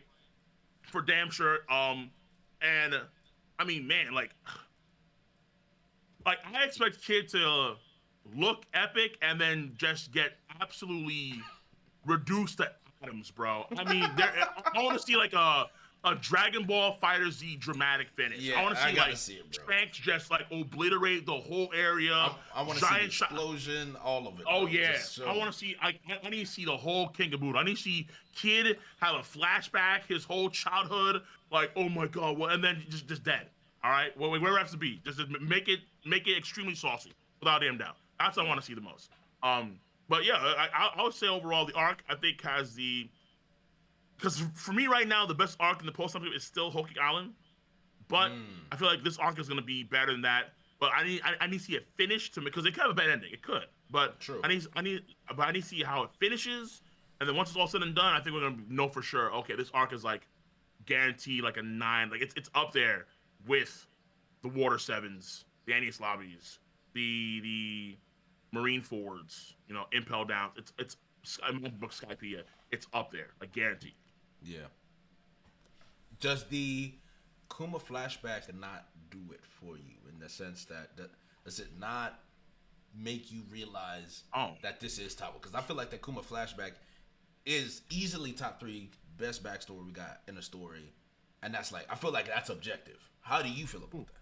A: for damn sure. And I mean, man, like I expect Kid to look epic and then just get absolutely reduced to atoms, bro. I mean, I want to see like a Dragon Ball Fighter Z dramatic finish.
B: Yeah,
A: I want to
B: see it, bro.
A: Shanks just like obliterate the whole area.
B: I want to see the explosion, all of it.
A: Oh, bro. Yeah. I want to see, I need to see the whole King of Buddha. I need to see Kid have a flashback, his whole childhood, like, oh my God, what? And then just dead. All right? Well, where it has to be. Just make it extremely saucy, without a damn doubt. That's what I want to see the most. But yeah, I would say overall the arc, I think, has because for me right now, the best arc in the post is still Hoki Island, but I feel like this arc is going to be better than that. But I need to see it finished because it could have a bad ending. It could, but
B: true.
A: I need to see how it finishes, and then once it's all said and done, I think we're going to know for sure. Okay, this arc is like guaranteed like a 9. Like it's up there with the Water Sevens, the Annius Lobbies, the Marine Forwards, Impel Downs. It's book Skypiea. It's up there, like guaranteed.
B: Yeah. Does the Kuma flashback not do it for you in the sense that does it not make you realize that this is top? Because I feel like the Kuma flashback is easily top 3 best backstory we got in a story, and that's like I feel like that's objective. How do you feel about that?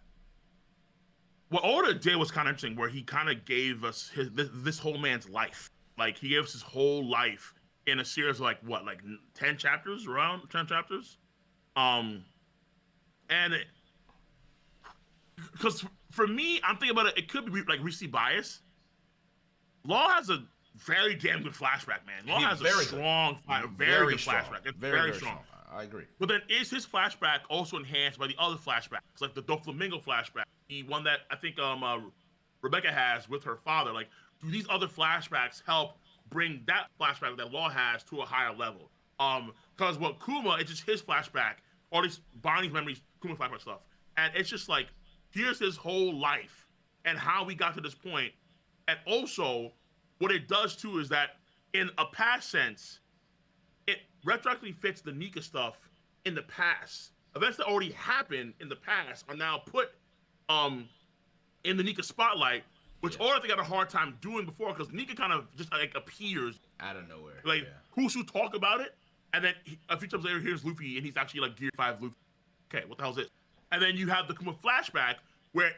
A: What Oda did was kind of interesting, where he kind of gave us this whole man's life. Like he gave us his whole life in a series of like 10 chapters, around 10 chapters. And because for me, I'm thinking about it, it could be like recency bias. Law has a very damn good flashback, man. Law has a strong, very good flashback. It's very strong.
B: I agree.
A: But then is his flashback also enhanced by the other flashbacks, like the Doflamingo flashback, the one that I think Rebecca has with her father? Like, do these other flashbacks help bring that flashback that Law has to a higher level? Because what Kuma, it's just his flashback, all these Bonnie's memories, Kuma flashback stuff, and it's just like here's his whole life and how we got to this point. And also, what it does too is that in a past sense, it retroactively fits the Nika stuff in the past. Events that already happened in the past are now put in the Nika spotlight, which I think I had a hard time doing before because Nika kind of just like appears
B: out of nowhere.
A: Like who's who talk about it, and then a few times later, here's Luffy, and he's actually like Gear 5 Luffy. Okay, what the hell is it? And then you have the Kuma flashback where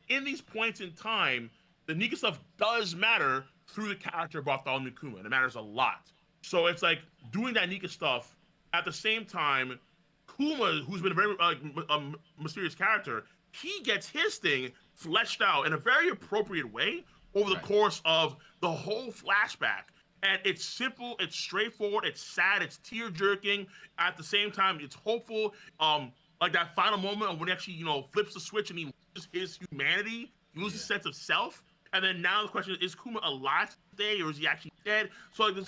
A: in these points in time, the Nika stuff does matter through the character of Bartholomew Kuma, and it matters a lot. So it's like doing that Nika stuff at the same time. Kuma, who's been a very mysterious character, he gets his thing fleshed out in a very appropriate way over the course of the whole flashback. And it's simple, it's straightforward, it's sad, it's tear-jerking. At the same time, it's hopeful. Like that final moment when he actually, flips the switch and he loses his humanity, he loses his sense of self. And then now the question is Kuma alive today or is he actually dead? So like, the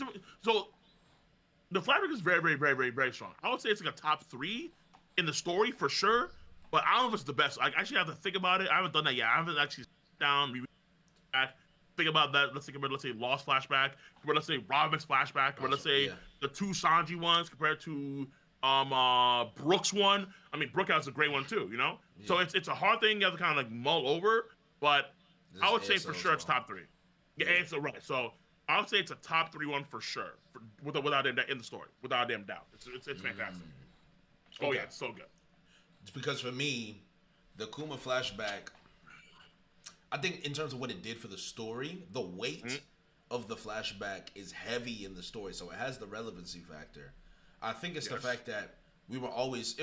A: flashback is very, very, very, very, very strong. I would say it's like a top 3 in the story for sure, but I don't know if it's the best. I actually have to think about it. I haven't done that yet. I haven't actually sat down, think about that. Let's say Lost flashback, compared, let's say Robin's flashback, compared, let's say the 2 Sanji ones compared to Brooks one. I mean, Brook has a great one too, Yeah. So it's a hard thing you have to kind of like mull over, but I would say for sure it's top 3. Yeah, it's right. So I would say it's a top 3 one for sure, without in the story, without a damn doubt. It's fantastic. Oh yeah, it's so good.
B: It's because for me, the Kuma flashback, I think in terms of what it did for the story, the weight of the flashback is heavy in the story, so it has the relevancy factor. I think it's the fact that we were always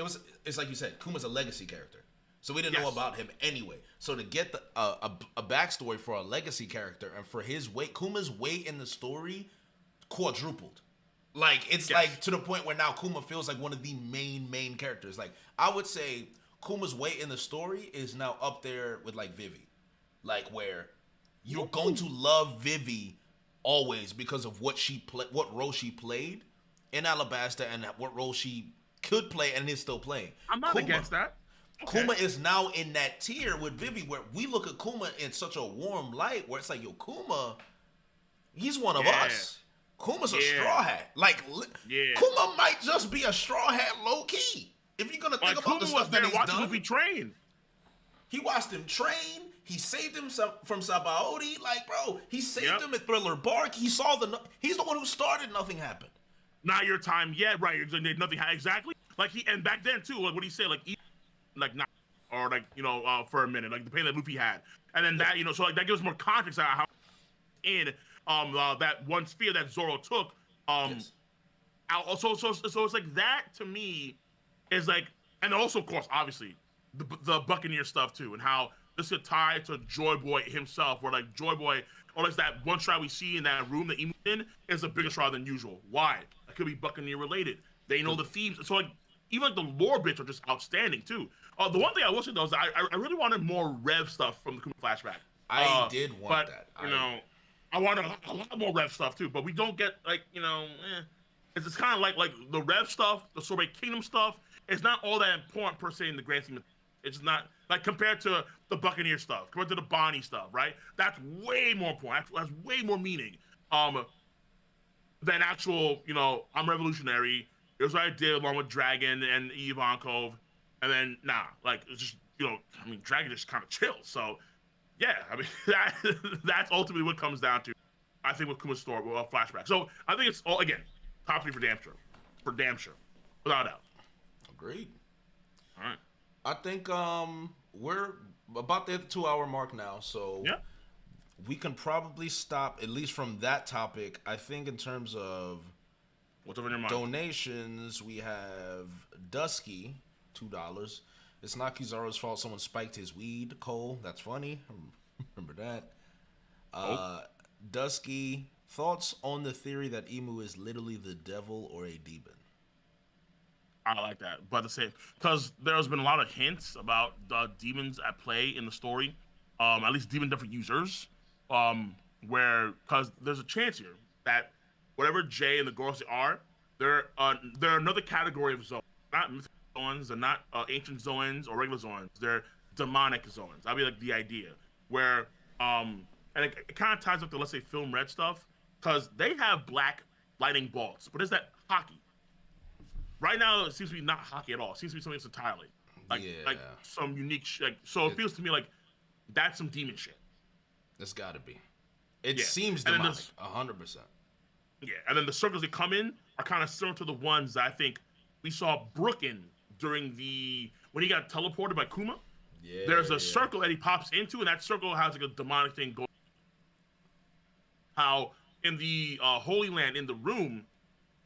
B: it's like you said, Kuma's a legacy character. So we didn't know about him anyway. So to get a backstory for a legacy character and for his weight, Kuma's weight in the story quadrupled. Like it's like to the point where now Kuma feels like one of the main characters. Like I would say Kuma's weight in the story is now up there with like Vivi. Like where you're going to love Vivi always because of what role she played in Alabasta, and what role she could play and is still playing.
A: I'm not against that.
B: Okay. Kuma is now in that tier with Vivi, where we look at Kuma in such a warm light, where it's like, yo, Kuma, he's one of us. Kuma's a straw hat. Like, Kuma might just be a straw hat low key. If you're gonna think about
A: Kuma
B: the stuff that he's done,
A: Luffy train.
B: He watched him train. He saved him from Sabaody. Like, bro, he saved him at Thriller Bark. He's the one who started Nothing Happened.
A: Not your time yet, right? Nothing exactly. Like and back then too. Like what he said, not or for a minute, like the pain that Luffy had, and then that so like that gives more context on how in that one sphere that Zoro took. So it's like that to me is like, and also of course obviously the Buccaneer stuff too, and how this could tie to Joy Boy himself, where like Joy Boy, or like that one shroud we see in that room that Emu's in is a bigger shroud than usual. Why? It could be Buccaneer related. They know the themes, so like even like the lore bits are just outstanding too. The one thing I will say though is that I really wanted more Rev stuff from the Kuma flashback.
B: I did want that.
A: I wanted a lot more Rev stuff too, but we don't get it's kind of like the Rev stuff, the Sorbet Kingdom stuff. It's not all that important per se in the grand scheme of things. It's not like compared to the Buccaneer stuff, compared to the Bonnie stuff, right? That's way more important. That's way more meaning than actual, I'm revolutionary. Here's what I did along with Dragon and Yvonne Cove. And then, it's just, Dragon just kind of chills. So, yeah, I mean, that's ultimately what comes down to, I think, with Kuma's story, flashback. So, I think it's all, again, top 3 for damn sure. For damn sure. Without a doubt.
B: Agreed.
A: All right.
B: I think we're about to hit the 2-hour mark now, so we can probably stop, at least from that topic. I think in terms of
A: what's over in your mind?
B: Donations, we have Dusky, $2. It's not Kizaru's fault someone spiked his weed, Cole. That's funny. Remember that. Dusky, thoughts on the theory that Emu is literally the devil or a demon?
A: I like that, but the same, because there's been a lot of hints about the demons at play in the story, at least demon different users, because there's a chance here that whatever Jay and the girls are, they're another category of Zoans, not mythical Zoans, they're not ancient Zoans or regular Zoans, they're demonic Zoans. That'd be like the idea, where and it kind of ties up to, let's say, Film Red stuff, because they have black lightning bolts, but is that hockey? Right now, it seems to be not hockey at all. It seems to be something else entirely. Like some unique shit. So it feels to me like that's some demon shit.
B: That's got to be. It seems demonic, 100%.
A: Yeah, and then the circles that come in are kind of similar to the ones that I think we saw Brook in during when he got teleported by Kuma. Yeah. There's a circle that he pops into, and that circle has like a demonic thing going. How in the Holy Land, in the room,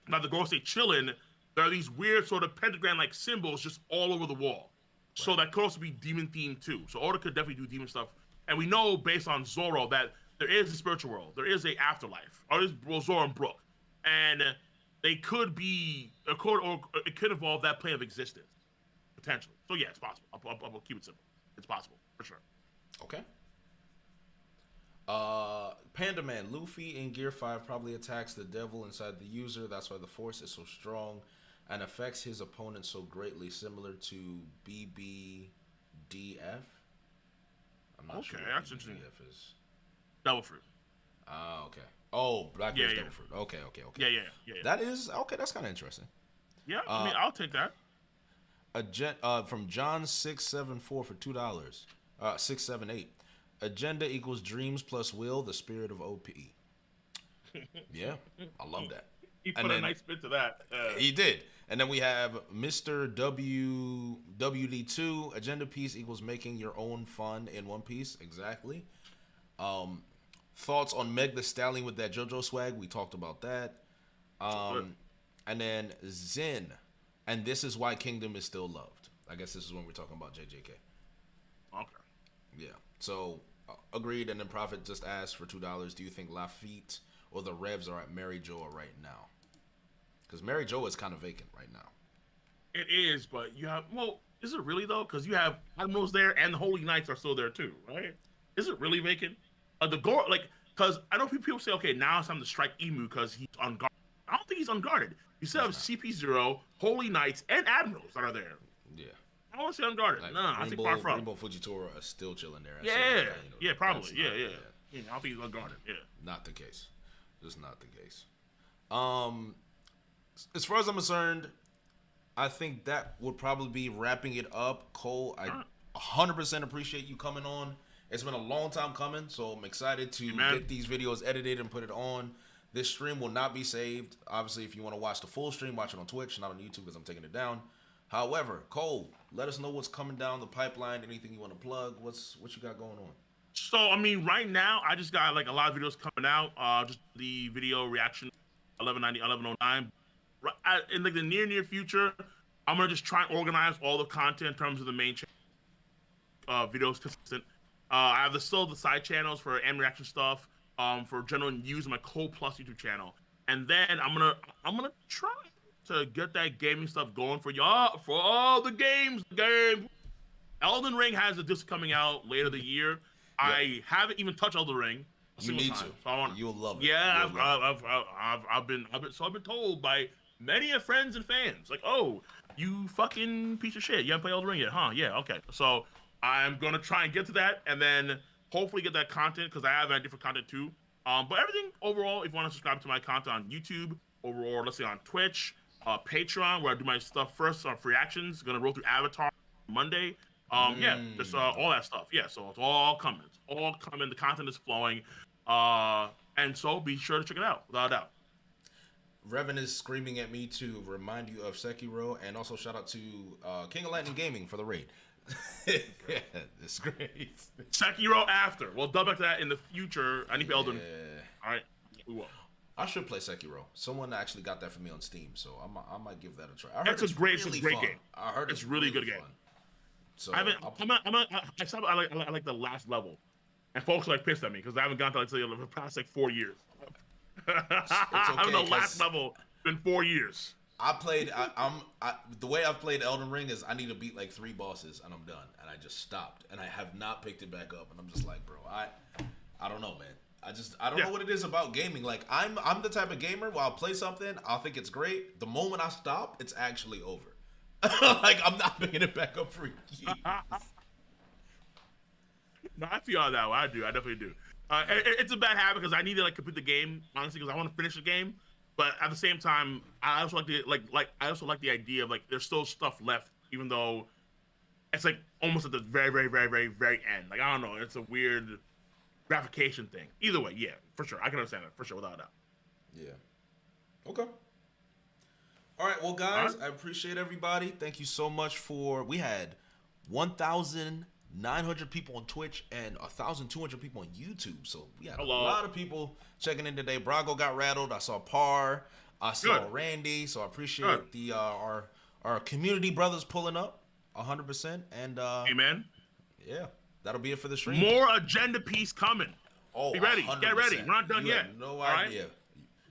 A: now the girls say chilling, there are these weird sort of pentagram-like symbols just all over the wall. Right. So that could also be demon-themed too. So Oda could definitely do demon stuff. And we know, based on Zoro, that there is a spiritual world. There is a afterlife. Or there's Zoro and Brook. And they could be, or it could involve that plane of existence, potentially. So yeah, it's possible. I'll keep it simple. It's possible, for sure.
B: Okay. Panda Man, Luffy in Gear 5 probably attacks the devil inside the user. That's why the force is so strong and affects his opponent so greatly, similar to BBDF. I'm not sure.
A: Okay, that's interesting.
B: BBDF is
A: Devil Fruit.
B: Okay. Oh, Blackbeard's Devil Fruit. Okay.
A: Yeah.
B: That is okay. That's kind of interesting.
A: Yeah, I mean, I'll take that.
B: From John 674 for $2. 678. Agenda equals dreams plus will, the spirit of OP. Yeah, I love that.
A: He put a nice bit to that.
B: He did. And then we have Mr. WD2. Agenda piece equals making your own fun in One Piece. Exactly. Thoughts on Meg the Stallion with that JoJo swag? We talked about that. And then Zen. And this is why Kingdom is still loved. I guess this is when we're talking about JJK.
A: Okay.
B: Yeah. So, agreed. And then Prophet just asked for $2. Do you think Lafitte or the Revs are at Mary Joa right now? Because Mary Joa is kind of vacant right now.
A: It is, but you have... Well, is it really, though? Because you have Admirals there and the Holy Knights are still there, too, right? Is it really vacant? because I know people say, okay, now it's time to strike Emu because he's unguarded. I don't think he's unguarded. You still have CP0, Holy Knights, and Admirals that are there.
B: Yeah.
A: I don't want to say unguarded.
B: Like,
A: no, I think far from.
B: Rainbow Fujitora are still chilling there.
A: Yeah, probably. Yeah. I don't think he's unguarded. Yeah.
B: Not the case. Just not the case. As far as I'm concerned, I think that would probably be wrapping it up. Cole, I 100% appreciate you coming on. It's been a long time coming, so I'm excited to get these videos edited and put it on. This stream will not be saved. Obviously, if you want to watch the full stream, watch it on Twitch, not on YouTube because I'm taking it down. However, Cole, let us know what's coming down the pipeline. Anything you want to plug? What you got going on?
A: So, I mean, right now, I just got like a lot of videos coming out. Just the video reaction 1190, 1109. In like the near future, I'm gonna just try and organize all the content in terms of the main channel, videos consistent. I have still the side channels for anime reaction stuff, for general news on my Cole Plus YouTube channel, and then I'm gonna try to get that gaming stuff going for y'all for all the games. Elden Ring has a disc coming out later the year. Yep. I haven't even touched Elden Ring a single time. So
B: you'll love it.
A: Yeah, I've been told by many friends and fans, like, oh, you fucking piece of shit. You haven't played Elden Ring yet, huh? Yeah, okay. So I'm gonna try and get to that, and then hopefully get that content because I have different content too. But everything overall, if you want to subscribe to my content on YouTube, or let's say on Twitch, Patreon, where I do my stuff first on free actions, gonna roll through Avatar Monday. Yeah, just all that stuff. Yeah, so it's all coming. It's all coming. The content is flowing. And so be sure to check it out, without a doubt.
B: Revan is screaming at me to remind you of Sekiro, and also shout out to King of Lightning Gaming for the raid. Yeah, it's great.
A: Sekiro after. We'll double back to that in the future. I need Elden. All right, we will.
B: I should play Sekiro. Someone actually got that for me on Steam, so I might give that a try.
A: I heard it's a great game.
B: I heard
A: it's really good game. So I like the last level, and folks are like pissed at me because I haven't gone to the past like 4 years. It's okay, I'm the last level in 4 years.
B: The way I've played Elden Ring is I need to beat like 3 bosses and I'm done, and I just stopped and I have not picked it back up, and I'm just like, bro, I don't know, man. I don't know what it is about gaming. Like I'm the type of gamer where I'll play something, I'll think it's great. The moment I stop, it's actually over. Like I'm not picking it back up for years.
A: No, I feel that way. I do. I definitely do. It's a bad habit because I need to like complete the game, honestly, because I want to finish the game. But at the same time, I also like the idea of like there's still stuff left, even though it's like almost at the very, very, very, very, very end. Like I don't know, it's a weird gratification thing. Either way, yeah, for sure, I can understand that for sure without a doubt.
B: Yeah. Okay. All right, well, guys, I appreciate everybody. Thank you so much we had 1,900 people on Twitch and 1,200 people on YouTube. So we had a lot of people checking in today. Brago got rattled. I saw Par. I saw Randy. So I appreciate our community brothers pulling up 100%. And
A: amen.
B: Yeah, that'll be it for the stream.
A: More agenda piece coming.
B: Oh,
A: be ready.
B: 100%.
A: Get ready. We're not done yet.
B: No idea.
A: Right?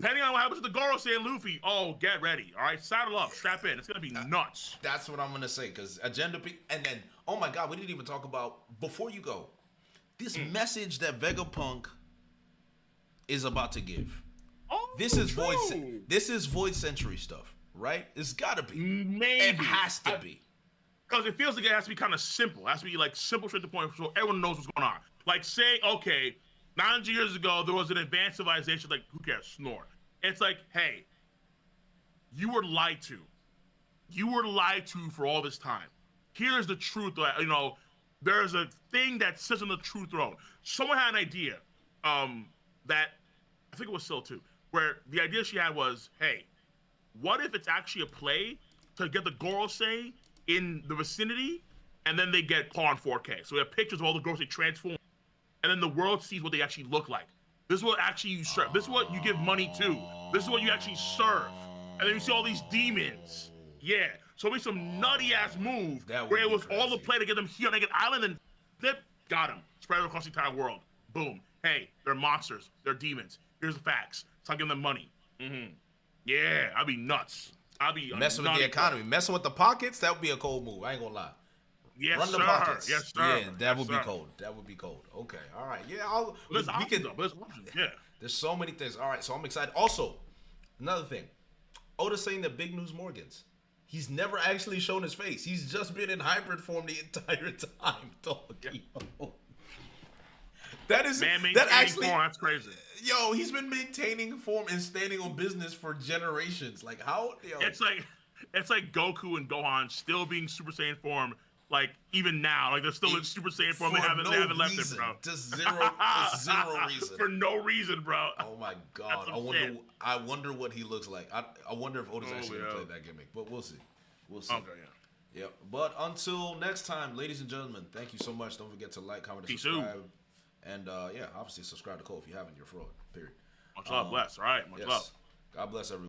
A: Depending on what happens with the Goro saying Luffy, get ready. All right, saddle up, strap in. It's gonna be nuts.
B: That's what I'm gonna say, because agenda, and then oh my God, we didn't even talk about before you go this message that Vegapunk is about to give.
A: Oh,
B: this is Void Century stuff, right? It's gotta be.
A: Maybe
B: it has to be,
A: because it feels like it has to be kind of simple. It has to be like simple, straight to the point, so everyone knows what's going on. Like saying, okay, 900 years ago there was an advanced civilization. Like who cares? Snore. It's like, hey, you were lied to. You were lied to for all this time. Here's the truth. There's a thing that sits on the true throne. Someone had an idea that, I think it was Syl too, where the idea she had was, hey, what if it's actually a play to get the Gorosei in the vicinity, and then they get Claw in 4K. So we have pictures of all the Gorosei transform, and then the world sees what they actually look like. This is what actually you serve. This is what you give money to. This is what you actually serve. And then you see all these demons. Yeah. So it'll be some nutty ass move where it was all the play to get them here on Naked Island, and flip, got them. Spread it across the entire world. Boom. Hey, they're monsters. They're demons. Here's the facts. Stop giving them money. Yeah, I'd be nuts. I'd be
B: messing with the economy, messing with the pockets. That would be a cold move. I ain't gonna lie.
A: Yes,
B: Run the
A: sir.
B: pockets.
A: Yes, sir.
B: Yeah, that would be cold. That would be cold. Okay, all right. Yeah,
A: Yeah.
B: There's so many things. All right, so I'm excited. Also, another thing, Oda's saying that Big News Morgans. He's never actually shown his face. He's just been in hybrid form the entire time, dog. Yo. That is that actually.
A: Form, that's crazy.
B: Yo, he's been maintaining form and standing on business for generations. Like how? Yo.
A: It's like Goku and Gohan still being Super Saiyan form. Like even now, like they're still in Super Saiyan form. They haven't left it, bro.
B: Just zero reason.
A: For no reason, bro.
B: Oh my god. I wonder what he looks like. I wonder if Oda's actually gonna play that gimmick. But we'll see. We'll see.
A: Okay, yeah.
B: Yep. But until next time, ladies and gentlemen, thank you so much. Don't forget to like, comment, and subscribe. And obviously subscribe to Cole if you haven't. You're a fraud. Period.
A: Much love, bless. All right. Much love.
B: God bless everyone.